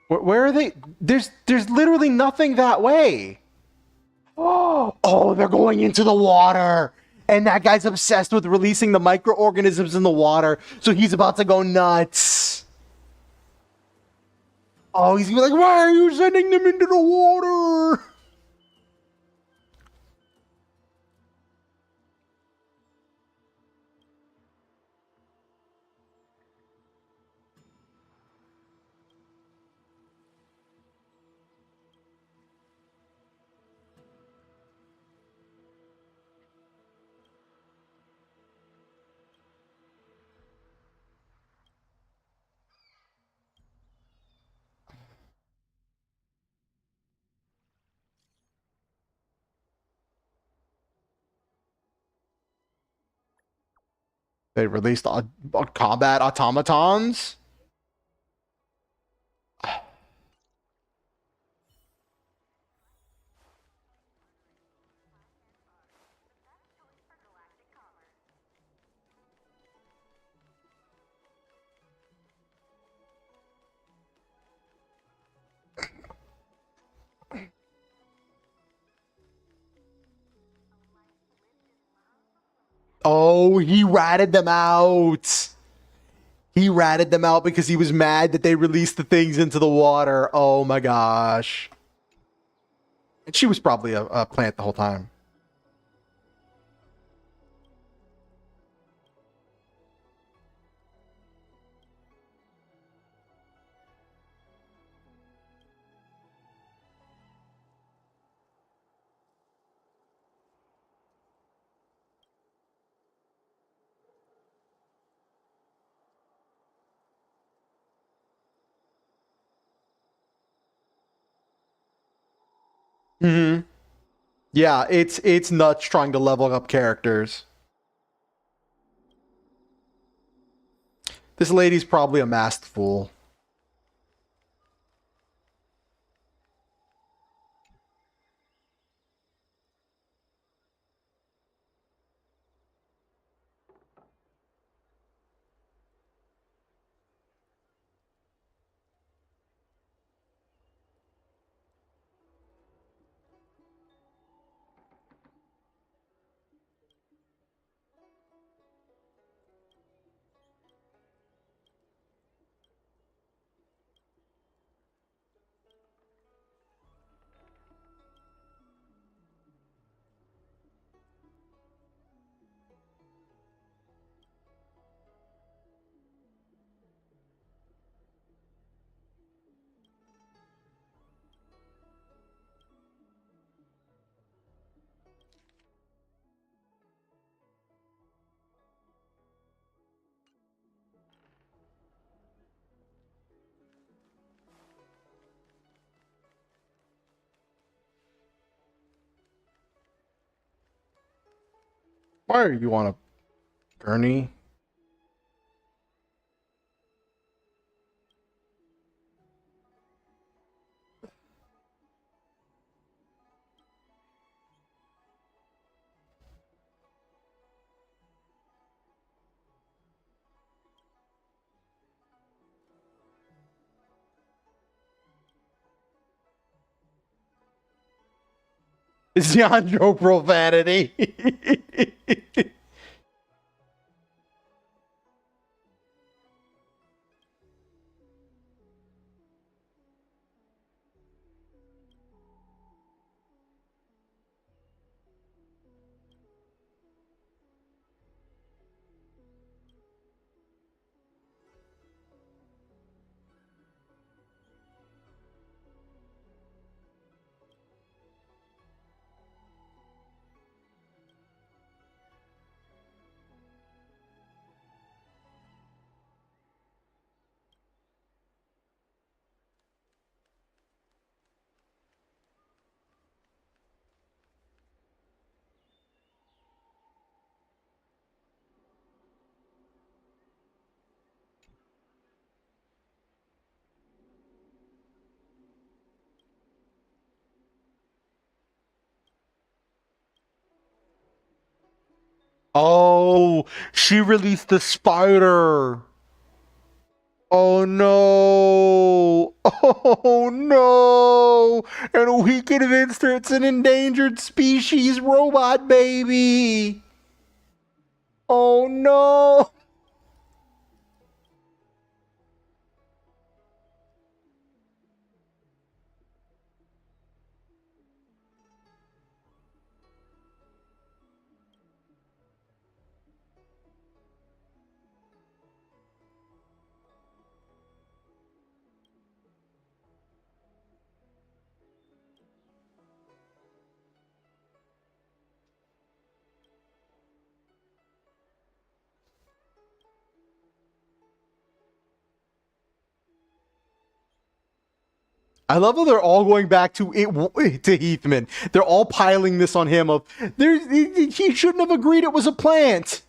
Where are they? There's literally nothing that way. Oh, they're going into the water. And that guy's obsessed with releasing the microorganisms in the water, so he's about to go nuts. Oh, he's gonna be like, why are you sending them into the water? They released combat automatons. Oh, he ratted them out. He ratted them out because he was mad that they released the things into the water. Oh my gosh. And she was probably a plant the whole time. Hmm. Yeah, it's nuts trying to level up characters. This lady's probably a masked fool. Why are you on a gurney? Xandro profanity. Oh, she released the spider. Oh no. Oh no. And we convinced her it's an endangered species robot baby. Oh no. I love how they're all going back to it to Heathman. They're all piling this on him of he shouldn't have agreed it was a plant.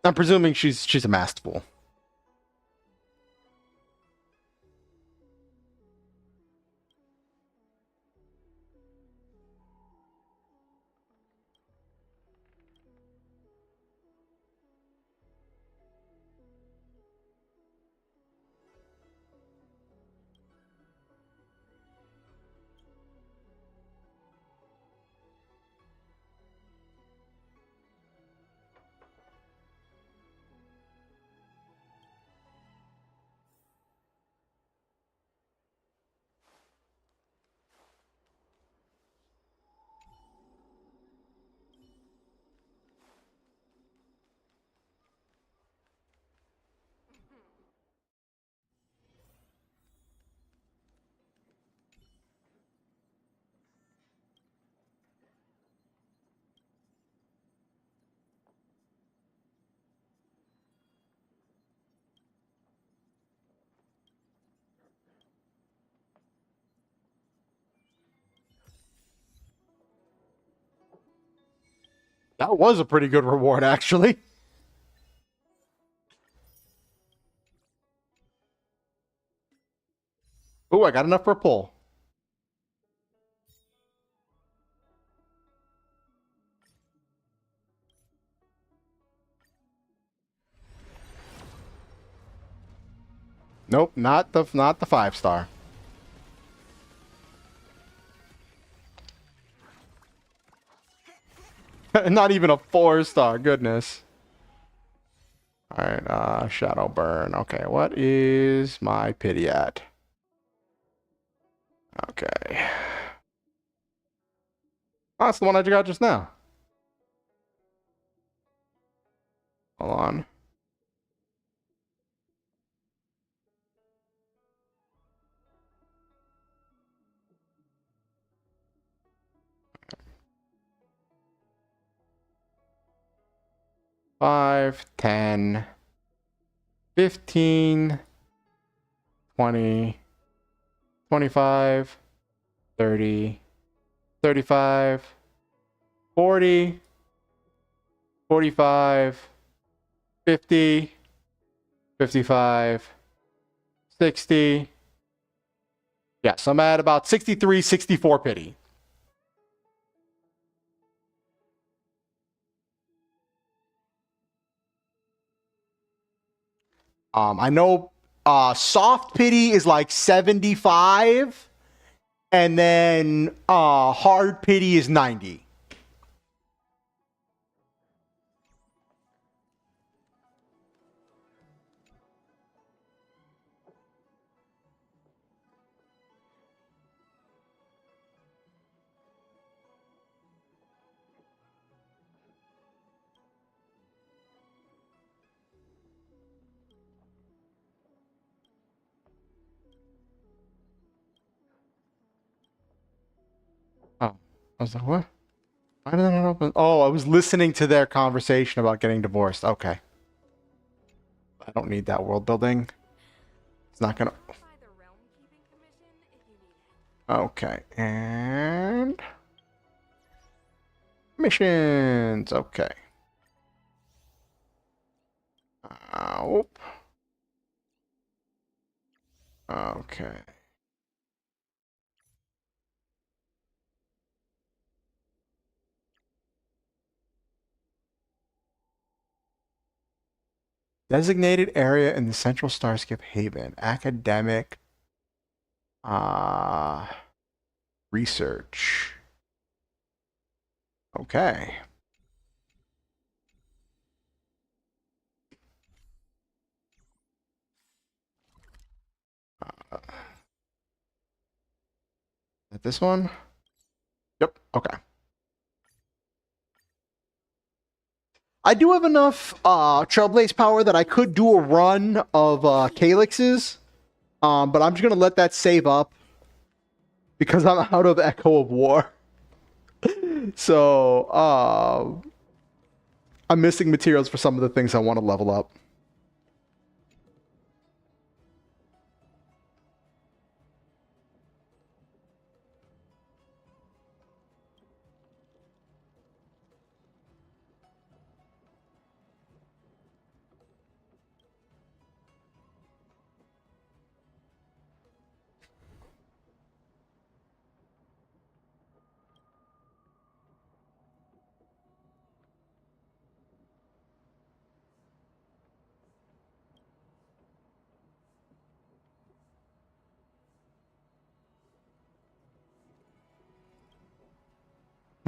I'm presuming she's a masked fool. That was a pretty good reward, actually. Oh, I got enough for a pull. Nope, not the 5-star. Not even a 4-star, goodness. Alright, Shadow Burn. Okay, what is my pity at? Okay. Oh, that's the one I got just now. Hold on. Five, 10, 15, 20, 25, 30, 35, 40, 45, 50, 55, 60. Yeah, so I'm at about 63, 64 pity. I know soft pity is like 75, and then hard pity is 90. Oh, I was like, what? Why did that not open? Oh, I was listening to their conversation about getting divorced. Okay. I don't need that world building. It's not gonna. Okay, and missions. Okay. Whoop. Okay. Designated area in the Central Starskip Haven. Academic research. Okay. Is it this one? Yep. Okay. I do have enough Trailblaze power that I could do a run of Calyxes, but I'm just gonna let that save up because I'm out of Echo of War. So I'm missing materials for some of the things I want to level up.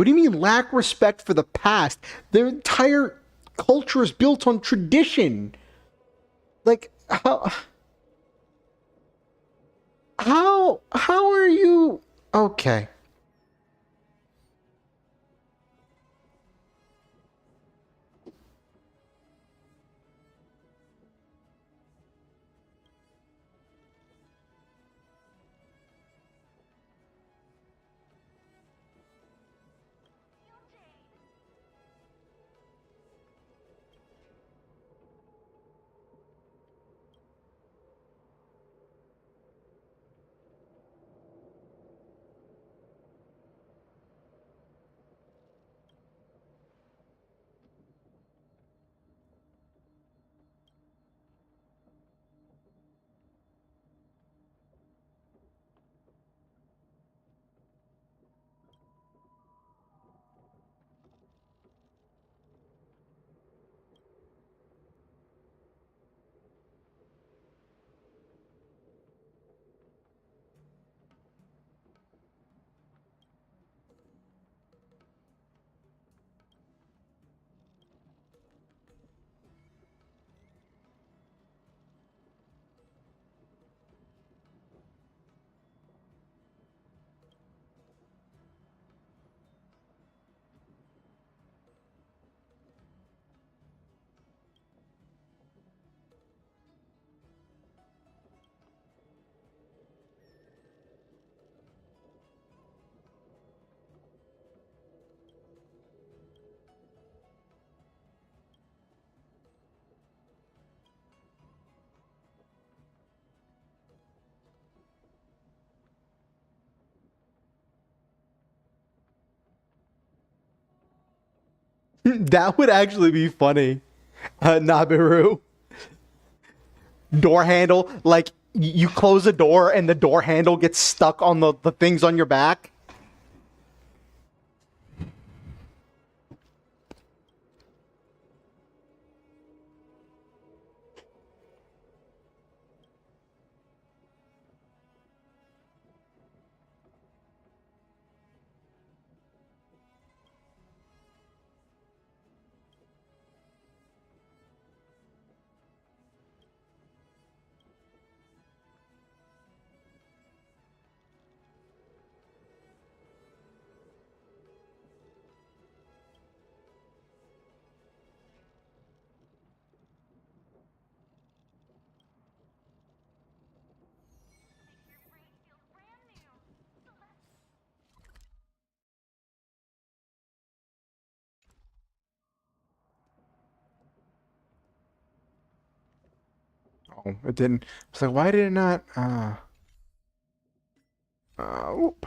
What do you mean lack respect for the past? Their entire culture is built on tradition. Like, how are you? Okay. That would actually be funny. Nabiru. Door handle, like you close a door and the door handle gets stuck on the things on your back. Oh, it didn't. It's like, why did it not? Whoop.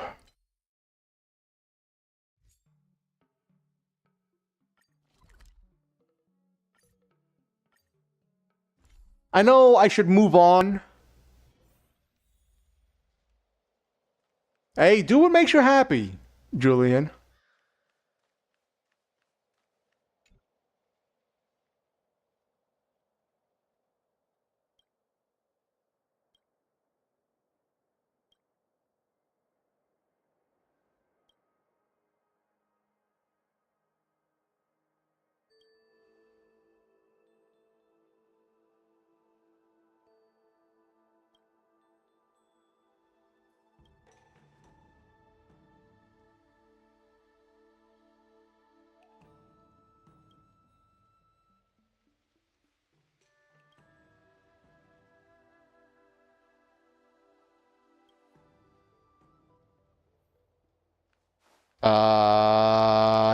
I know I should move on. Hey, do what makes you happy, Julian.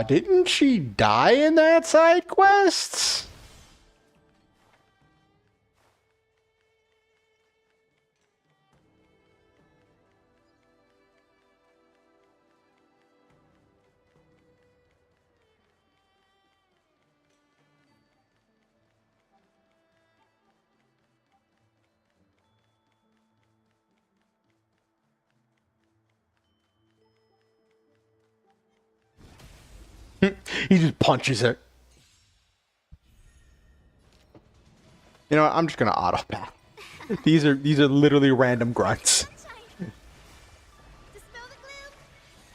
Didn't she die in that side quest? He just punches it. You know what? I'm just gonna auto bat. These are literally random grunts. Dispel the gloom.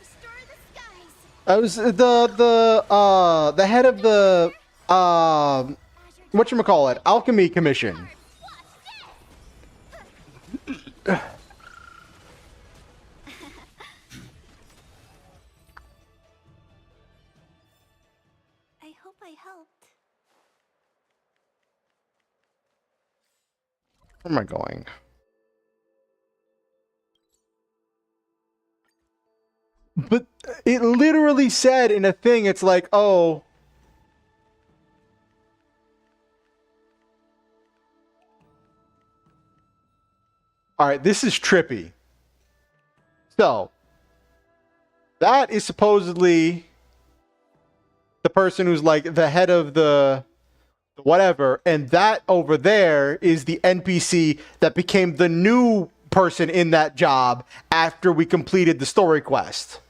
Restore the skies. I was the head of the whatchamacallit, Alchemy Commission. I hope I helped. Where am I going? But it literally said in a thing, it's like, oh. Alright, this is trippy. So, that is supposedly the person who's like the head of the whatever, and that over there is the NPC that became the new person in that job after we completed the story quest.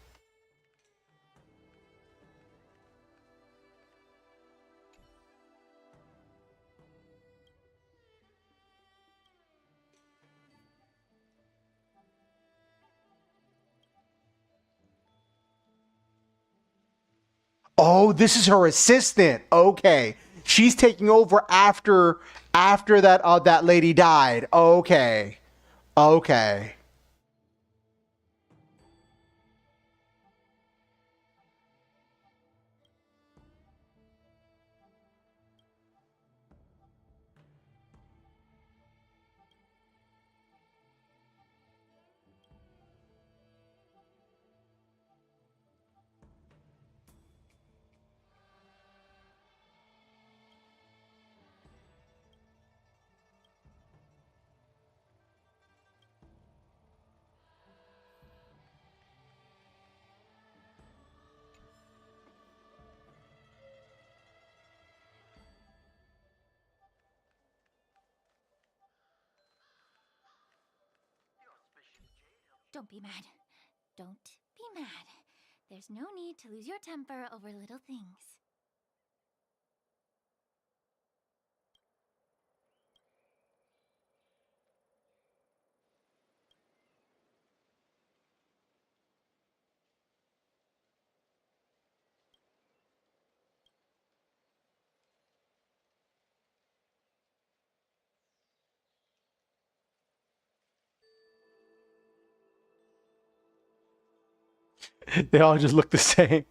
Oh, this is her assistant. Okay. She's taking over after that lady died. Okay. Okay. Don't be mad. Don't be mad. There's no need to lose your temper over little things. They all just look the same.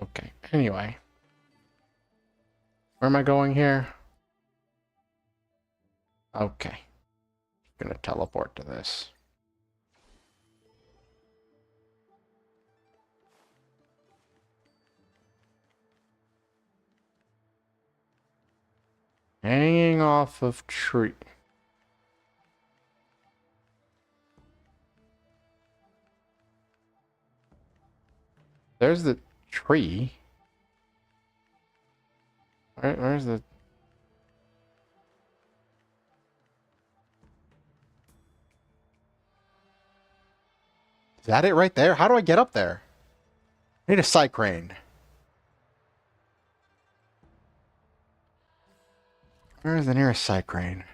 Okay. Anyway. Where am I going here? Okay. Gonna teleport to this. Hanging off of tree. There's the tree. Where's the... Is that it right there? How do I get up there? I need a side crane. Where's the nearest side crane?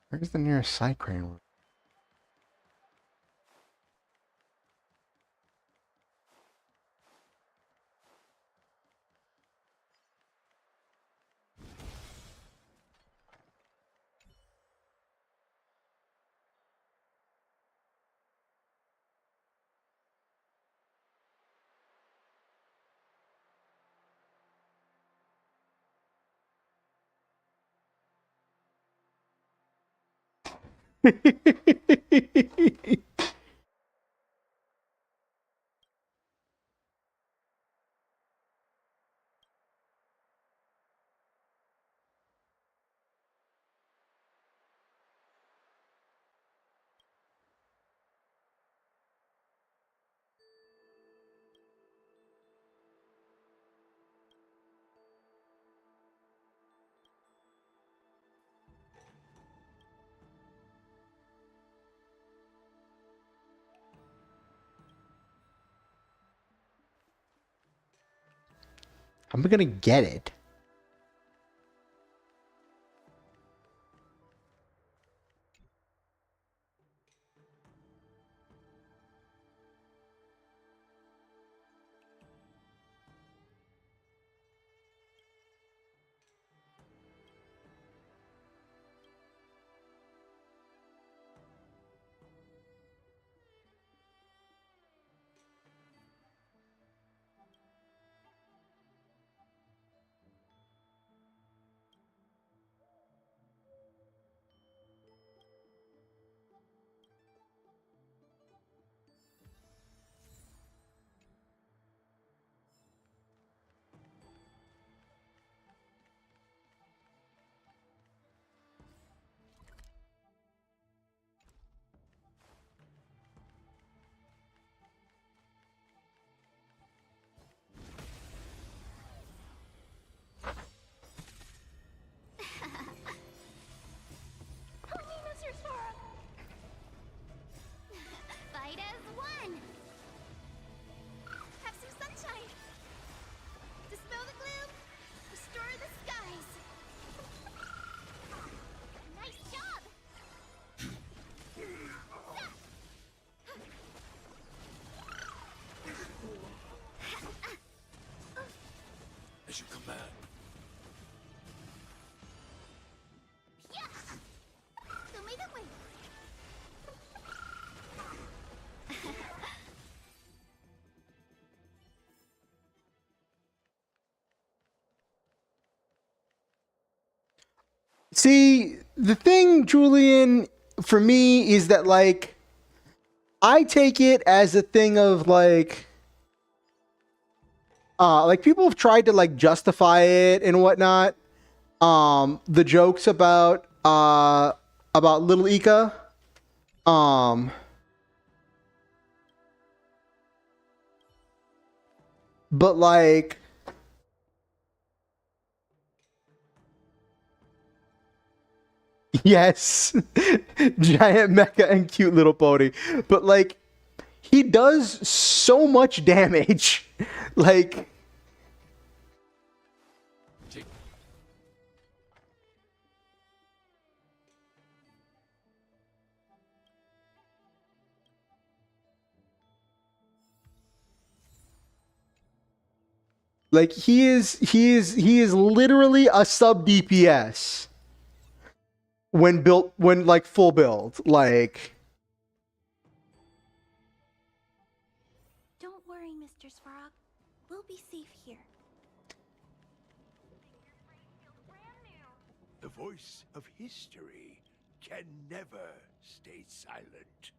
Where's the nearest side crane? I'm gonna get it. Fight as one. Have some sunshine. Dispel the gloom. Restore the skies. Nice job. As you command. Don't make it wait. See, the thing, Julian, for me is that, like, I take it as a thing of, like people have tried to, like, justify it and whatnot. The jokes about little Ika. But, like, yes, giant mecha and cute little pony. But, like, he does so much damage. Like, Take like he is literally a sub DPS when like full build. Like, Don't worry, Mr. Svarog. We'll be safe here. the voice of history can never stay silent.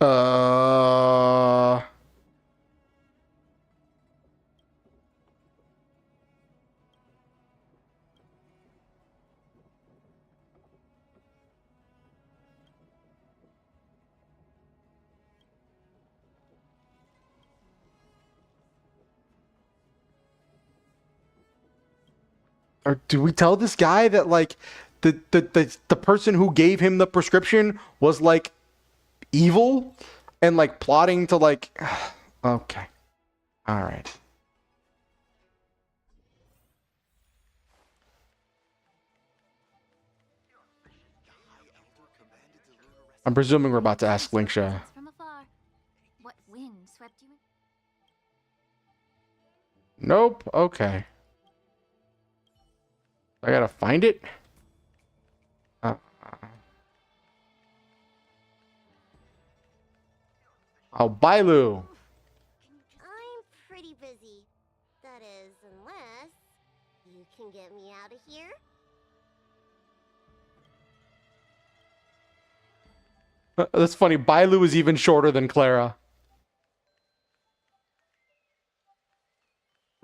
uh or do we tell this guy that, like, the person who gave him the prescription was, like, evil and, like, plotting to, like, okay, all right. I'm presuming we're about to ask Linksha. From afar. What wind swept you in? Nope. Okay. I gotta find it. Oh, Bailu. I'm pretty busy. That is, unless you can get me out of here. That's funny. Bailu is even shorter than Clara.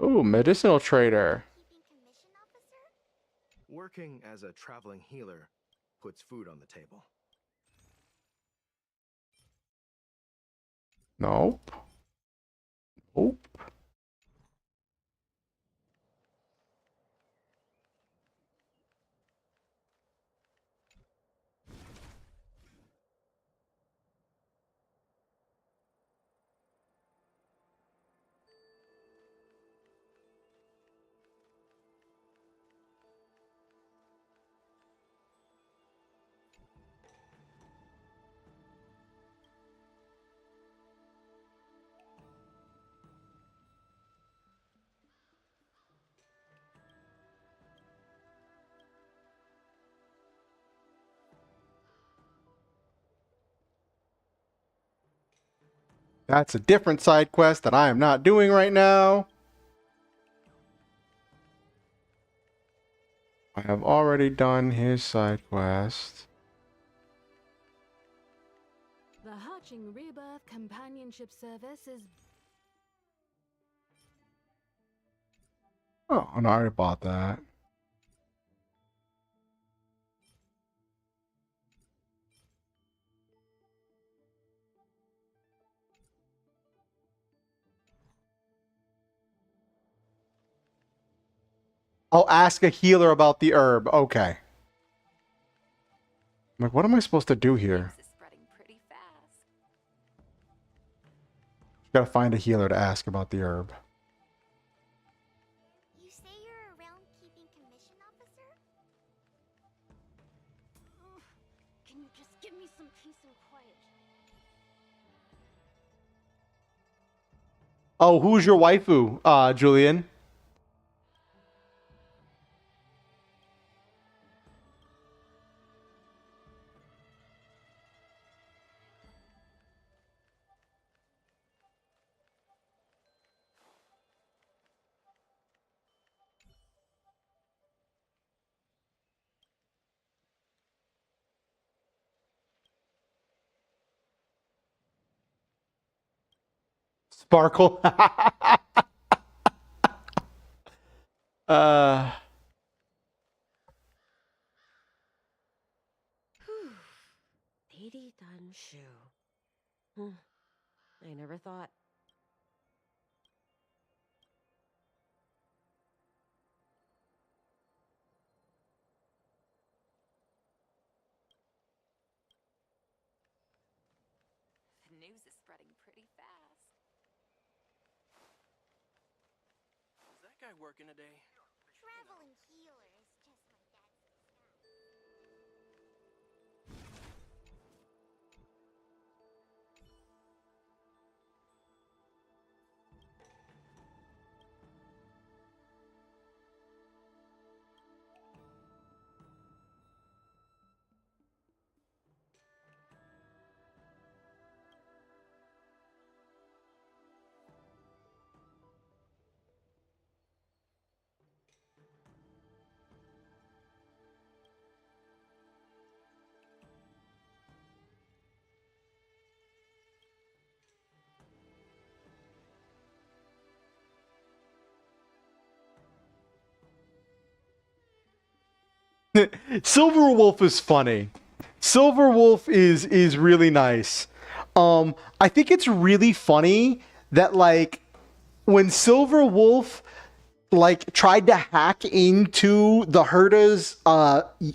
Ooh, medicinal trader. Keeping commission officer? Working as a traveling healer puts food on the table. Nope. Nope. That's a different side quest that I am not doing right now. I have already done his side quest. The Hatching Rebirth Companionship Service is... Oh, no, I already bought that. I'll ask a healer about the herb. Okay. I'm like, what am I supposed to do here? This is spreading pretty fast. Gotta find a healer to ask about the herb. You say you're around keeping commission officer? Can you just give me some peace and quiet? Oh, who's your waifu, Julian? Sparkle. Lady Dunshu. I never thought. The news is spreading pretty fast. Is that guy working today? Traveling healer is just my dad's staff. Silver Wolf is funny. Silver Wolf is really nice. I think it's really funny that like when Silver Wolf like tried to hack into the Herda's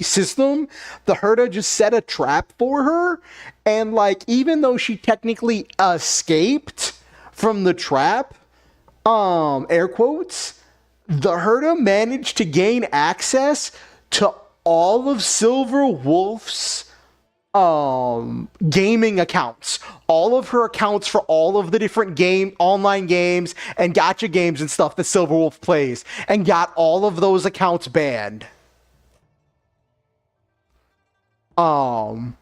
system, the Herda just set a trap for her, and like even though she technically escaped from the trap, air quotes, the Herda managed to gain access to all of Silver Wolf's gaming accounts, all of her accounts for all of the different online games and gacha games and stuff that Silver Wolf plays, and got all of those accounts banned. And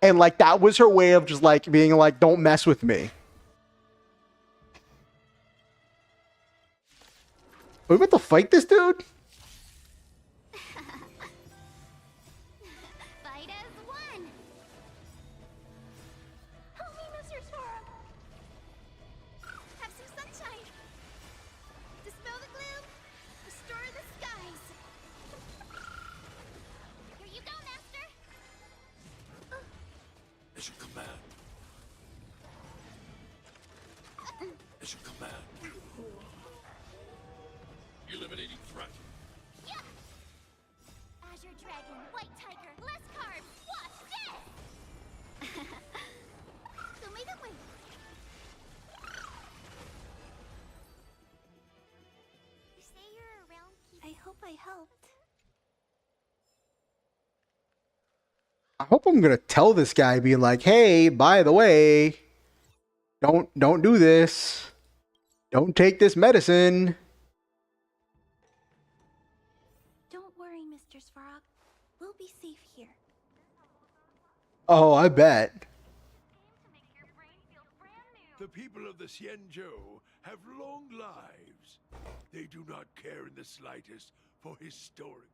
like that was her way of just like being like, don't mess with me. Are we about to fight this dude? As a command. Eliminating threat. Yeah. Azure Dragon, White Tiger, less carbs. Watch this. So make it wait. You say you're around. I hope I helped. I hope I'm gonna tell this guy, being like, "Hey, by the way, don't do this. Don't take this medicine." Don't worry, Mr. Svarog. We'll be safe here. Oh, I bet. The people of the Xianzhou have long lives. They do not care in the slightest for historic.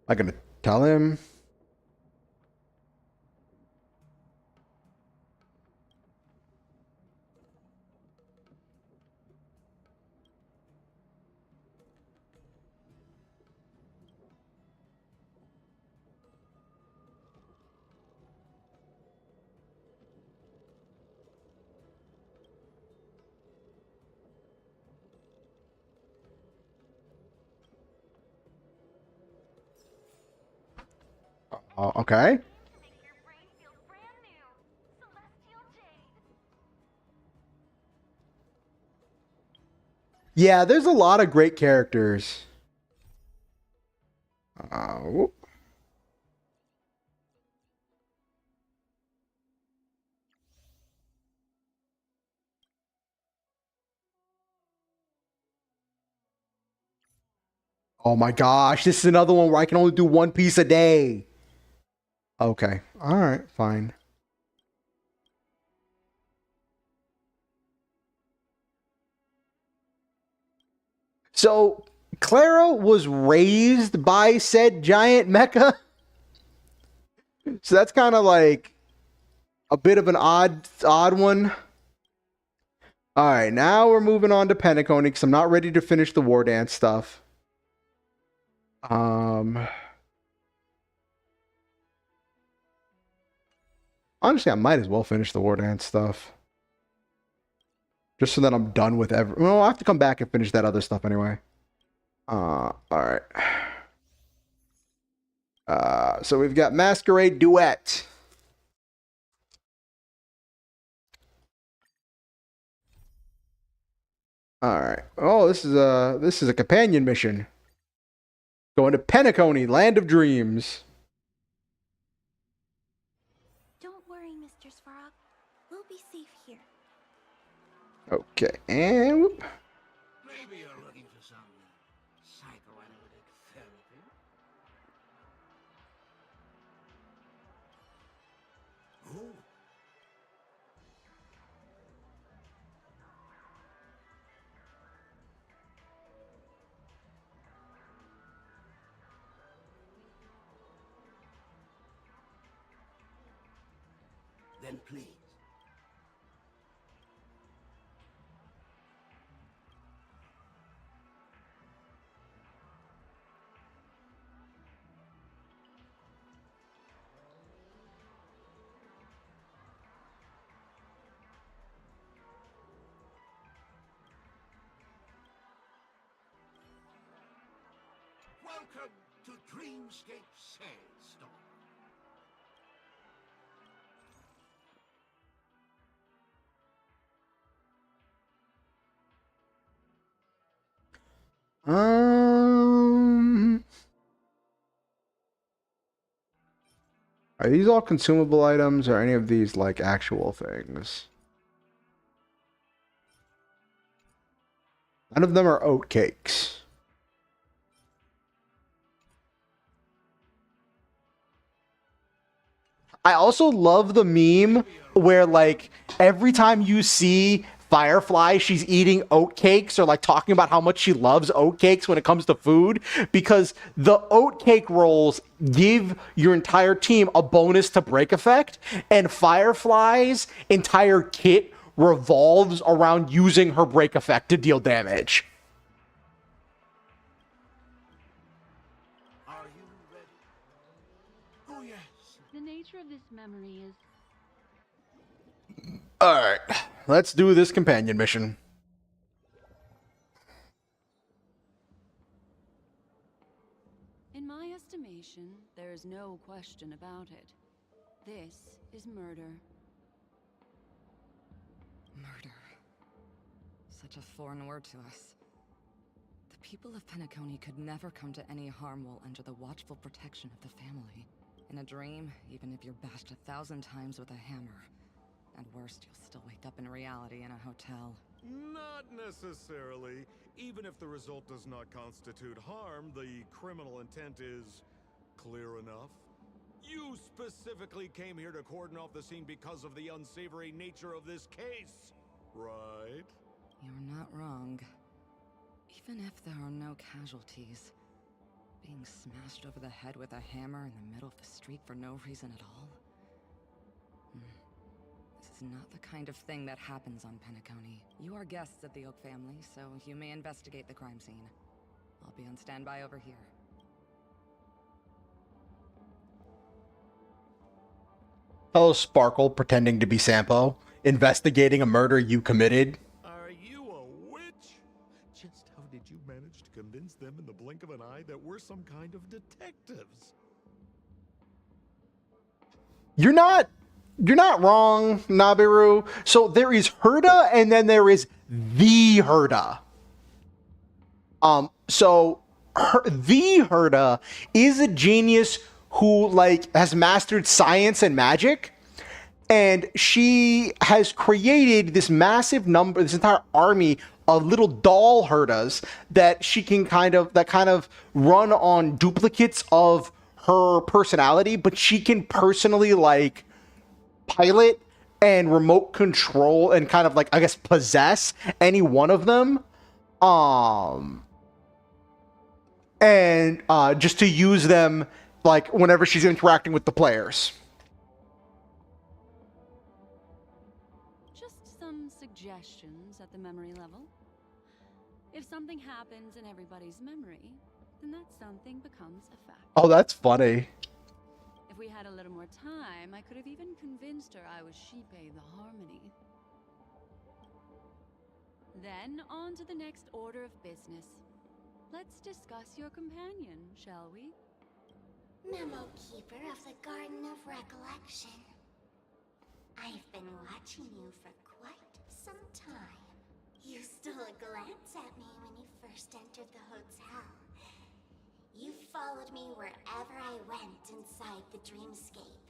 Am I gonna tell him? Okay. Yeah, there's a lot of great characters. Whoop. Oh my gosh, this is another one where I can only do one piece a day. Okay. All right, fine. So, Clara was raised by said giant mecha. So that's kind of like a bit of an odd one. All right, now we're moving on to Penacony because I'm not ready to finish the War Dance stuff. Honestly, I might as well finish the War Dance stuff. Just so that I'm done with well, I'll have to come back and finish that other stuff anyway. All right. So we've got Masquerade Duet. All right. Oh, this is a companion mission. Going to Penacony, Land of Dreams. Don't worry, Mr. Svarog. We'll be safe here. Okay, and whoop. Maybe you're looking for some psychoanalytic therapy. Oh. Then please. Welcome to Dreamscape Sandstorm. Are these all consumable items or any of these like actual things? None of them are oat cakes. I also love the meme where like every time you see Firefly, she's eating oatcakes or like talking about how much she loves oatcakes when it comes to food, because the oatcake rolls give your entire team a bonus to break effect, and Firefly's entire kit revolves around using her break effect to deal damage. Are you ready? Oh, yes. The nature of this memory is Alright, let's do this companion mission. In my estimation, there is no question about it. This is murder. Murder. Such a foreign word to us. The people of Penacony could never come to any harm while under the watchful protection of the family. In a dream, even if you're bashed 1,000 times with a hammer. At worst, you'll still wake up in reality in a hotel. Not necessarily. Even if the result does not constitute harm, the criminal intent is clear enough. You specifically came here to cordon off the scene because of the unsavory nature of this case, right? You're not wrong. Even if there are no casualties, being smashed over the head with a hammer in the middle of the street for no reason at all? This is not the kind of thing that happens on Penacony. You are guests of the Oak family, so you may investigate the crime scene. I'll be on standby over here. Hello, Sparkle, pretending to be Sampo, investigating a murder you committed. Are you a witch? Just how did you manage to convince them in the blink of an eye that we're some kind of detectives? You're not wrong, Nabiru. So there is Herda, and then there is the Herda. The Herda is a genius who like has mastered science and magic, and she has created this massive number, this entire army of little doll Herdas that she can kind of run on duplicates of her personality, but she can personally like pilot and remote control and kind of like, I guess, possess any one of them. And just to use them like whenever she's interacting with the players. just some suggestions at the memory level. If something happens in everybody's memory, then that something becomes a fact. Oh, that's funny. If we had a little more time, I could have even convinced her I was Shipe the Harmony. Then, on to the next order of business. Let's discuss your companion, shall we? Memo Keeper of the Garden of Recollection. I've been watching you for quite some time. You stole a glance at me when you first entered the hotel. You followed me wherever I went inside the dreamscape.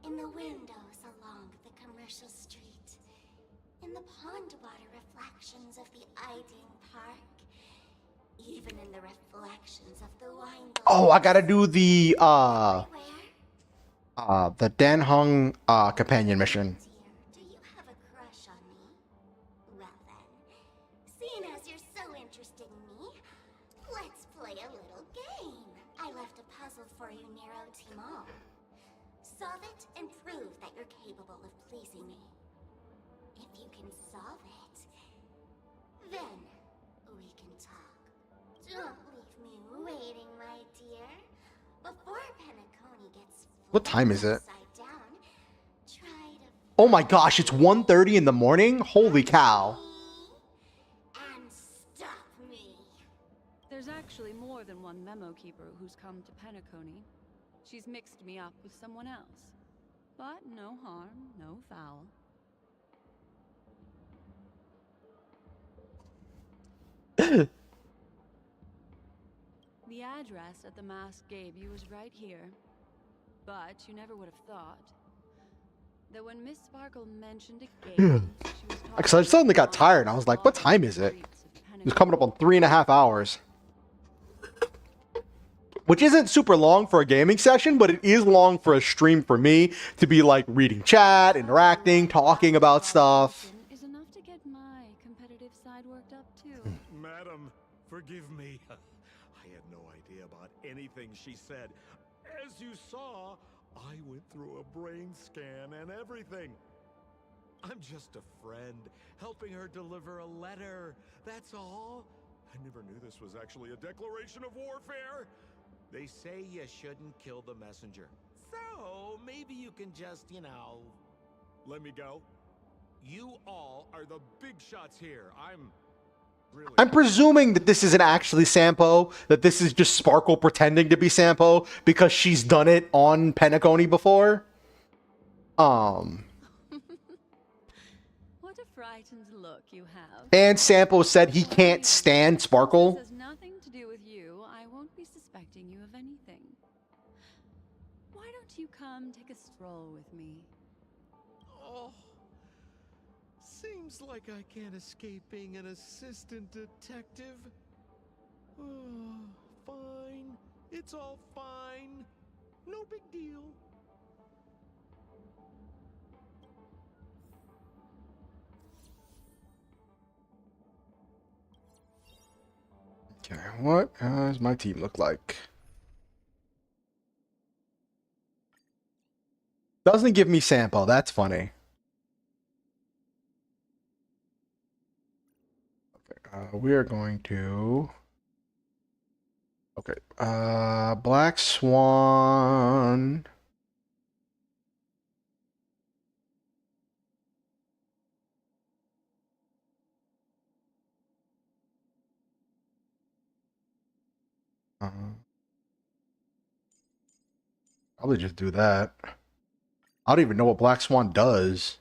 In the windows along the commercial street. In the pond water reflections of the Iding Park. Even in the reflections of the wine glass. Oh, I gotta do the Danhung companion mission. Do you have a crush on me? Well then, seeing as you're so interested in me, let's play a little game. I left a puzzle for you, Nero Timon. Solve it and prove that you're capable of pleasing me. If you can solve it, then we can talk. Don't leave me waiting, my dear. Before Penacony gets What time is it? upside down, try to Oh my gosh, it's 1:30 in the morning? Holy cow. and stop me. There's actually more than one memo keeper who's come to Penacony. She's mixed me up with someone else. But no harm, no foul. The address that the mask gave you was right here. But you never would have thought that when Miss Sparkle mentioned a gate, she was Because I suddenly got tired and I was like, what time is it? It was coming up on 3.5 hours. Which isn't super long for a gaming session, but it is long for a stream for me to be like reading chat, interacting, talking about stuff. Is enough to get she said, "As you saw, I went through a brain scan and everything. I'm just a friend, helping her deliver a letter. That's all. I never knew this was actually a declaration of warfare." They say you shouldn't kill the messenger. So, maybe you can just, Let me go. You all are the big shots here. I'm presuming that this isn't actually Sampo, that this is just Sparkle pretending to be Sampo because she's done it on Penacony before. What a frightened look you have. And Sampo said he can't stand Sparkle. This has nothing to do with you. I won't be suspecting you of anything. Why don't you come take a stroll with me? Oh, seems like I can't escape being an assistant detective. Oh, fine. It's all fine. No big deal. Okay, what does my team look like? Doesn't give me Sampo, that's funny. Okay, we are going to... Okay, Black Swan... Probably just do that. I don't even know what Black Swan does.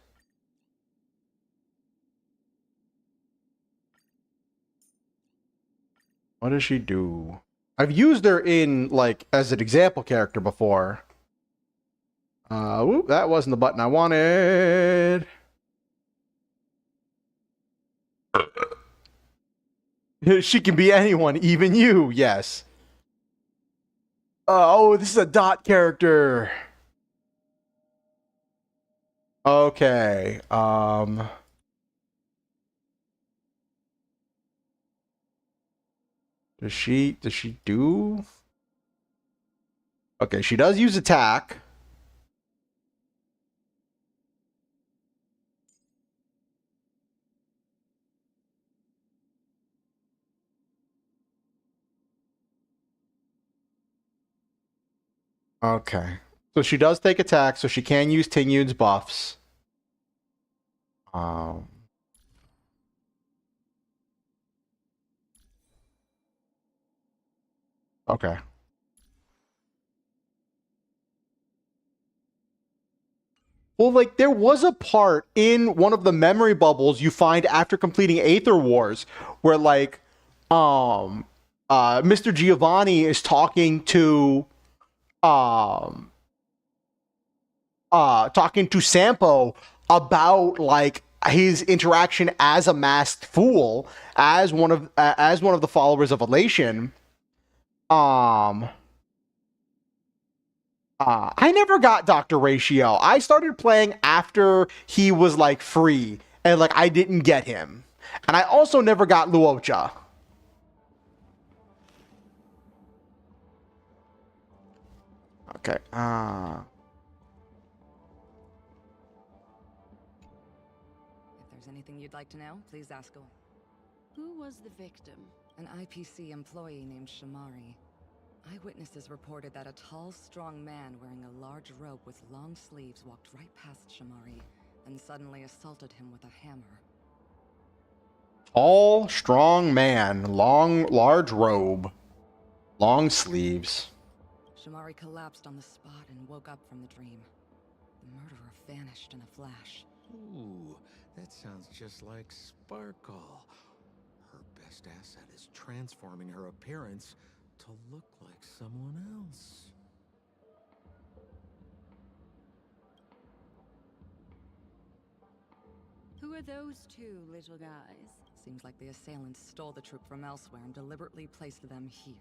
What does she do? I've used her in, like, as an example character before. Whoop, that wasn't the button I wanted. She can be anyone, even you, yes. Oh, this is a dot character. Okay, Does she do? Okay, she does use attack. Okay. So she does take attack, so she can use Tinyun's buffs. Okay. Well, like, there was a part in one of the memory bubbles you find after completing Aether Wars where, like, Mr. Giovanni is talking to Sampo about, like, his interaction as a masked fool, as one of the followers of Elation. I never got Dr. Ratio. I started playing after he was, like, free, and, like, I didn't get him. And I also never got Luocha. Okay, If there's anything you'd like to know, please ask away. Who was the victim? An IPC employee named Shamari. Eyewitnesses reported that a tall, strong man wearing a large robe with long sleeves walked right past Shamari and suddenly assaulted him with a hammer. Tall, strong man, large robe, long sleeves. Shamari collapsed on the spot and woke up from the dream. The murderer vanished in a flash. Ooh, that sounds just like Sparkle. Her best asset is transforming her appearance to look like someone else. Who are those two little guys? Seems like the assailants stole the troop from elsewhere and deliberately placed them here.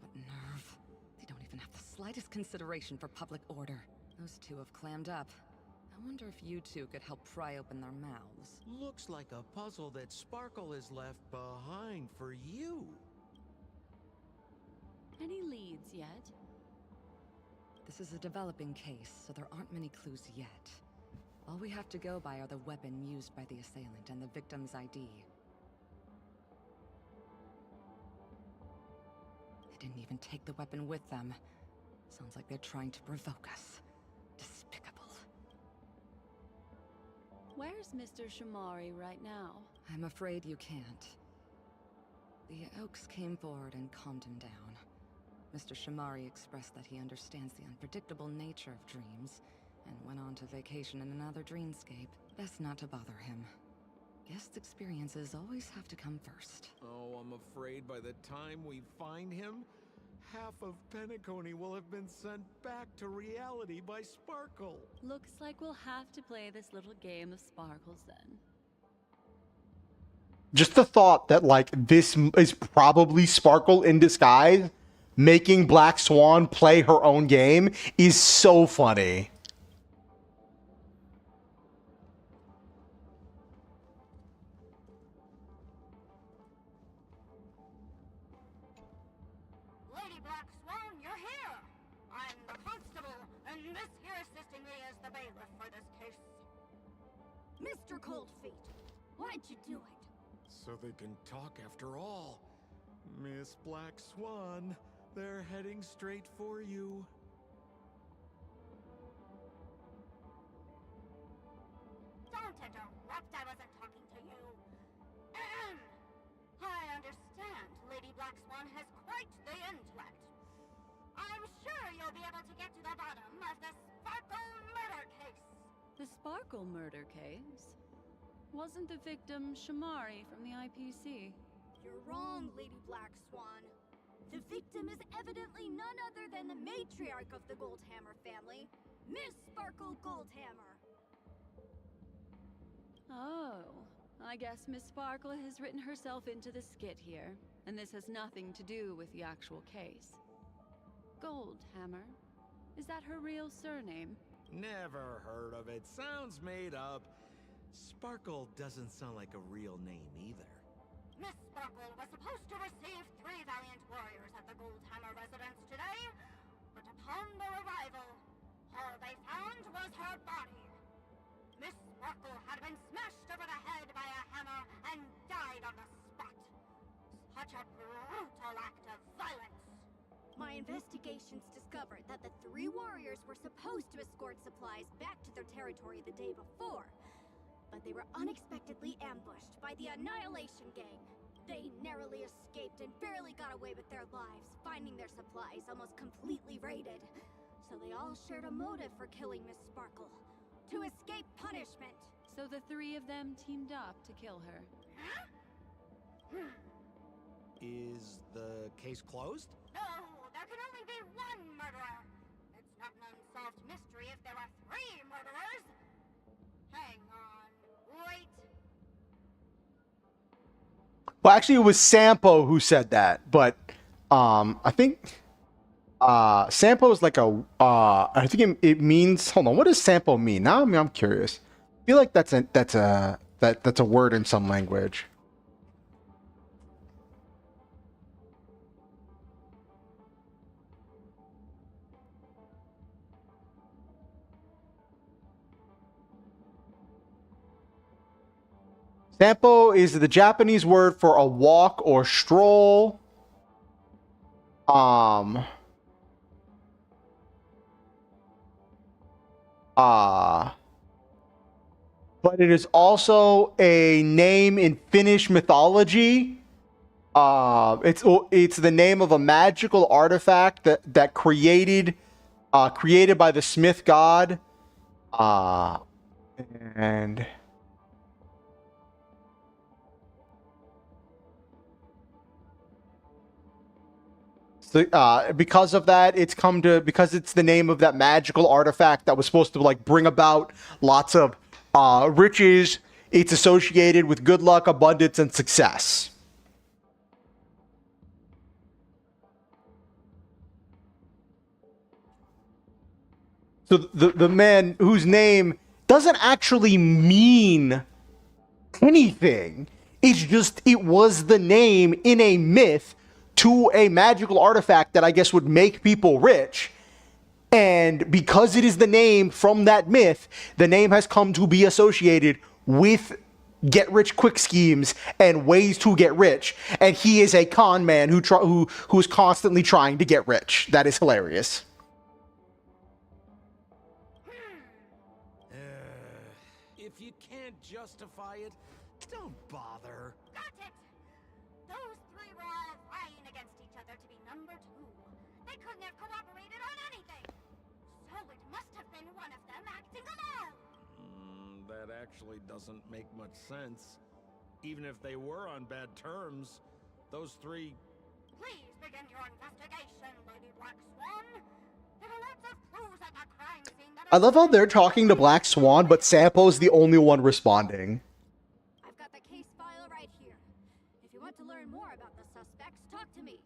What nerve. They don't even have the slightest consideration for public order. Those two have clammed up. I wonder if you two could help pry open their mouths. Looks like a puzzle that Sparkle has left behind for you. Any leads yet? This is a developing case, so there aren't many clues yet. All we have to go by are the weapon used by the assailant and the victim's ID. They didn't even take the weapon with them. Sounds like they're trying to provoke us. Despicable. Where's Mr. Shamari right now? I'm afraid you can't. The Oaks came forward and calmed him down. Mr. Shamari expressed that he understands the unpredictable nature of dreams, and went on to vacation in another dreamscape. Best not to bother him. Guest experiences always have to come first. Oh, I'm afraid by the time we find him, half of Penacony will have been sent back to reality by Sparkle. Looks like we'll have to play this little game of sparkles then. Just the thought that, like, this is probably Sparkle in disguise, making Black Swan play her own game, is so funny. Lady Black Swan, you're here! I'm the constable, and this here assisting me is the bailiff for this case. Mr. Coldfeet, why'd you do it? So they can talk after all. Miss Black Swan, they're heading straight for you. Don't interrupt, I wasn't talking to you. I understand Lady Black Swan has quite the intellect. I'm sure you'll be able to get to the bottom of the Sparkle murder case. The Sparkle murder case? Wasn't the victim Shamari from the IPC? You're wrong, Lady Black Swan. The victim is evidently none other than the matriarch of the Goldhammer family, Miss Sparkle Goldhammer. Oh, I guess Miss Sparkle has written herself into the skit here, and this has nothing to do with the actual case. Goldhammer? Is that her real surname? Never heard of it. Sounds made up. Sparkle doesn't sound like a real name either. Miss Sparkle was supposed to receive 3 valiant warriors at the Goldhammer residence today, but upon their arrival, all they found was her body. Miss Sparkle had been smashed over the head by a hammer and died on the spot. Such a brutal act of violence. My investigations discovered that the 3 warriors were supposed to escort supplies back to their territory the day before, but they were unexpectedly ambushed by the Annihilation Gang. They narrowly escaped and barely got away with their lives, finding their supplies almost completely raided. So they all shared a motive for killing Miss Sparkle: to escape punishment. So the 3 of them teamed up to kill her. Is the case closed? No, there can only be 1 murderer. It's not an unsolved mystery if there are 3 murderers. Hang on, wait. Well, actually, it was Sampo who said that, but I think Sampo is like a I think it means. Hold on, what does Sampo mean? Now I'm curious. I feel like that's a word in some language. Sampo is the Japanese word for a walk or stroll. But it is also a name in Finnish mythology. It's the name of a magical artifact that created by the Smith god. And so, because of that, because it's the name of that magical artifact that was supposed to like bring about lots of riches. It's associated with good luck, abundance, and success. So the man whose name doesn't actually mean anything. It's just, it was the name in a myth to a magical artifact that I guess would make people rich. And because it is the name from that myth, the name has come to be associated with get rich quick schemes and ways to get rich. And he is a con man who is constantly trying to get rich. That is hilarious. If you can't justify it, don't bother. Got it! Those three were all vying against each other to be number 2. They couldn't have cooperated on anything. So it must have been one of them acting alone. That actually doesn't make much sense. Even if they were on bad terms, those three... Please begin your investigation, Lady Black Swan. There are lots of clues at the crime scene that I love how they're talking to Black Swan, but Sampo's the only one responding. I've got the case file right here. If you want to learn more about the suspects, talk to me.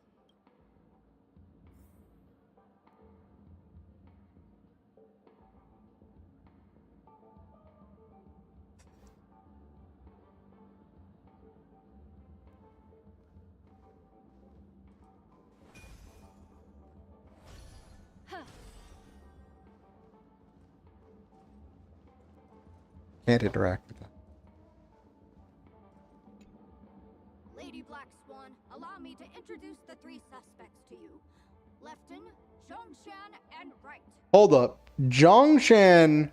Can't interact with that. Lady Black Swan, allow me to introduce the 3 suspects to you. Lefton, Zhongshan, and Wright. Hold up. Zhongshan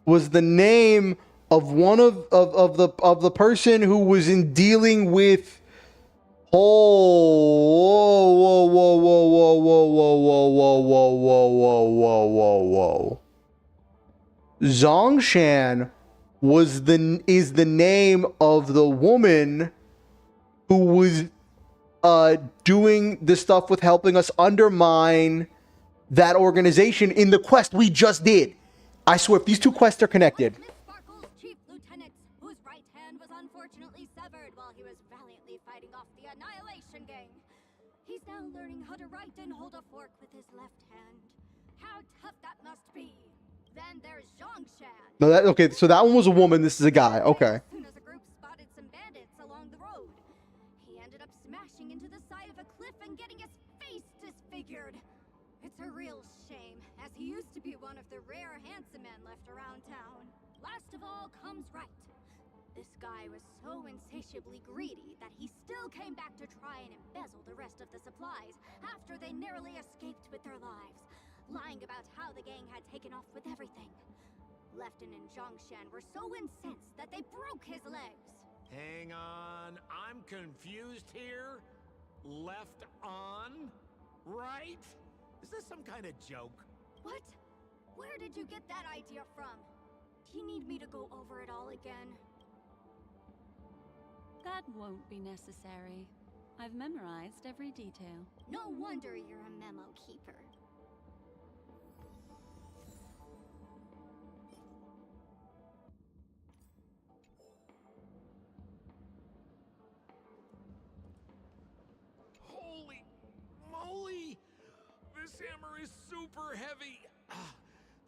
was the name of one of the person who was in dealing with. Oh, whoa, whoa, whoa, whoa, whoa, whoa, whoa, whoa, whoa, whoa, whoa, whoa, whoa, whoa. Zhongshan is the name of the woman who was doing the stuff with helping us undermine that organization in the quest we just did. I swear, if these 2 quests are connected. Miss Sparkle's chief lieutenant, whose right hand was unfortunately severed while he was valiantly fighting off the Annihilation Gang. He's now learning how to write and hold a fork with his left hand. How tough that must be. Then there's Zhongshan. No, okay, so that one was a woman, this is a guy. Okay. As soon as the group spotted some bandits along the road, he ended up smashing into the side of a cliff and getting his face disfigured. It's a real shame, as he used to be one of the rare handsome men left around town. Last of all comes Wright. This guy was so insatiably greedy that he still came back to try and embezzle the rest of the supplies after they narrowly escaped with their lives, lying about how the gang had taken off with everything. Lefton and Zhongshan were so incensed that they broke his legs. Hang on, I'm confused here. Left on? Right? Is this some kind of joke? What? Where did you get that idea from? Do you need me to go over it all again? That won't be necessary. I've memorized every detail. No wonder you're a memo keeper. Holy moly! This hammer is super heavy!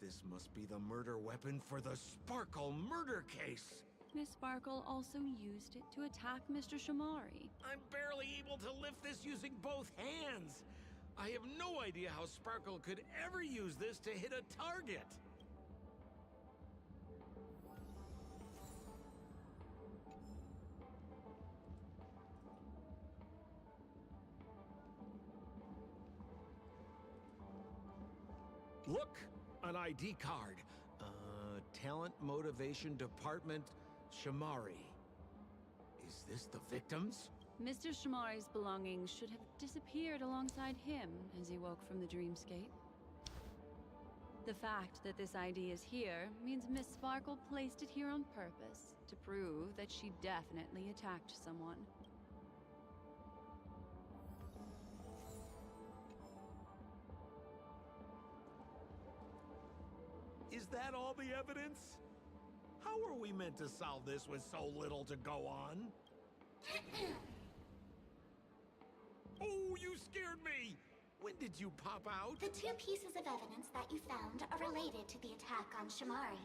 This must be the murder weapon for the Sparkle murder case. Miss Sparkle also used it to attack Mr. Shamari. I'm barely able to lift this using both hands. I have no idea how Sparkle could ever use this to hit a target. Look, an ID card. Talent Motivation Department, Shamari. Is this the victims? Mr. Shamari's belongings should have disappeared alongside him as he woke from the dreamscape. The fact that this ID is here means Miss Sparkle placed it here on purpose to prove that she definitely attacked someone. Is that all the evidence? How are we meant to solve this with so little to go on? Oh, you scared me! When did you pop out? The 2 pieces of evidence that you found are related to the attack on Shamari.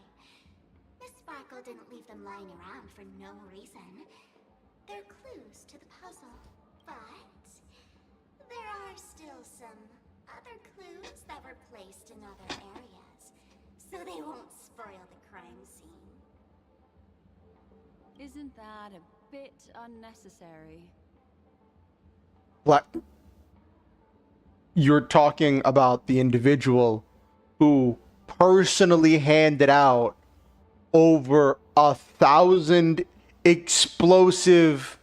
Miss Sparkle didn't leave them lying around for no reason. They're clues to the puzzle, but There are still some other clues that were placed in other areas, so they won't spoil the crime scene. Isn't that a bit unnecessary? What? You're talking about the individual who personally handed out over 1,000 explosive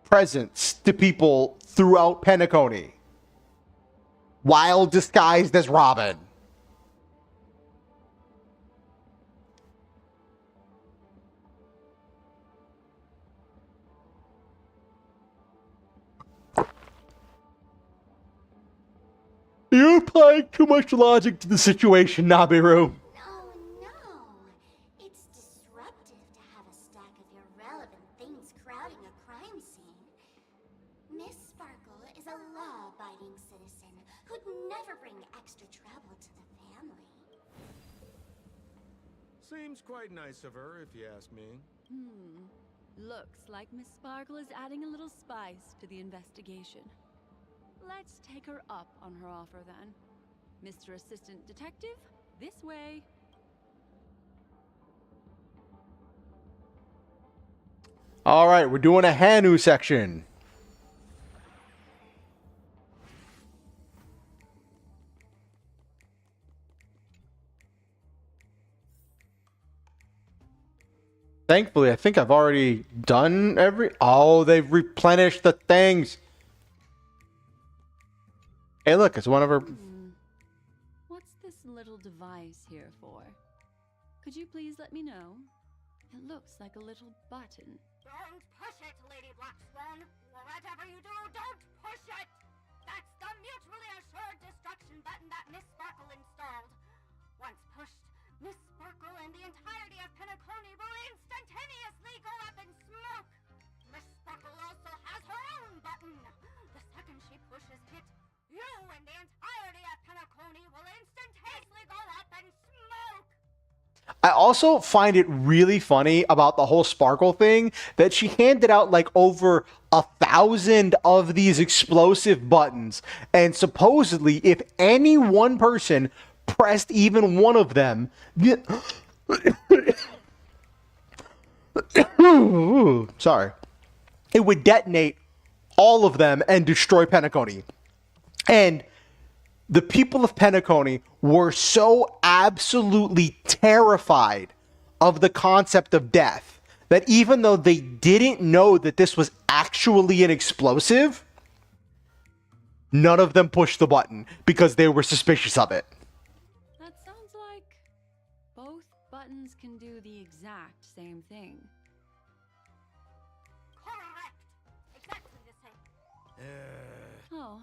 presents to people throughout Penacony, while disguised as Robin. You're applying too much logic to the situation, Nabiru. No. It's disruptive to have a stack of irrelevant things crowding a crime scene. Miss Sparkle is a law-abiding citizen who'd never bring extra trouble to the family. Seems quite nice of her, if you ask me. Looks like Miss Sparkle is adding a little spice to the investigation. Let's take her up on her offer then. Mr. Assistant Detective, this way. All right, we're doing a Hanu section. Thankfully, I think I've already done Oh, they've replenished the things. Hey, look, it's one of her... What's this little device here for? Could you please let me know? It looks like a little button. Don't push it, Lady Black Swan. Whatever you do, don't push it! That's the mutually assured destruction button that Miss Sparkle installed. Once pushed, Miss Sparkle and the entirety of Penacony will instantaneously go up in smoke. Miss Sparkle also has her own button. The second she pushes it, you and the entirety of Penacony will instantaneously go up in smoke. I also find it really funny about the whole Sparkle thing that she handed out like over 1,000 of these explosive buttons, and supposedly if any one person pressed even one of them, sorry, it would detonate all of them and destroy Penacony. And the people of Penacony were so absolutely terrified of the concept of death that even though they didn't know that this was actually an explosive, none of them pushed the button because they were suspicious of it. That sounds like both buttons can do the exact same thing. Correct. Exactly the same. Oh,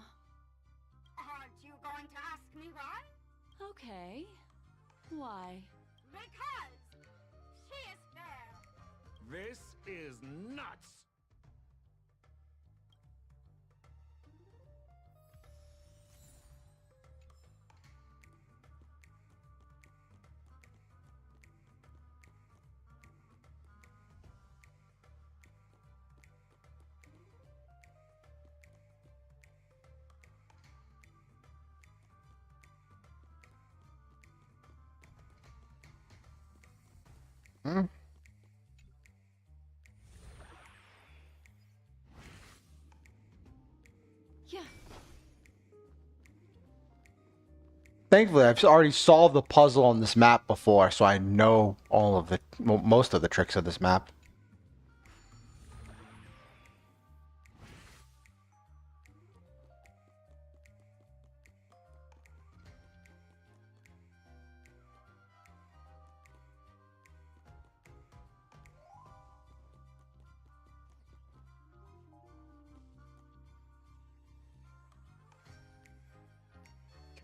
Aren't you going to ask me why? okay. Why? Because she is fair. This is nuts! Yeah. Thankfully, I've already solved the puzzle on this map before, so I know all of the most of the tricks of this map.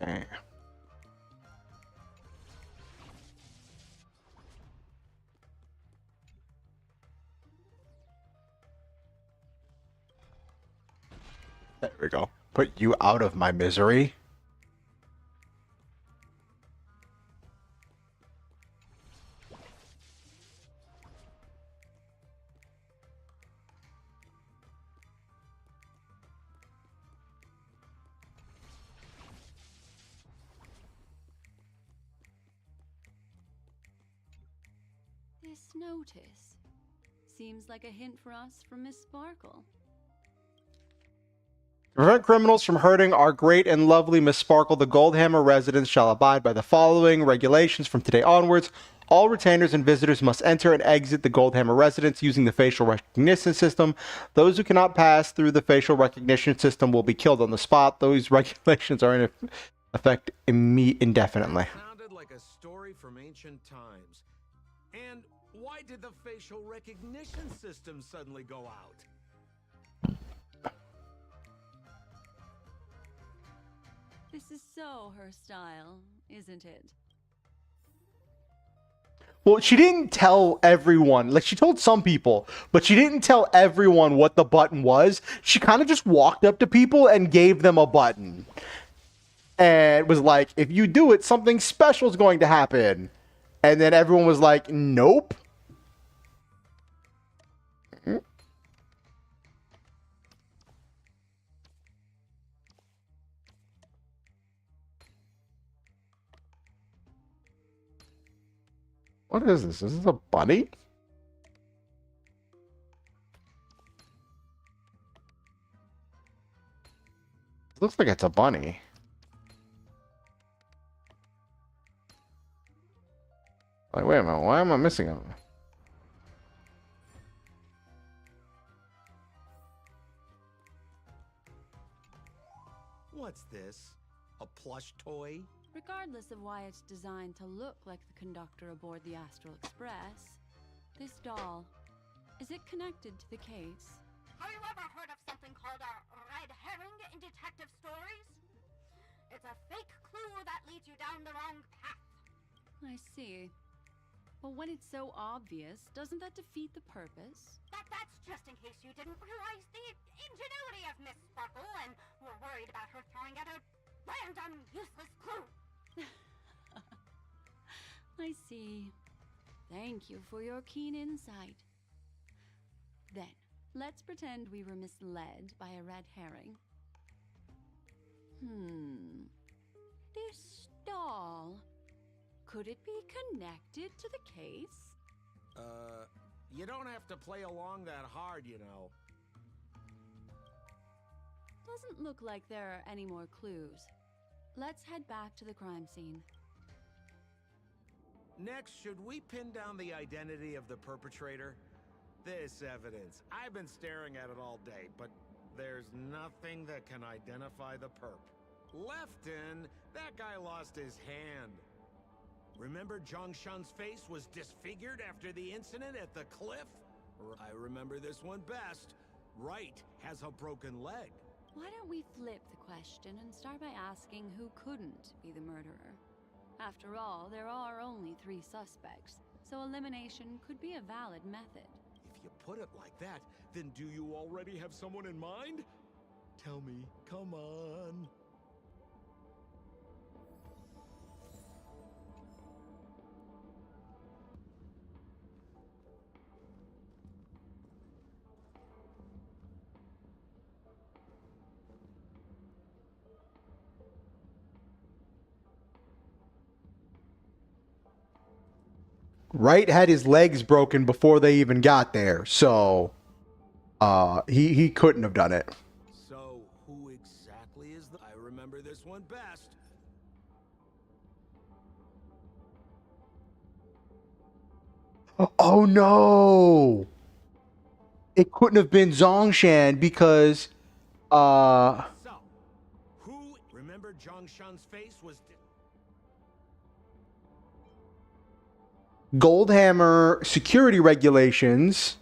Okay. There we go. Put you out of my misery. This notice seems like a hint for us from Miss Sparkle. To prevent criminals from hurting our great and lovely Miss Sparkle, the Goldhammer residents shall abide by the following regulations from today onwards. All retainers and visitors must enter and exit the Goldhammer residence using the facial recognition system. Those who cannot pass through the facial recognition system will be killed on the spot. Those regulations are in effect indefinitely. Sounded like a story from ancient times. And why did the facial recognition system suddenly go out? This is so her style, isn't it? Well, she didn't tell everyone. Like, she told some people, but she didn't tell everyone what the button was. She kind of just walked up to people and gave them a button. And was like, if you do it, something special is going to happen. And then everyone was like, nope. What is this? Is this a bunny? It looks like it's a bunny. Like, wait a minute, why am I missing him? What's this? A plush toy? Regardless of why it's designed to look like the conductor aboard the Astral Express, this doll, is it connected to the case? Have you ever heard of something called a red herring in detective stories? It's a fake clue that leads you down the wrong path. I see. But when it's so obvious, doesn't that defeat the purpose? That's just in case you didn't realize the ingenuity of Miss Sparkle and were worried about her throwing out a random, useless clue. I see. Thank you for your keen insight. Then, let's pretend we were misled by a red herring. This doll, could it be connected to the case? You don't have to play along that hard, you know. Doesn't look like there are any more clues. Let's head back to the crime scene. Next, should we pin down the identity of the perpetrator? This evidence, I've been staring at it all day, but there's nothing that can identify the perp. Lefton, that guy lost his hand. Remember Zhongshan's face was disfigured after the incident at the cliff? I remember this one best. Wright has a broken leg. Why don't we flip the question and start by asking who couldn't be the murderer? After all, there are only 3 suspects, so elimination could be a valid method. If you put it like that, then do you already have someone in mind? Tell me, come on. Wright had his legs broken before they even got there, so he couldn't have done it. So, who exactly is the... I remember this one best. Oh no! It couldn't have been Zhongshan because So, who... Remember Zhongshan's face was... Goldhammer security regulations.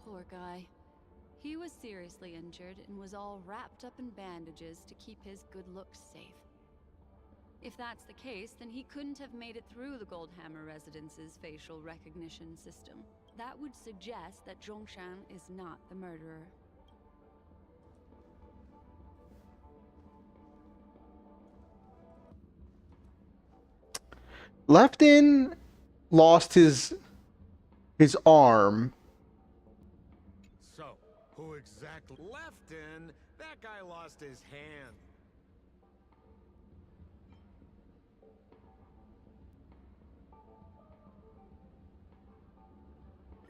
Poor guy. He was seriously injured and was all wrapped up in bandages to keep his good looks safe. If that's the case, then he couldn't have made it through the Goldhammer residence's facial recognition system. That would suggest that Zhongshan is not the murderer. Lefton lost his arm. So, who exactly... Lefton, that guy lost his hand.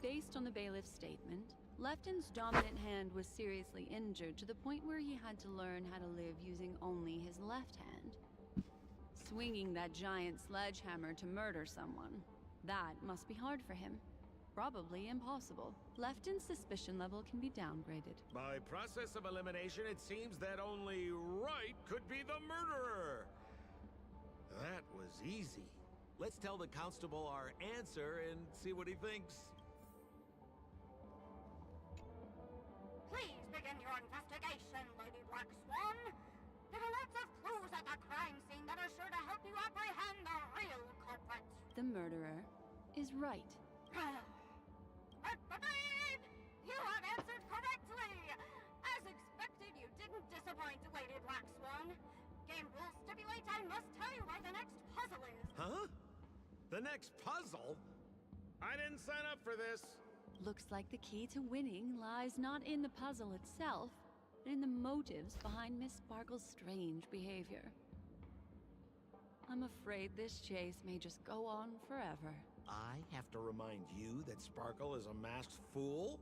Based on the bailiff's statement, Lefton's dominant hand was seriously injured to the point where he had to learn how to live using only his left hand. Swinging that giant sledgehammer to murder someone, that must be hard for him. Probably impossible. Lefton's suspicion level can be downgraded. By process of elimination, it seems that only Right could be the murderer. That was easy. Let's tell the constable our answer and see what he thinks. Please begin your investigation, Lady Black Swan. There are lots of clues at the crime scene that are sure to help you apprehend the real culprit. The murderer is Right. You have answered correctly! As expected, you didn't disappoint, Lady Black Swan. Game rules stipulate I must tell you where the next puzzle is. Huh? The next puzzle? I didn't sign up for this. Looks like the key to winning lies not in the puzzle itself, but in the motives behind Miss Sparkle's strange behavior. I'm afraid this chase may just go on forever. I have to remind you that Sparkle is a masked fool?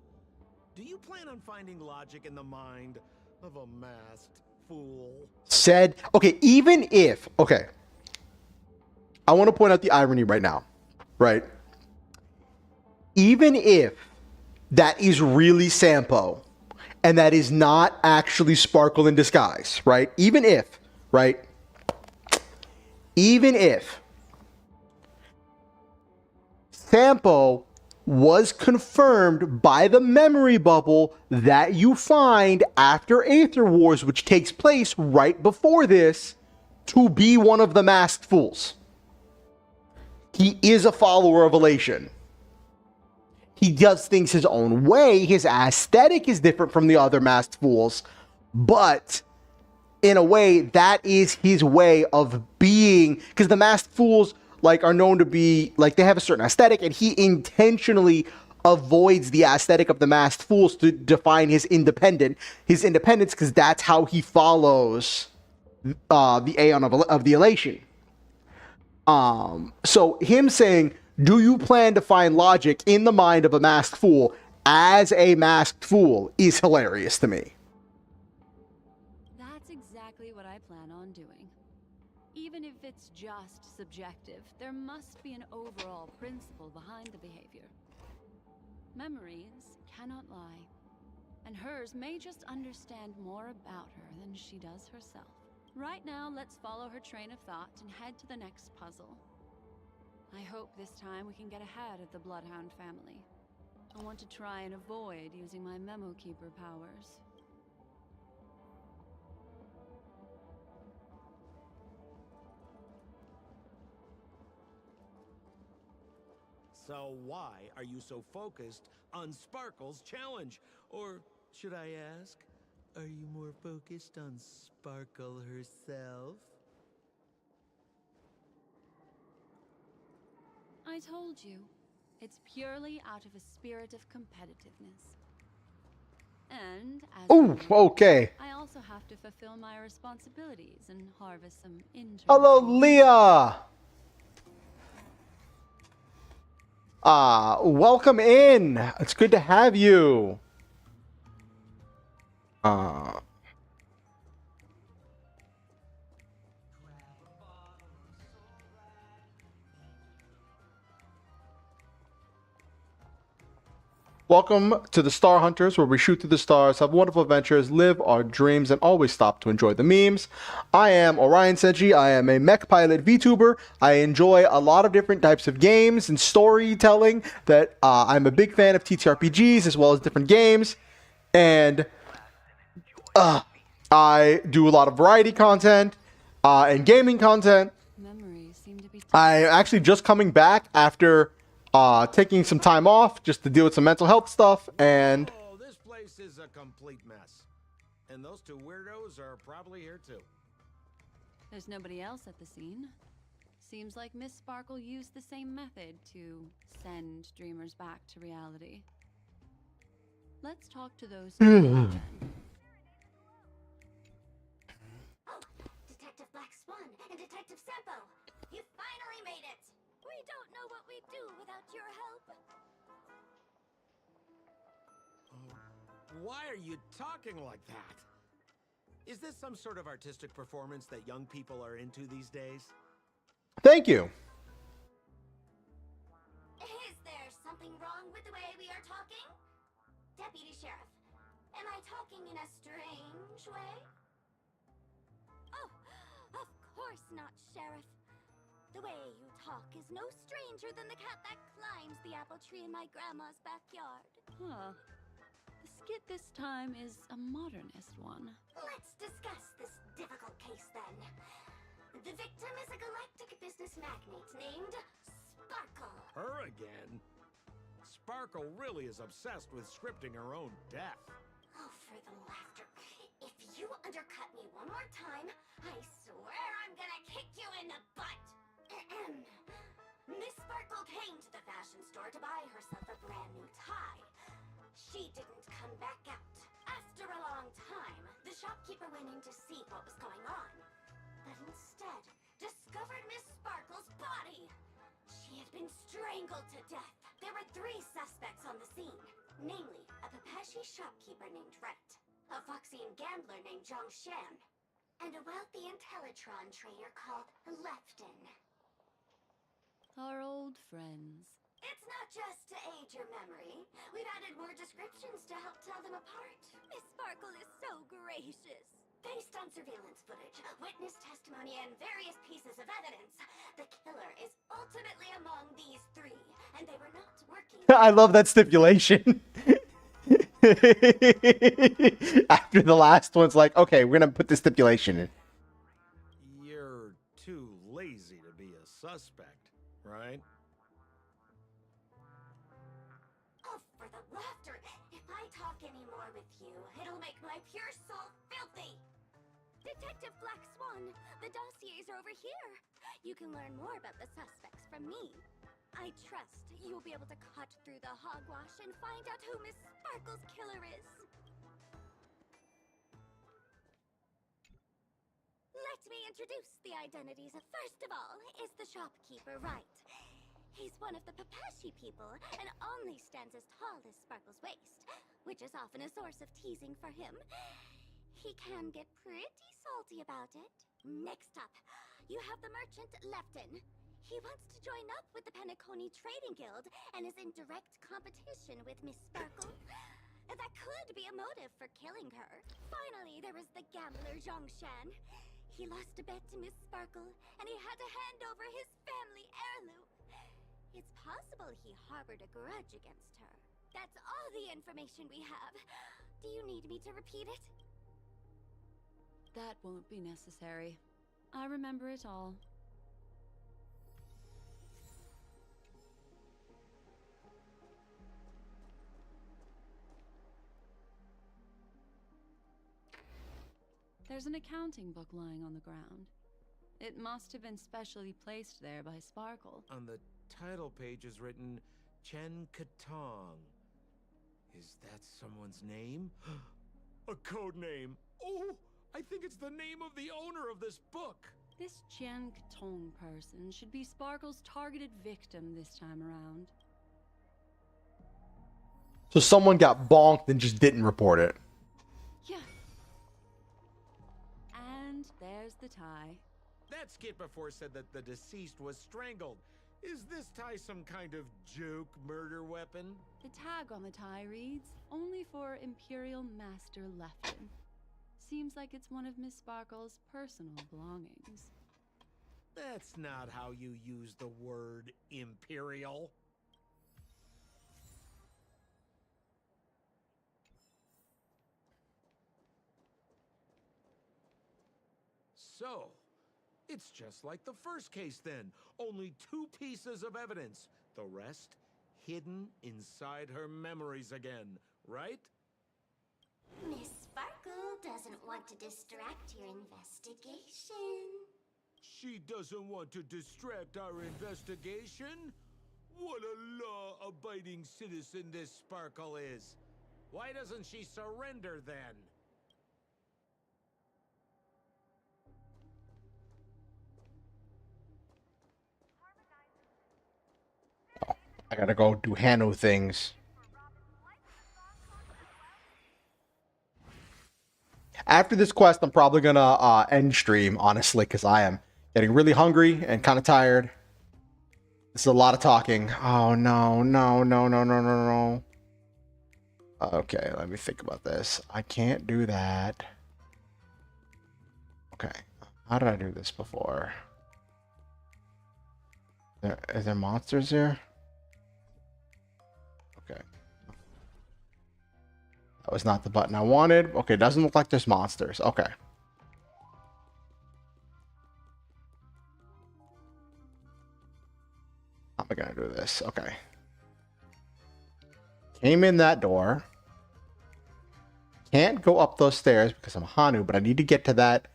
Do you plan on finding logic in the mind of a masked fool? Said, okay, even if, okay, I want to point out the irony right now, right? Even if that is really Sampo and that is not actually Sparkle in disguise, right? Even if, right? Even if Sampo was confirmed by the memory bubble that you find after Aether Wars, which takes place right before this, to be one of the masked fools. He is a follower of Elation. He does things his own way. His aesthetic is different from the other masked fools, but in a way, that is his way of being, because the masked fools are known to be, they have a certain aesthetic, and he intentionally avoids the aesthetic of the masked fools to define his independence, because that's how he follows the Aeon of the Elation. So him saying, do you plan to find logic in the mind of a masked fool as a masked fool is hilarious to me. That's exactly what I plan on doing. Even if it's just subjective, there must be an overall principle behind the behavior. Memories cannot lie, and hers may just understand more about her than she does herself. Right now, let's follow her train of thought and head to the next puzzle. I hope this time we can get ahead of the Bloodhound family. I want to try and avoid using my Memo Keeper powers. So why are you so focused on Sparkle's challenge? Or should I ask, are you more focused on Sparkle herself? I told you, it's purely out of a spirit of competitiveness. And as okay. I also have to fulfill my responsibilities and harvest some interest. Hello, Leah. Welcome in. It's good to have you. Welcome to the Star Hunters, where we shoot through the stars, have wonderful adventures, live our dreams, and always stop to enjoy the memes. I am Oriansenshi. I am a mech pilot VTuber. I enjoy a lot of different types of games and storytelling. That I'm a big fan of TTRPGs as well as different games, and I do a lot of variety content and gaming content. I'm actually just coming back after taking some time off just to deal with some mental health stuff, and Oh, this place is a complete mess. And those two weirdos are probably here too. There's nobody else at the scene. Seems like Miss Sparkle used the same method to send dreamers back to reality. Let's talk to those two then. Detective Black Swan and Detective Sampo, you finally made it! We don't know what we'd do without your help. Why are you talking like that? Is this some sort of artistic performance that young people are into these days? Thank you. Is there something wrong with the way we are talking? Deputy Sheriff, am I talking in a strange way? Oh, of course not, Sheriff. The way you talk is no stranger than the cat that climbs the apple tree in my grandma's backyard. Huh. The skit this time is a modernist one. Let's discuss this difficult case then. The victim is a galactic business magnate named Sparkle. Her again? Sparkle really is obsessed with scripting her own death. Oh, for the laughter. If you undercut me one more time, I swear I'm gonna kick you in the butt. Miss Sparkle came to the fashion store to buy herself a brand new tie. She didn't come back out. After a long time, the shopkeeper went in to see what was going on, but instead discovered Miss Sparkle's body. She had been strangled to death. There were 3 suspects on the scene, namely a Papashi shopkeeper named Wright, a Foxian gambler named Zhang Shan, and a wealthy Intellitron trader called Lefton. Our old friends. It's not just to aid your memory. We've added more descriptions to help tell them apart. Miss Sparkle is so gracious. Based on surveillance footage, witness testimony, and various pieces of evidence, the killer is ultimately among these 3, and they were not working. I love that stipulation. After the last one's like, okay, we're gonna put the stipulation in. You're too lazy to be a suspect, right? Oh, for the laughter! If I talk any more with you, it'll make my pure soul filthy! Detective Black Swan, the dossiers are over here. You can learn more about the suspects from me. I trust you'll be able to cut through the hogwash and find out who Miss Sparkle's killer is. Let me introduce the identities. First of all is the shopkeeper, Wright. He's one of the Papashi people and only stands as tall as Sparkle's waist, which is often a source of teasing for him. He can get pretty salty about it. Next up, you have the merchant Lefton. He wants to join up with the Penacony Trading Guild and is in direct competition with Miss Sparkle. That could be a motive for killing her. Finally, there is the gambler Zhang Shan. He lost a bet to Miss Sparkle, and he had to hand over his family heirloom. It's possible he harbored a grudge against her. That's all the information we have. Do you need me to repeat it? That won't be necessary. I remember it all. There's an accounting book lying on the ground. It must have been specially placed there by Sparkle. On the title page is written Chen Katong. Is that someone's name? A code name. Oh, I think it's the name of the owner of this book. This Jian Katong person should be Sparkle's targeted victim this time around. So someone got bonked and just didn't report it. Yeah. And there's the tie. That skit before said that the deceased was strangled. Is this tie some kind of joke murder weapon? The tag on the tie reads, only for Imperial Master Lefton. Seems like it's one of Miss Sparkle's personal belongings. That's not how you use the word imperial. So, it's just like the first case then. Only 2 pieces of evidence. The rest hidden inside her memories again, right? Miss Sparkle doesn't want to distract your investigation. She doesn't want to distract our investigation? What a law-abiding citizen this Sparkle is. Why doesn't she surrender then? I gotta go do Hano things. After this quest, I'm probably gonna end stream, honestly, because I am getting really hungry and kind of tired. This is a lot of talking. Oh, no, no, no, no, no, no, no. Okay, let me think about this. I can't do that. Okay, how did I do this before? Is there monsters here? Okay. That was not the button I wanted. Okay, doesn't look like there's monsters. Okay. How am I gonna do this? Okay. Came in that door. Can't go up those stairs because I'm Hanu, but I need to get to that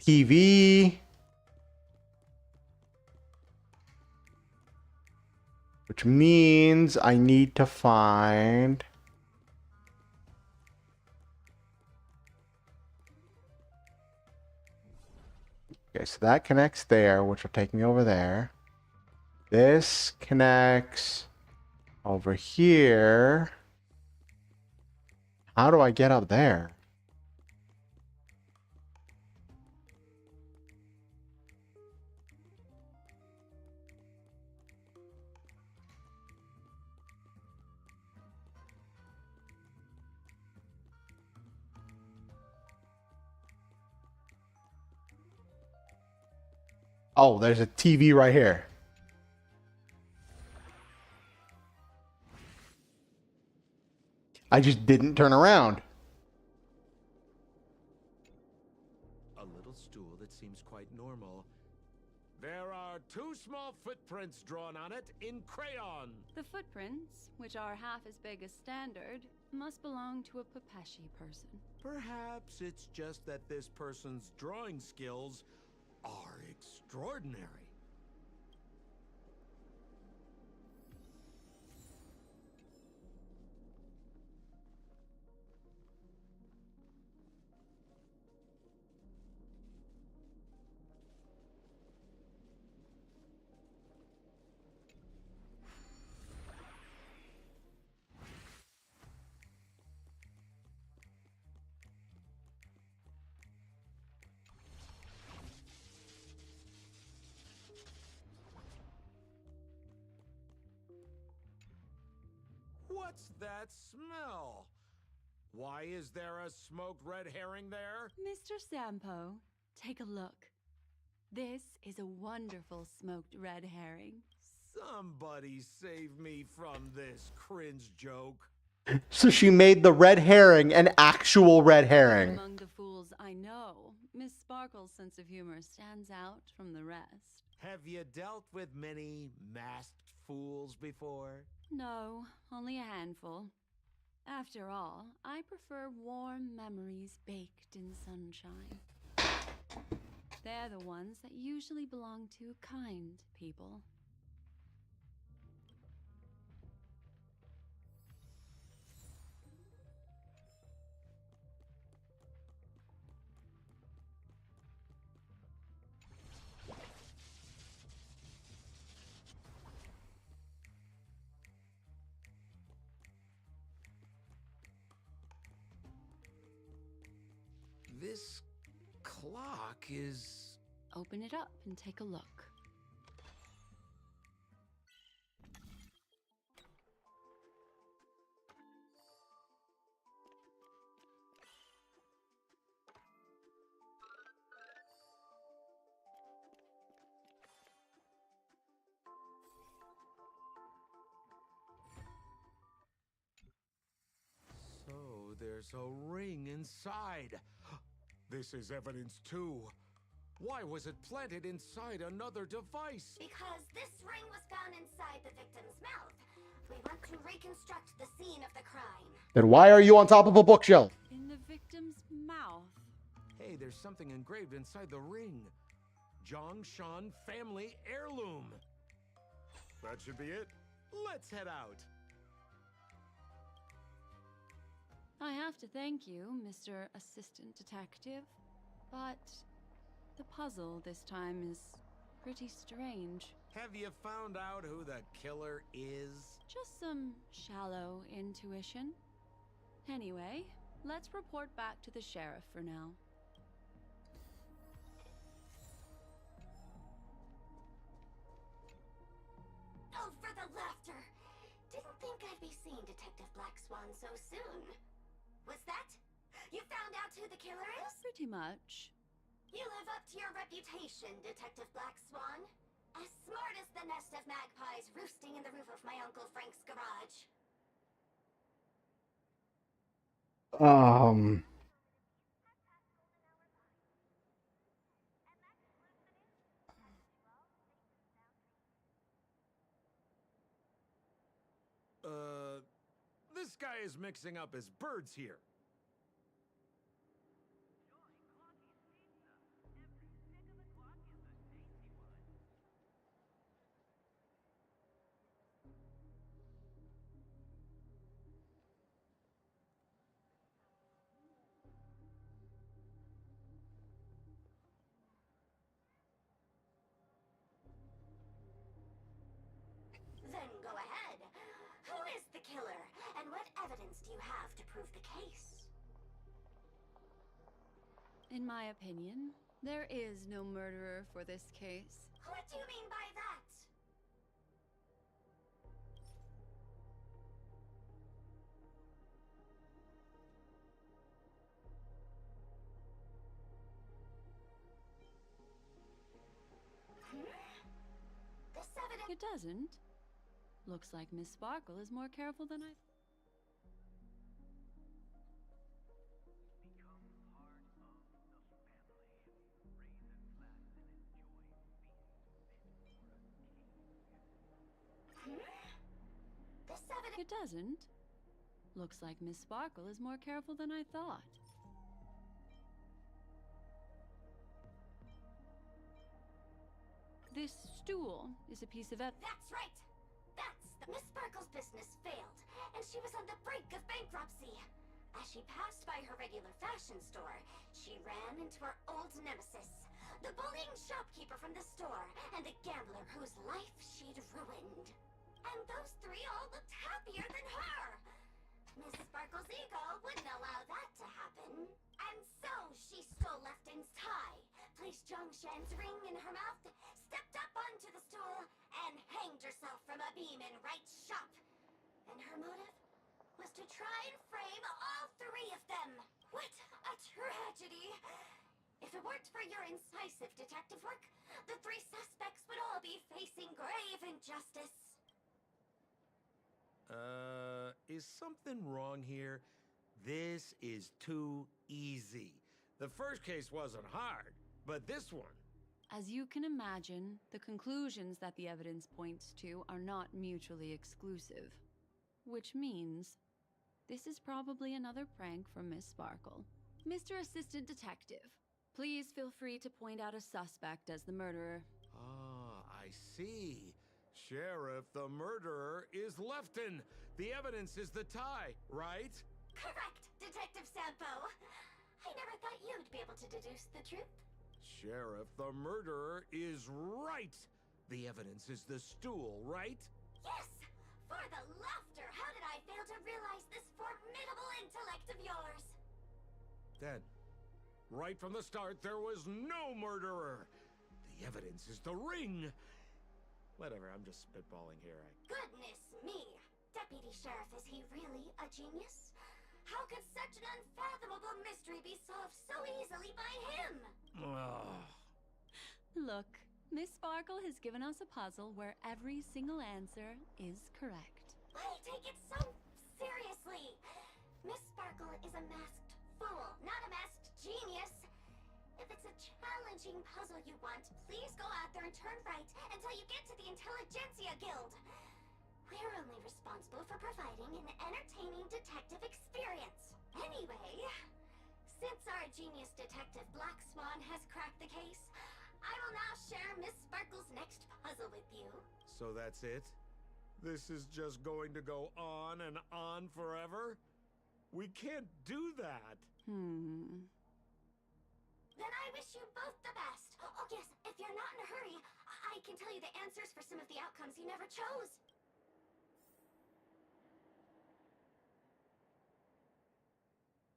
TV. Which means I need to find... Okay, so that connects there, which will take me over there. This connects over here. How do I get up there? Oh, there's a TV right here. I just didn't turn around. A little stool that seems quite normal. There are 2 small footprints drawn on it in crayon. The footprints, which are half as big as standard, must belong to a Pepeshi person. Perhaps it's just that this person's drawing skills are extraordinary. What's that smell? Why is there a smoked red herring there? Mr. Sampo, take a look. This is a wonderful smoked red herring. Somebody save me from this cringe joke. So she made the red herring an actual red herring. Among the fools I know, Miss Sparkle's sense of humor stands out from the rest. Have you dealt with many masked fools before? No, only a handful. After all, I prefer warm memories baked in sunshine. They're the ones that usually belong to kind people. This clock is... Open it up and take a look. So there's a ring inside. This is evidence too. Why was it planted inside another device? Because this ring was found inside the victim's mouth. We want to reconstruct the scene of the crime. Then why are you on top of a bookshelf? In the victim's mouth. Hey, there's something engraved inside the ring. Zhongshan family heirloom. That should be it. Let's head out. I have to thank you, Mr. Assistant Detective, but the puzzle this time is pretty strange. Have you found out who the killer is? Just some shallow intuition. Anyway, Let's report back to the sheriff for now. Oh, for the laughter! Didn't think I'd be seeing Detective Black Swan so soon. Was that? You found out who the killer is? Pretty much. You live up to your reputation, Detective Black Swan. As smart as the nest of magpies roosting in the roof of my Uncle Frank's garage. This guy is mixing up his birds here. Then go ahead. Who is the killer, and what evidence do you have to prove the case? In my opinion, there is no murderer for this case. What do you mean by that? This evidence... It doesn't. Looks like Miss Sparkle is more careful than I... This evidence... It doesn't. Looks like Miss Sparkle is more careful than I thought. This stool is a piece of That's right! Miss Sparkle's business failed, and she was on the brink of bankruptcy. As she passed by her regular fashion store, she ran into her old nemesis, the bullying shopkeeper from the store, and the gambler whose life she'd ruined. And those three all looked happier than her! Miss Sparkle's ego wouldn't allow that to happen. And so she stole Lefton's tie, placed Zhongshan's ring in her mouth, stepped up onto the stool, and hanged herself from a beam in Wright's shop. And her motive was to try and frame all three of them. What a tragedy! If it weren't for your incisive detective work, the three suspects would all be facing grave injustice. Is something wrong here? This is too easy. The first case wasn't hard, but this one... As you can imagine, the conclusions that the evidence points to are not mutually exclusive. Which means, this is probably another prank from Miss Sparkle. Mr. Assistant Detective, please feel free to point out a suspect as the murderer. Ah, I see. Sheriff, the murderer is Lefton. The evidence is the tie, right? Correct, Detective Sampo. I never thought you'd be able to deduce the truth. Sheriff, the murderer is right. The evidence is the stool, right? Yes! For the laughter, how did I fail to realize this formidable intellect of yours? Then, right from the start, there was no murderer. The evidence is the ring. Whatever, I'm just spitballing here. Goodness me! Deputy Sheriff, is he really a genius? How could such an unfathomable mystery be solved so easily by him? Look, Miss Sparkle has given us a puzzle where every single answer is correct. Why take it so seriously? Miss Sparkle is a masked fool, not a masked genius. If it's a challenging puzzle you want, please go out there and turn right until you get to the Intelligentsia Guild. We're only responsible for providing an entertaining detective experience. Anyway, since our genius detective Black Swan has cracked the case, I will now share Miss Sparkle's next puzzle with you. So that's it? This is just going to go on and on forever? We can't do that. Then I wish you both the best. Oh yes, if you're not in a hurry, I can tell you the answers for some of the outcomes you never chose.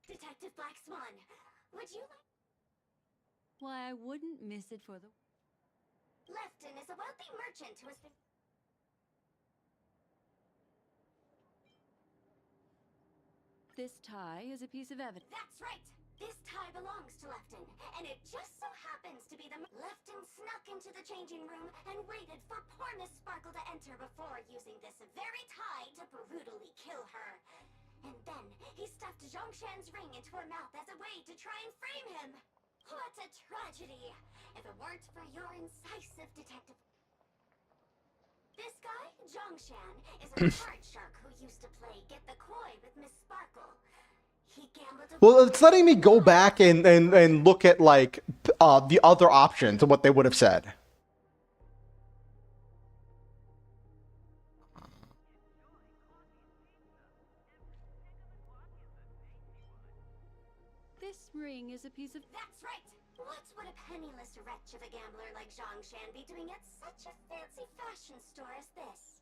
Detective Detective Black Swan. Would you like... Why, I wouldn't miss it for the... Lefton is a wealthy merchant who has been... This tie is a piece of evidence. That's right! This tie belongs to Lefton, and it just so happens to be the... Lefton snuck into the changing room and waited for poor Miss Sparkle to enter before using this very tie to brutally kill her. And then he stuffed Zhongshan's ring into her mouth as a way to try and frame him. What a tragedy! If it weren't for your incisive detective... This guy, Zhongshan, is a card shark who used to play Get the Koi with Miss Sparkle. He gambled... Well, it's letting me go back and look at, like, the other options of what they would have said. This ring is a piece of... That's right! What would a penniless wretch of a gambler like Zhongshan be doing at such a fancy fashion store as this?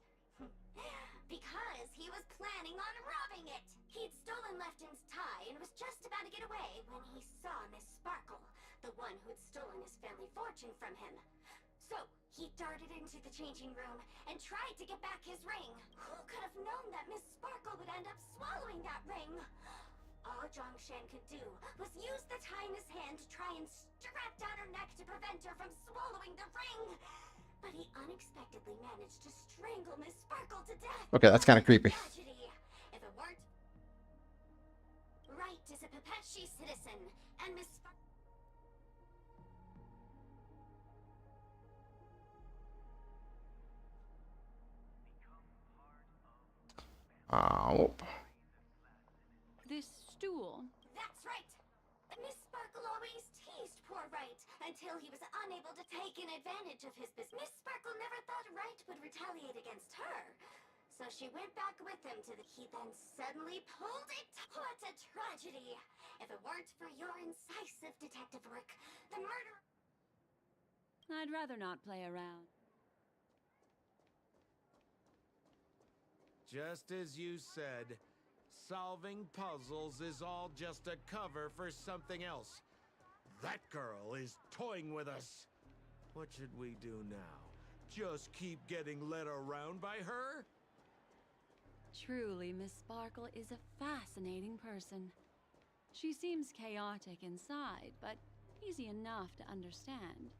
Because he was planning on robbing it! He'd stolen Lefton's tie and was just about to get away when he saw Miss Sparkle, the one who'd stolen his family fortune from him. So, he darted into the changing room and tried to get back his ring. Who could have known that Miss Sparkle would end up swallowing that ring? All Zhongshan could do was use the tie in his hand to try and strap down her neck to prevent her from swallowing the ring. But he unexpectedly managed to strangle Miss Sparkle to death. Okay, that's kind of creepy. Tragedy. If it weren't... Right is a Pepechi citizen, and Miss Sparkle... Oh. This stool. That's right! Miss Sparkle always teased poor Wright until he was unable to take an advantage of his business. Miss Sparkle never thought Wright would retaliate against her. So she went back with him to the... He then suddenly pulled it. What a tragedy! If it weren't for your incisive detective work, the murder... I'd rather not play around. Just as you said, solving puzzles is all just a cover for something else. That girl is toying with us. What should we do now? Just keep getting led around by her? Truly, Miss Sparkle is a fascinating person. She seems chaotic inside, but easy enough to understand.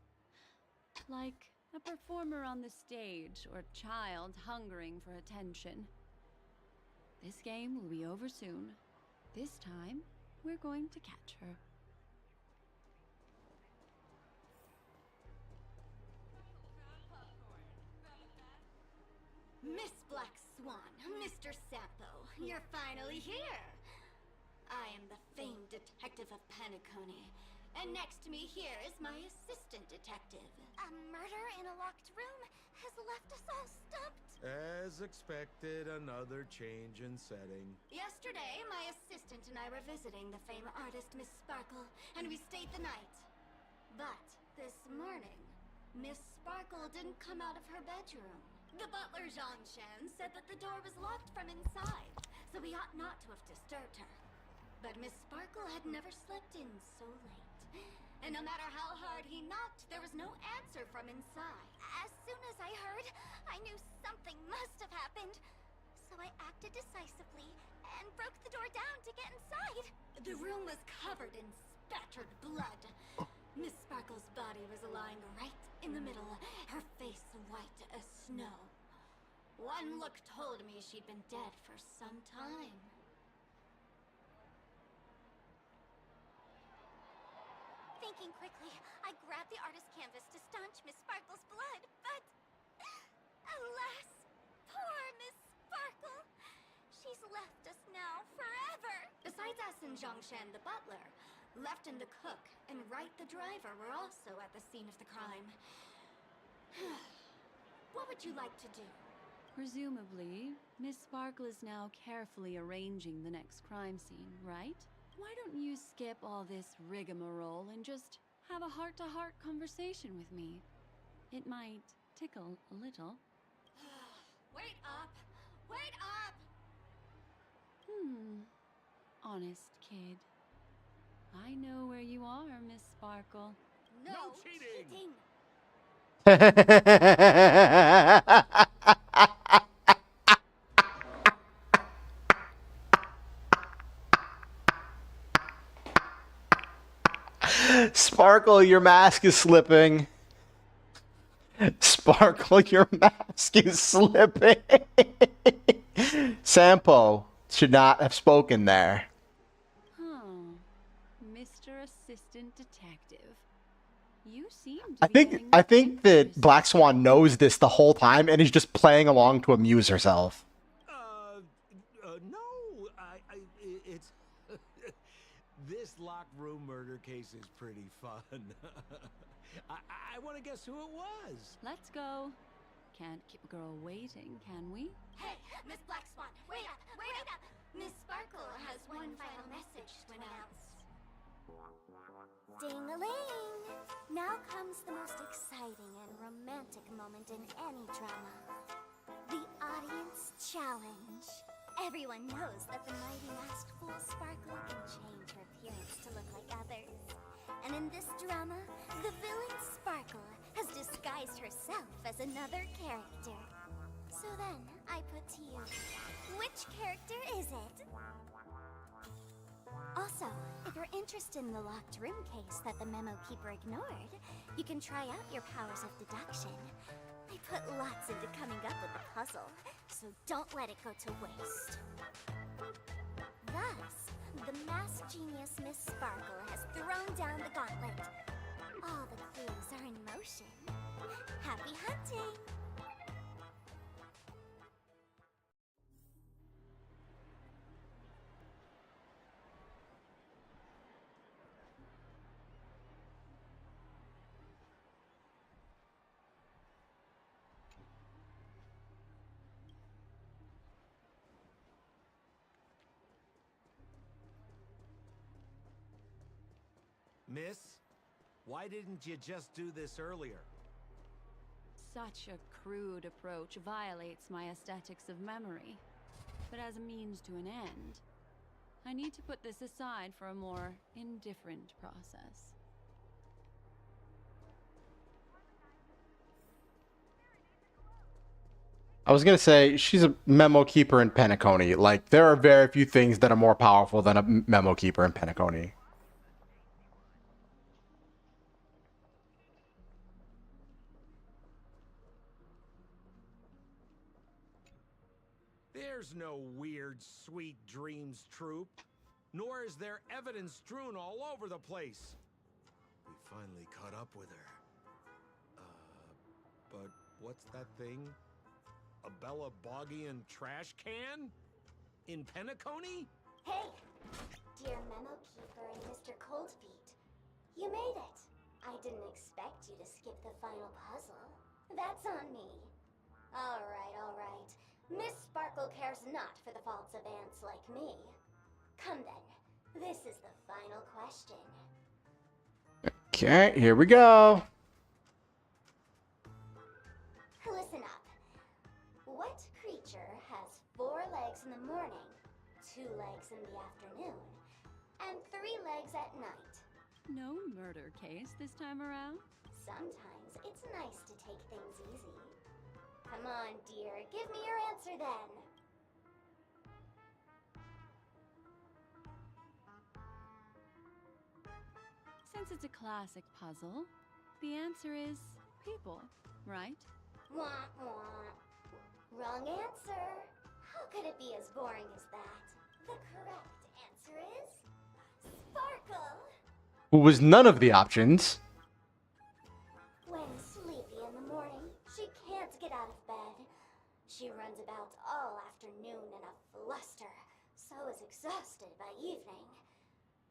Like a performer on the stage or child hungering for attention. This game will be over soon. This time, we're going to catch her. Miss Black Swan, Mr. Sampo, you're finally here! I am the famed detective of Penacony, and next to me here is my assistant detective. A murder in a locked room has left us all stumped. As expected, another change in setting. Yesterday, my assistant and I were visiting the famed artist Miss Sparkle, and we stayed the night. But this morning, Miss Sparkle didn't come out of her bedroom. The butler, Zhongshan, said that the door was locked from inside, so we ought not to have disturbed her. But Miss Sparkle had never slept in so late. And no matter how hard he knocked, there was no answer from inside. As soon as I heard, I knew something must have happened. So I acted decisively and broke the door down to get inside. The room was covered in spattered blood. Miss Sparkle's body was lying right in the middle, her face white as snow. One look told me she'd been dead for some time. Thinking quickly, I grabbed the artist's canvas to staunch Miss Sparkle's blood, but... Alas, poor Miss Sparkle! She's left us now forever! Besides us and Zhongshan the butler, Lefton the cook, and Wright the driver were also at the scene of the crime. What would you like to do? Presumably, Miss Sparkle is now carefully arranging the next crime scene, right? Why don't you skip all this rigmarole and just have a heart-to-heart conversation with me? It might tickle a little. Wait up! Wait up! Honest kid. I know where you are, Miss Sparkle. No, cheating. Sparkle, your mask is slipping. Sparkle, your mask is slipping. Sampo should not have spoken there. Huh. Mr. Assistant Detective. You seem to I be think getting I think that Black Swan knows this the whole time and is just playing along to amuse herself. No, it's this locked room murder case is pretty fun. I want to guess who it was. Let's go. Can't keep a girl waiting, can we? Hey, Miss Black Swan, wait up, wait up! Miss Sparkle has one final message to announce. Ding-a-ling! Now comes the most exciting and romantic moment in any drama. The audience challenge. Everyone knows that the mighty masked fool Sparkle can change her appearance to look like others. And in this drama, the villain Sparkle has disguised herself as another character. So then, I put to you, which character is it? Also, if you're interested in the locked room case that the memo keeper ignored, you can try out your powers of deduction. I put lots into coming up with the puzzle, so don't let it go to waste. Thus, the masked genius Miss Sparkle has thrown down the gauntlet. All the clues are in motion. Happy hunting! Miss, why didn't you just do this earlier? Such a crude approach violates my aesthetics of memory. But as a means to an end, I need to put this aside for a more indifferent process. I was gonna say she's a memo keeper in Penacony. Like there are very few things that are more powerful than a memo keeper in Penacony. There's no weird, sweet dreams troop. Nor is there evidence strewn all over the place. We finally caught up with her. But what's that thing? A Bella Boggian trash can? In Penacony? Hey, dear Memo Keeper and Mr. Coldfeet. You made it. I didn't expect you to skip the final puzzle. That's on me. All right. Miss Sparkle cares not for the faults of ants like me. Come then. This is the final question. Okay, here we go. Listen up. What creature has 4 legs in the morning, 2 legs in the afternoon, and 3 legs at night? No murder case this time around? Sometimes it's nice to take things easy. Come on, dear. Give me your answer then. Since it's a classic puzzle, the answer is people, right? Wah, wah. Wrong answer. How could it be as boring as that? The correct answer is Sparkle. Who was none of the options. When sleepy in the morning, she can't get out of bed. She runs about all afternoon in a fluster, so is exhausted by evening,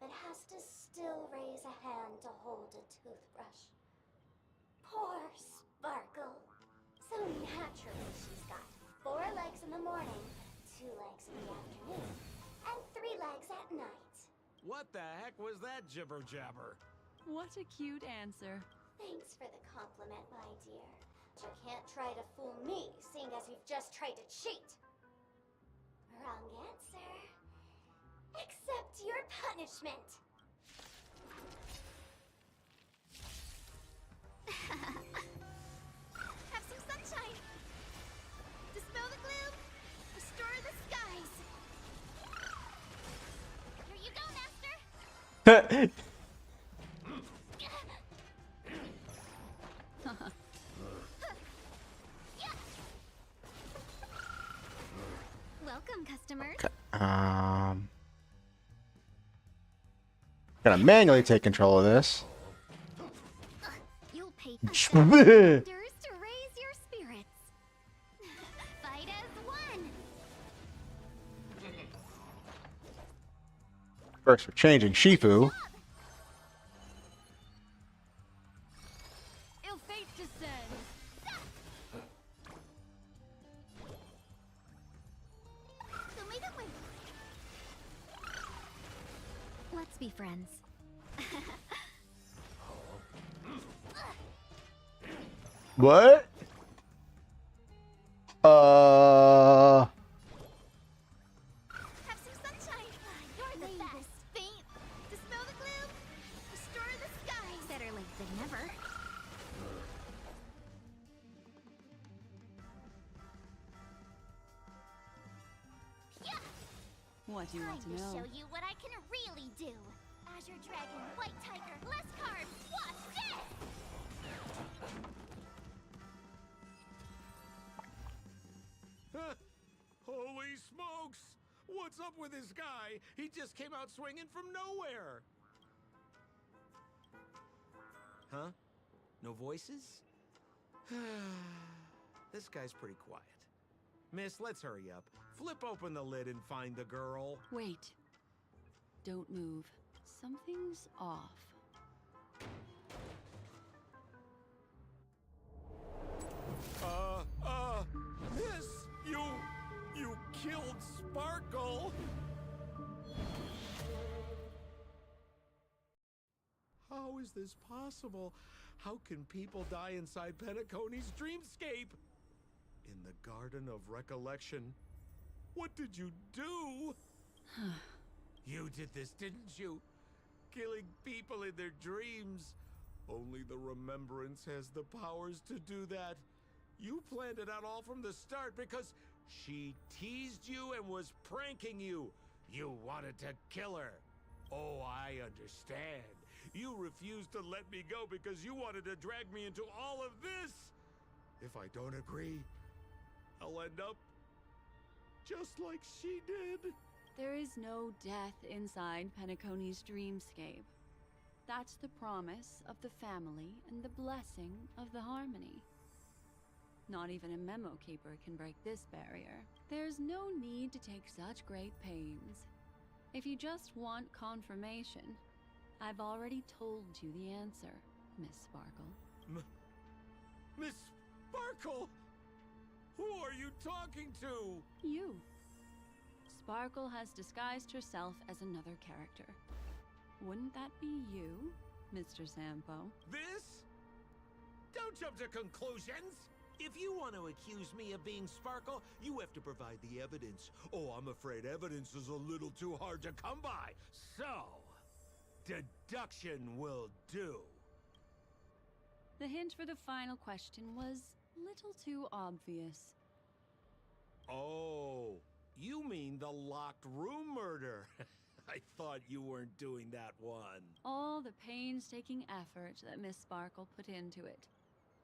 but has to still raise a hand to hold a toothbrush. Poor Sparkle. So naturally she's got 4 legs in the morning, 2 legs in the afternoon, and 3 legs at night. What the heck was that jibber-jabber? What a cute answer. Thanks for the compliment, my dear. You can't try to fool me, seeing as you've just tried to cheat. Wrong answer. Accept your punishment. Welcome, customers. Gonna manually take control of this. You'll pay $100 to raise your spirits. Fight as one. First, we're changing Shifu. Ill fate descend. Let's be friends. What? Have some sunshine. You're the best. Faint. Dispel the gloom. Restore the sky. Better late than never. What do you want to Time know? show you what I can really do. Azure Dragon, White Tiger, less carbs. Watch this! Holy smokes! What's up with this guy? He just came out swinging from nowhere! Huh? No voices? This guy's pretty quiet. Miss, let's hurry up. Flip open the lid and find the girl. Wait. Don't move. Something's off. Miss, you killed Sparkle! How is this possible? How can people die inside Penacony's dreamscape? In the Garden of Recollection. What did you do? You did this, didn't you? Killing people in their dreams. Only the Remembrance has the powers to do that. You planned it out all from the start because she teased you and was pranking you. You wanted to kill her. Oh, I understand. You refused to let me go because you wanted to drag me into all of this. If I don't agree, I'll end up just like she did. There is no death inside Penacony's dreamscape. That's the promise of the family and the blessing of the harmony. Not even a memo keeper can break this barrier. There's no need to take such great pains. If you just want confirmation, I've already told you the answer, Miss Sparkle. Miss Sparkle? Who are you talking to? You. Sparkle has disguised herself as another character. Wouldn't that be you, Mr. Sampo? This? Don't jump to conclusions! If you want to accuse me of being Sparkle, you have to provide the evidence. Oh, I'm afraid evidence is a little too hard to come by. So, deduction will do. The hint for the final question was little too obvious. Oh, you mean the locked room murder? I thought you weren't doing that one. All the painstaking effort that Miss Sparkle put into it.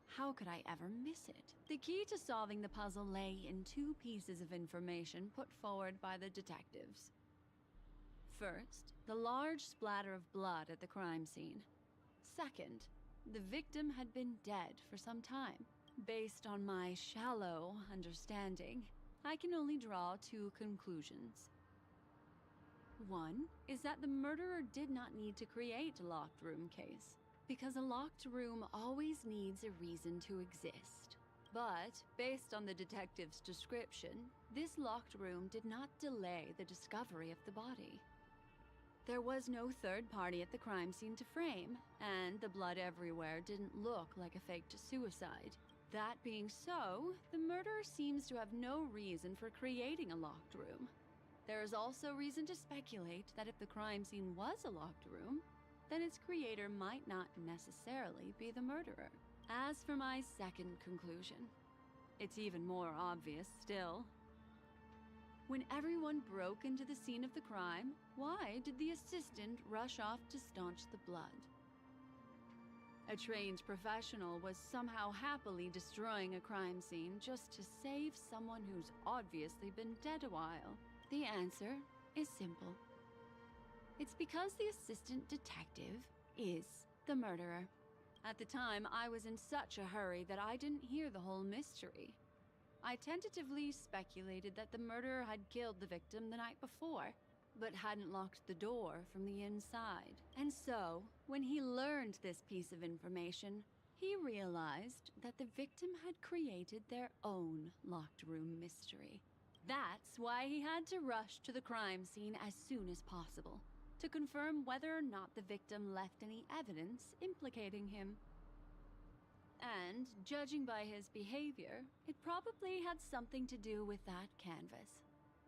How could I ever miss it? The key to solving the puzzle lay in two pieces of information put forward by the detectives. First, the large splatter of blood at the crime scene. Second, the victim had been dead for some time. Based on my shallow understanding, I can only draw two conclusions. One is that the murderer did not need to create a locked room case, because a locked room always needs a reason to exist. But, based on the detective's description, this locked room did not delay the discovery of the body. There was no third party at the crime scene to frame, and the blood everywhere didn't look like a faked suicide. That being so, the murderer seems to have no reason for creating a locked room. There is also reason to speculate that if the crime scene was a locked room, then its creator might not necessarily be the murderer. As for my second conclusion, it's even more obvious still. When everyone broke into the scene of the crime, Why did the assistant rush off to staunch the blood? A trained professional was somehow happily destroying a crime scene just to save someone who's obviously been dead a while. The answer is simple. It's because the assistant detective is the murderer. At the time, I was in such a hurry that I didn't hear the whole mystery. I tentatively speculated that the murderer had killed the victim the night before, but hadn't locked the door from the inside. And so, when he learned this piece of information, he realized that the victim had created their own locked room mystery. That's why he had to rush to the crime scene as soon as possible, to confirm whether or not the victim left any evidence implicating him. And, judging by his behavior, it probably had something to do with that canvas.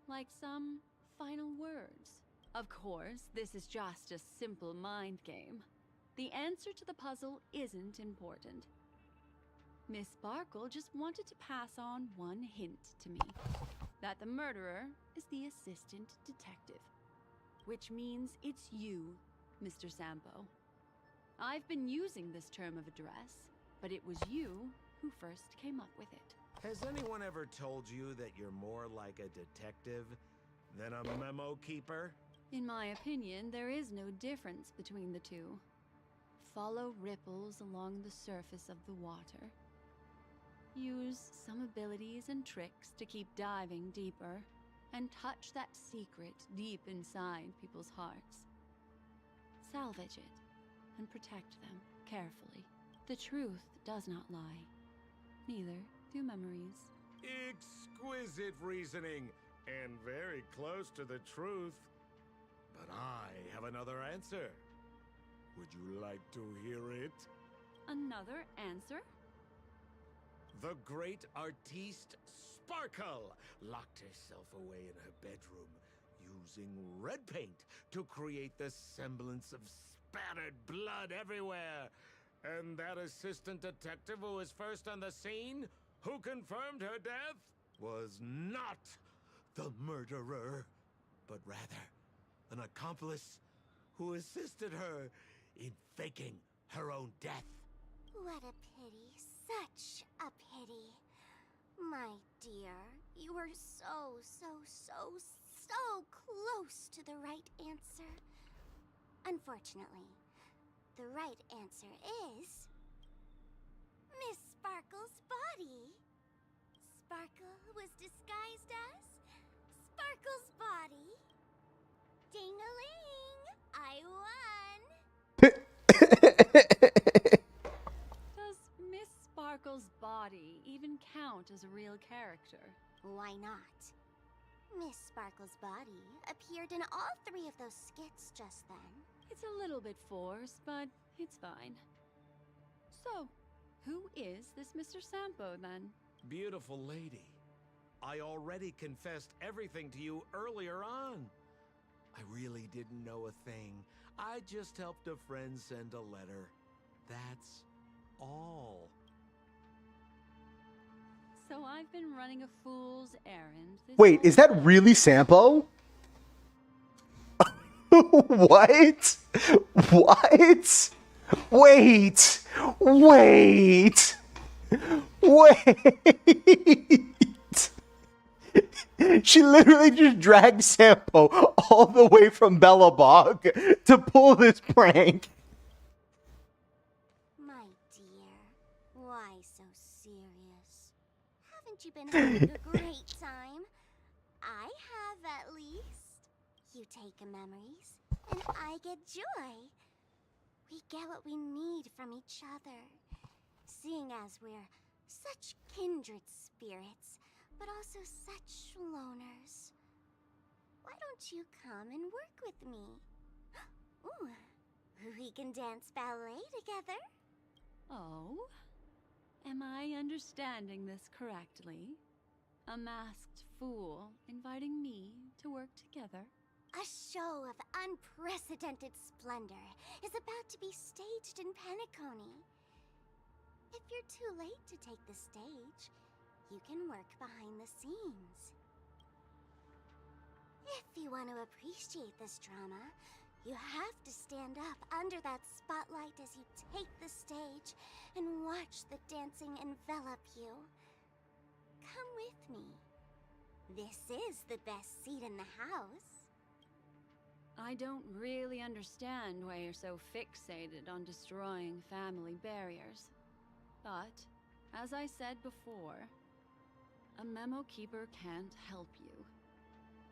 Like some final words. Of course, this is just a simple mind game. The answer to the puzzle isn't important. Miss Sparkle just wanted to pass on one hint to me. That the murderer is the assistant detective. Which means it's you, Mr. Sampo. I've been using this term of address, but it was you who first came up with it. Has anyone ever told you that you're more like a detective than a memo keeper? In my opinion, there is no difference between the two. Follow ripples along the surface of the water. Use some abilities and tricks to keep diving deeper, and touch that secret deep inside people's hearts. Salvage it, and protect them carefully. The truth does not lie. Neither do memories. Exquisite reasoning, and very close to the truth. But I have another answer. Would you like to hear it? Another answer? The great artiste Sparkle locked herself away in her bedroom using red paint to create the semblance of spattered blood everywhere. And that assistant detective who was first on the scene, who confirmed her death, was not the murderer, but rather an accomplice who assisted her in faking her own death. What a pity. Such a pity. My dear, you were so close to the right answer. Unfortunately, the right answer is Miss Sparkle's body. Sparkle was disguised as Sparkle's body. Ding-a-ling! I won! Does Miss Sparkle's body even count as a real character? Why not? Miss Sparkle's body appeared in all 3 of those skits just then. It's a little bit forced, but it's fine. So, who is this Mr. Sampo, then? Beautiful lady, I already confessed everything to you earlier on. I really didn't know a thing. I just helped a friend send a letter. That's all. So I've been running a fool's errand. Wait, is that really Sampo? What? What? Wait! Wait! Wait! She literally just dragged Sampo all the way from Bellabog to pull this prank. My dear, why so serious? Haven't you been having a great time? I have, at least. You take memories, and I get joy. We get what we need from each other, seeing as we're such kindred spirits, but also such loners. Why don't you come and work with me? Ooh, we can dance ballet together. Oh? Am I understanding this correctly? A masked fool inviting me to work together? A show of unprecedented splendor is about to be staged in Penacony. If you're too late to take the stage, you can work behind the scenes. If you want to appreciate this drama, you have to stand up under that spotlight as you take the stage and watch the dancing envelop you. Come with me. This is the best seat in the house. I don't really understand why you're so fixated on destroying family barriers. But, as I said before, a memo keeper can't help you.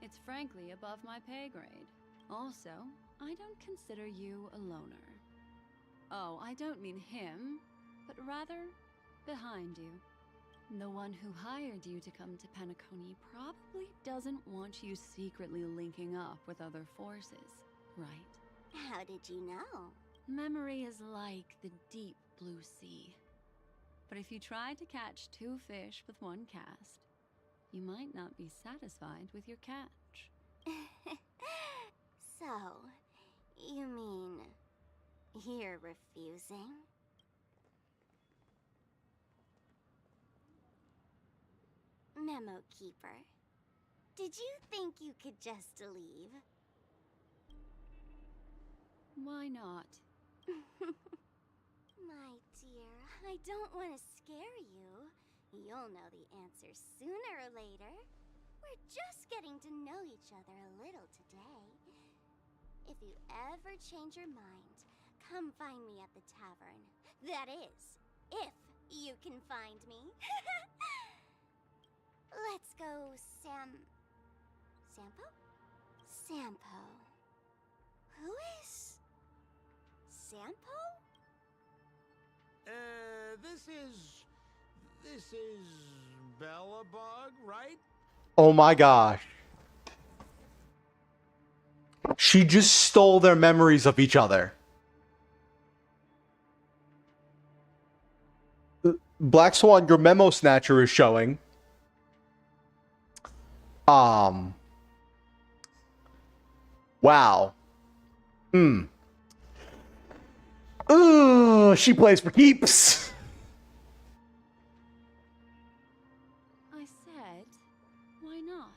It's frankly above my pay grade. Also, I don't consider you a loner. Oh, I don't mean him, but rather behind you. The one who hired you to come to Penacony probably doesn't want you secretly linking up with other forces, right? How did you know? Memory is like the deep blue sea. But if you try to catch two fish with one cast, you might not be satisfied with your catch. So, you mean you're refusing? Memo Keeper, did you think you could just leave? Why not? My dear, I don't want to scare you. You'll know the answer sooner or later. We're just getting to know each other a little today. If you ever change your mind, come find me at the tavern. That is, if you can find me. Let's go, Sampo? Sampo. Who is Sampo? This is Bellabog, right? Oh my gosh. She just stole their memories of each other. Black Swan, your memo snatcher is showing. Wow. She plays for keeps. I said, why not?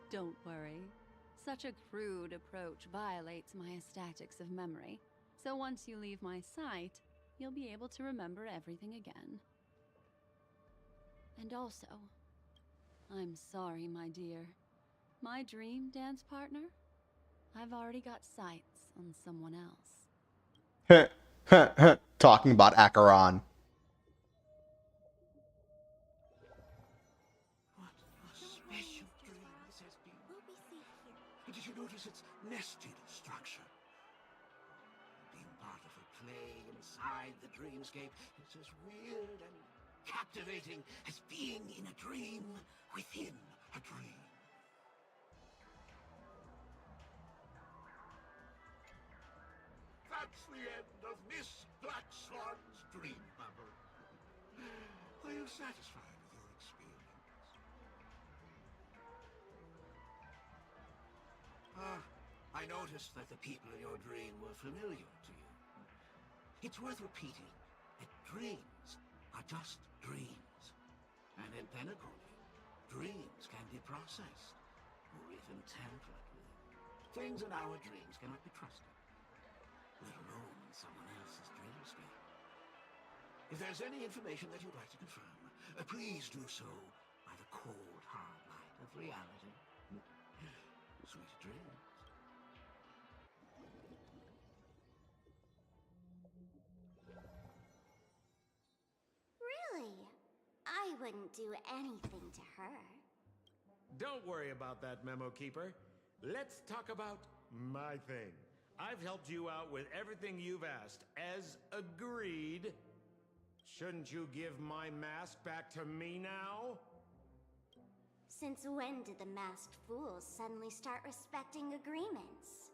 Don't worry. Such a crude approach violates my statics of memory. So once you leave my sight, you'll be able to remember everything again. And also, I'm sorry, my dear. My dream dance partner? I've already got sights on someone else. Talking about Acheron. What a special dream this has been. And did you notice its nested structure? Being part of a play inside the dreamscape, it's as weird and captivating as being in a dream within a dream. That's the end of Miss Black Swan's dream bubble. Are you satisfied with your experience? I noticed that the people in your dream were familiar to you. It's worth repeating that dreams are just dreams. And in Penacony, dreams can be processed, or even tampered with. Things in our dreams cannot be trusted, let alone in someone else's dreamscape. If there's any information that you'd like to confirm, please do so by the cold, hard light of reality. Sweet dreams. Really? I wouldn't do anything to her. Don't worry about that, Memo Keeper. Let's talk about my thing. I've helped you out with everything you've asked, as agreed. Shouldn't you give my mask back to me now? Since when did the masked fools suddenly start respecting agreements?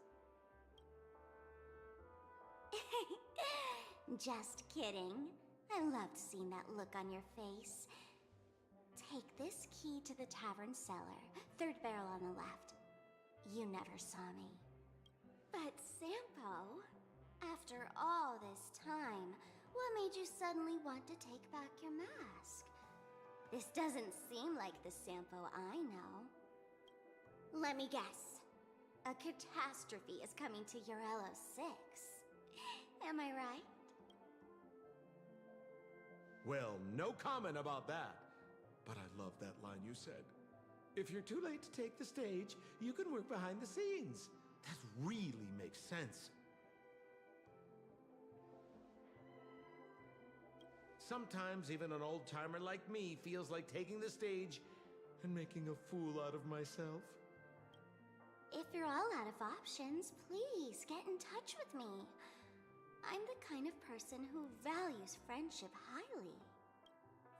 Just kidding. I loved seeing that look on your face. Take this key to the tavern cellar, third barrel on the left. You never saw me. But Sampo, after all this time, What made you suddenly want to take back your mask? This doesn't seem like the Sampo I know. Let me guess. A catastrophe is coming to Urello 6. Am I right? Well, no comment about that. But I love that line you said. If you're too late to take the stage, you can work behind the scenes. That really makes sense. Sometimes even an old-timer like me feels like taking the stage and making a fool out of myself. If you're all out of options, please get in touch with me. I'm the kind of person who values friendship highly.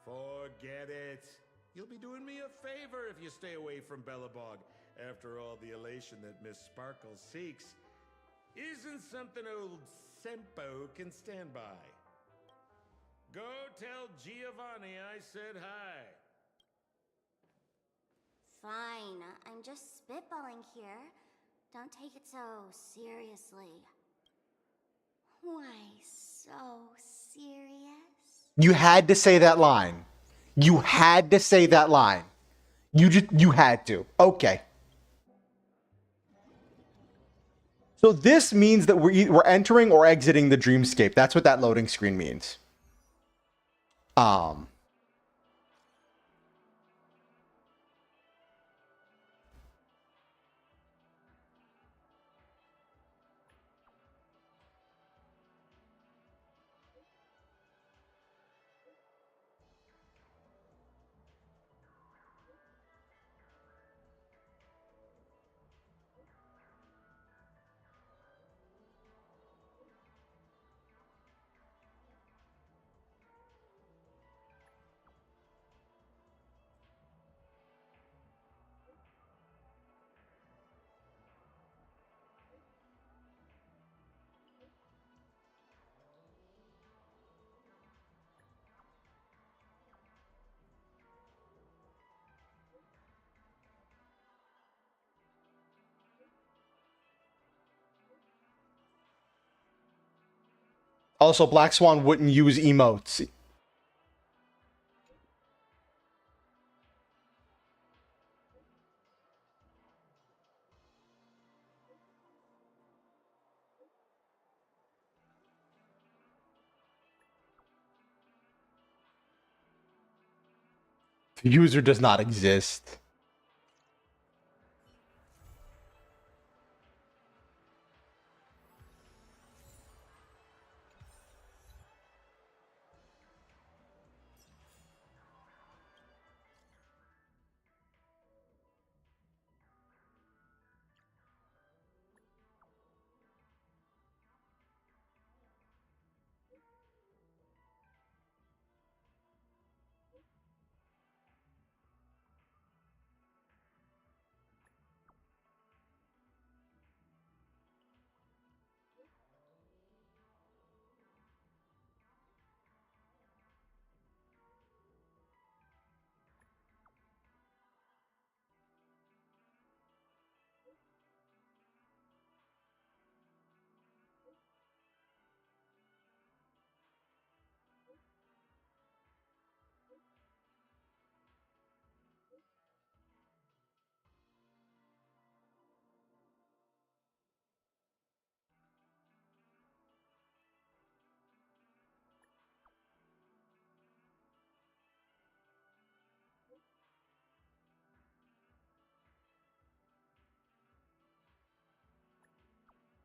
Forget it. You'll be doing me a favor if you stay away from Bellabog. After all, the elation that Miss Sparkle seeks isn't something old Sempo can stand by. Go tell Giovanni I said hi. Fine, I'm just spitballing here. Don't take it so seriously. Why so serious? You had to say that line. You had to say that line. You had to. Okay. So this means that we're entering or exiting the dreamscape. That's what that loading screen means. Also, Black Swan wouldn't use emotes. The user does not exist.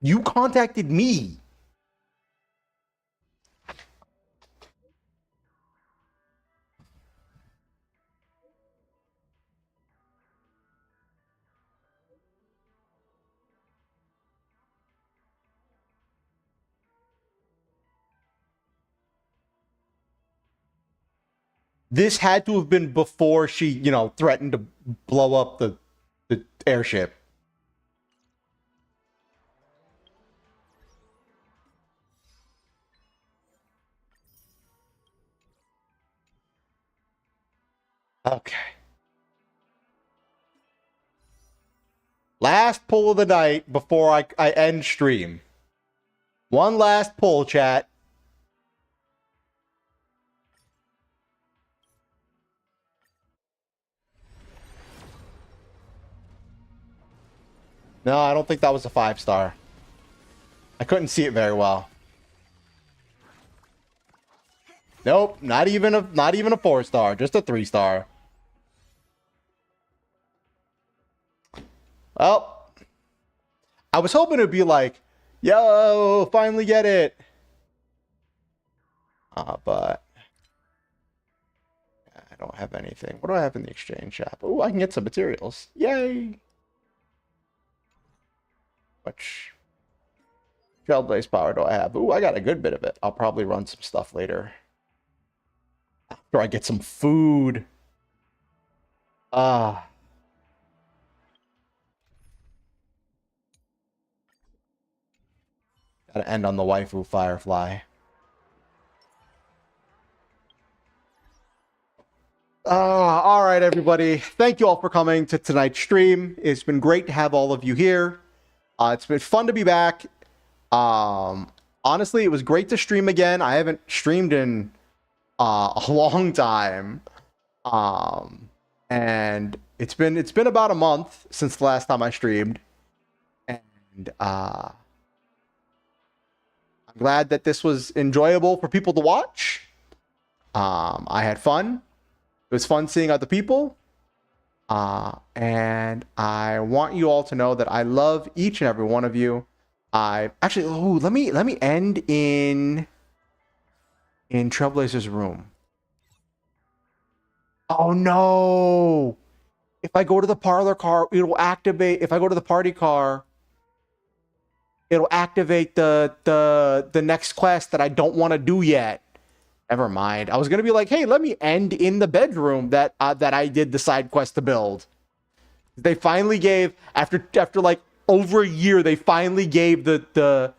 You contacted me. This had to have been before she, you know, threatened to blow up the airship. Okay. Last pull of the night before I end stream. One last pull, chat. No, I don't think that was a 5-star. I couldn't see it very well. Nope, not even a 4-star, just a 3-star. Well, I was hoping it'd be like, yo, finally get it. But I don't have anything. What do I have in the exchange shop? Oh, I can get some materials. Yay! Which Trailblaze power do I have? Ooh, I got a good bit of it. I'll probably run some stuff later. After I get some food. Gotta end on the waifu Firefly. All right, everybody. Thank you all for coming to tonight's stream. It's been great to have all of you here. It's been fun to be back. Honestly, it was great to stream again. I haven't streamed in a long time. And it's been about a month since the last time I streamed. And I'm glad that this was enjoyable for people to watch. I had fun. It was fun seeing other people. And I want you all to know that I love each and every one of you. I actually, let me end in Trailblazer's room. Oh no! If I go to the parlor car, it'll activate. If I go to the party car, it'll activate the next quest that I don't want to do yet. Never mind. I was gonna be like, hey, let me end in the bedroom that I did the side quest to build. They finally gave after like over a year. They finally gave the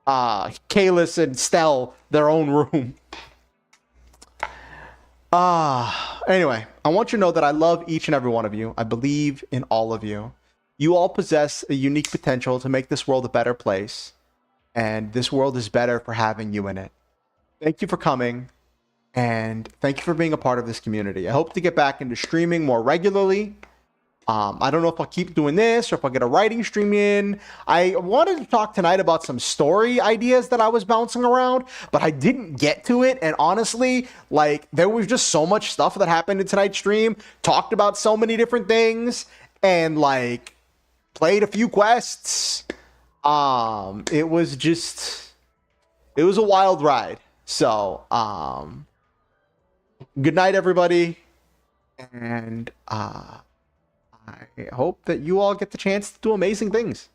Kalis and Stell their own room. Anyway, I want you to know that I love each and every one of you. I believe in all of you. You all possess a unique potential to make this world a better place, and this world is better for having you in it. Thank you for coming, and thank you for being a part of this community. I hope to get back into streaming more regularly. I don't know if I'll keep doing this or if I'll get a writing stream in. I wanted to talk tonight about some story ideas that I was bouncing around, but I didn't get to it. And honestly, like, there was just so much stuff that happened in tonight's stream, talked about so many different things, and like played a few quests. It was a wild ride. So, good night, everybody. And I hope that you all get the chance to do amazing things.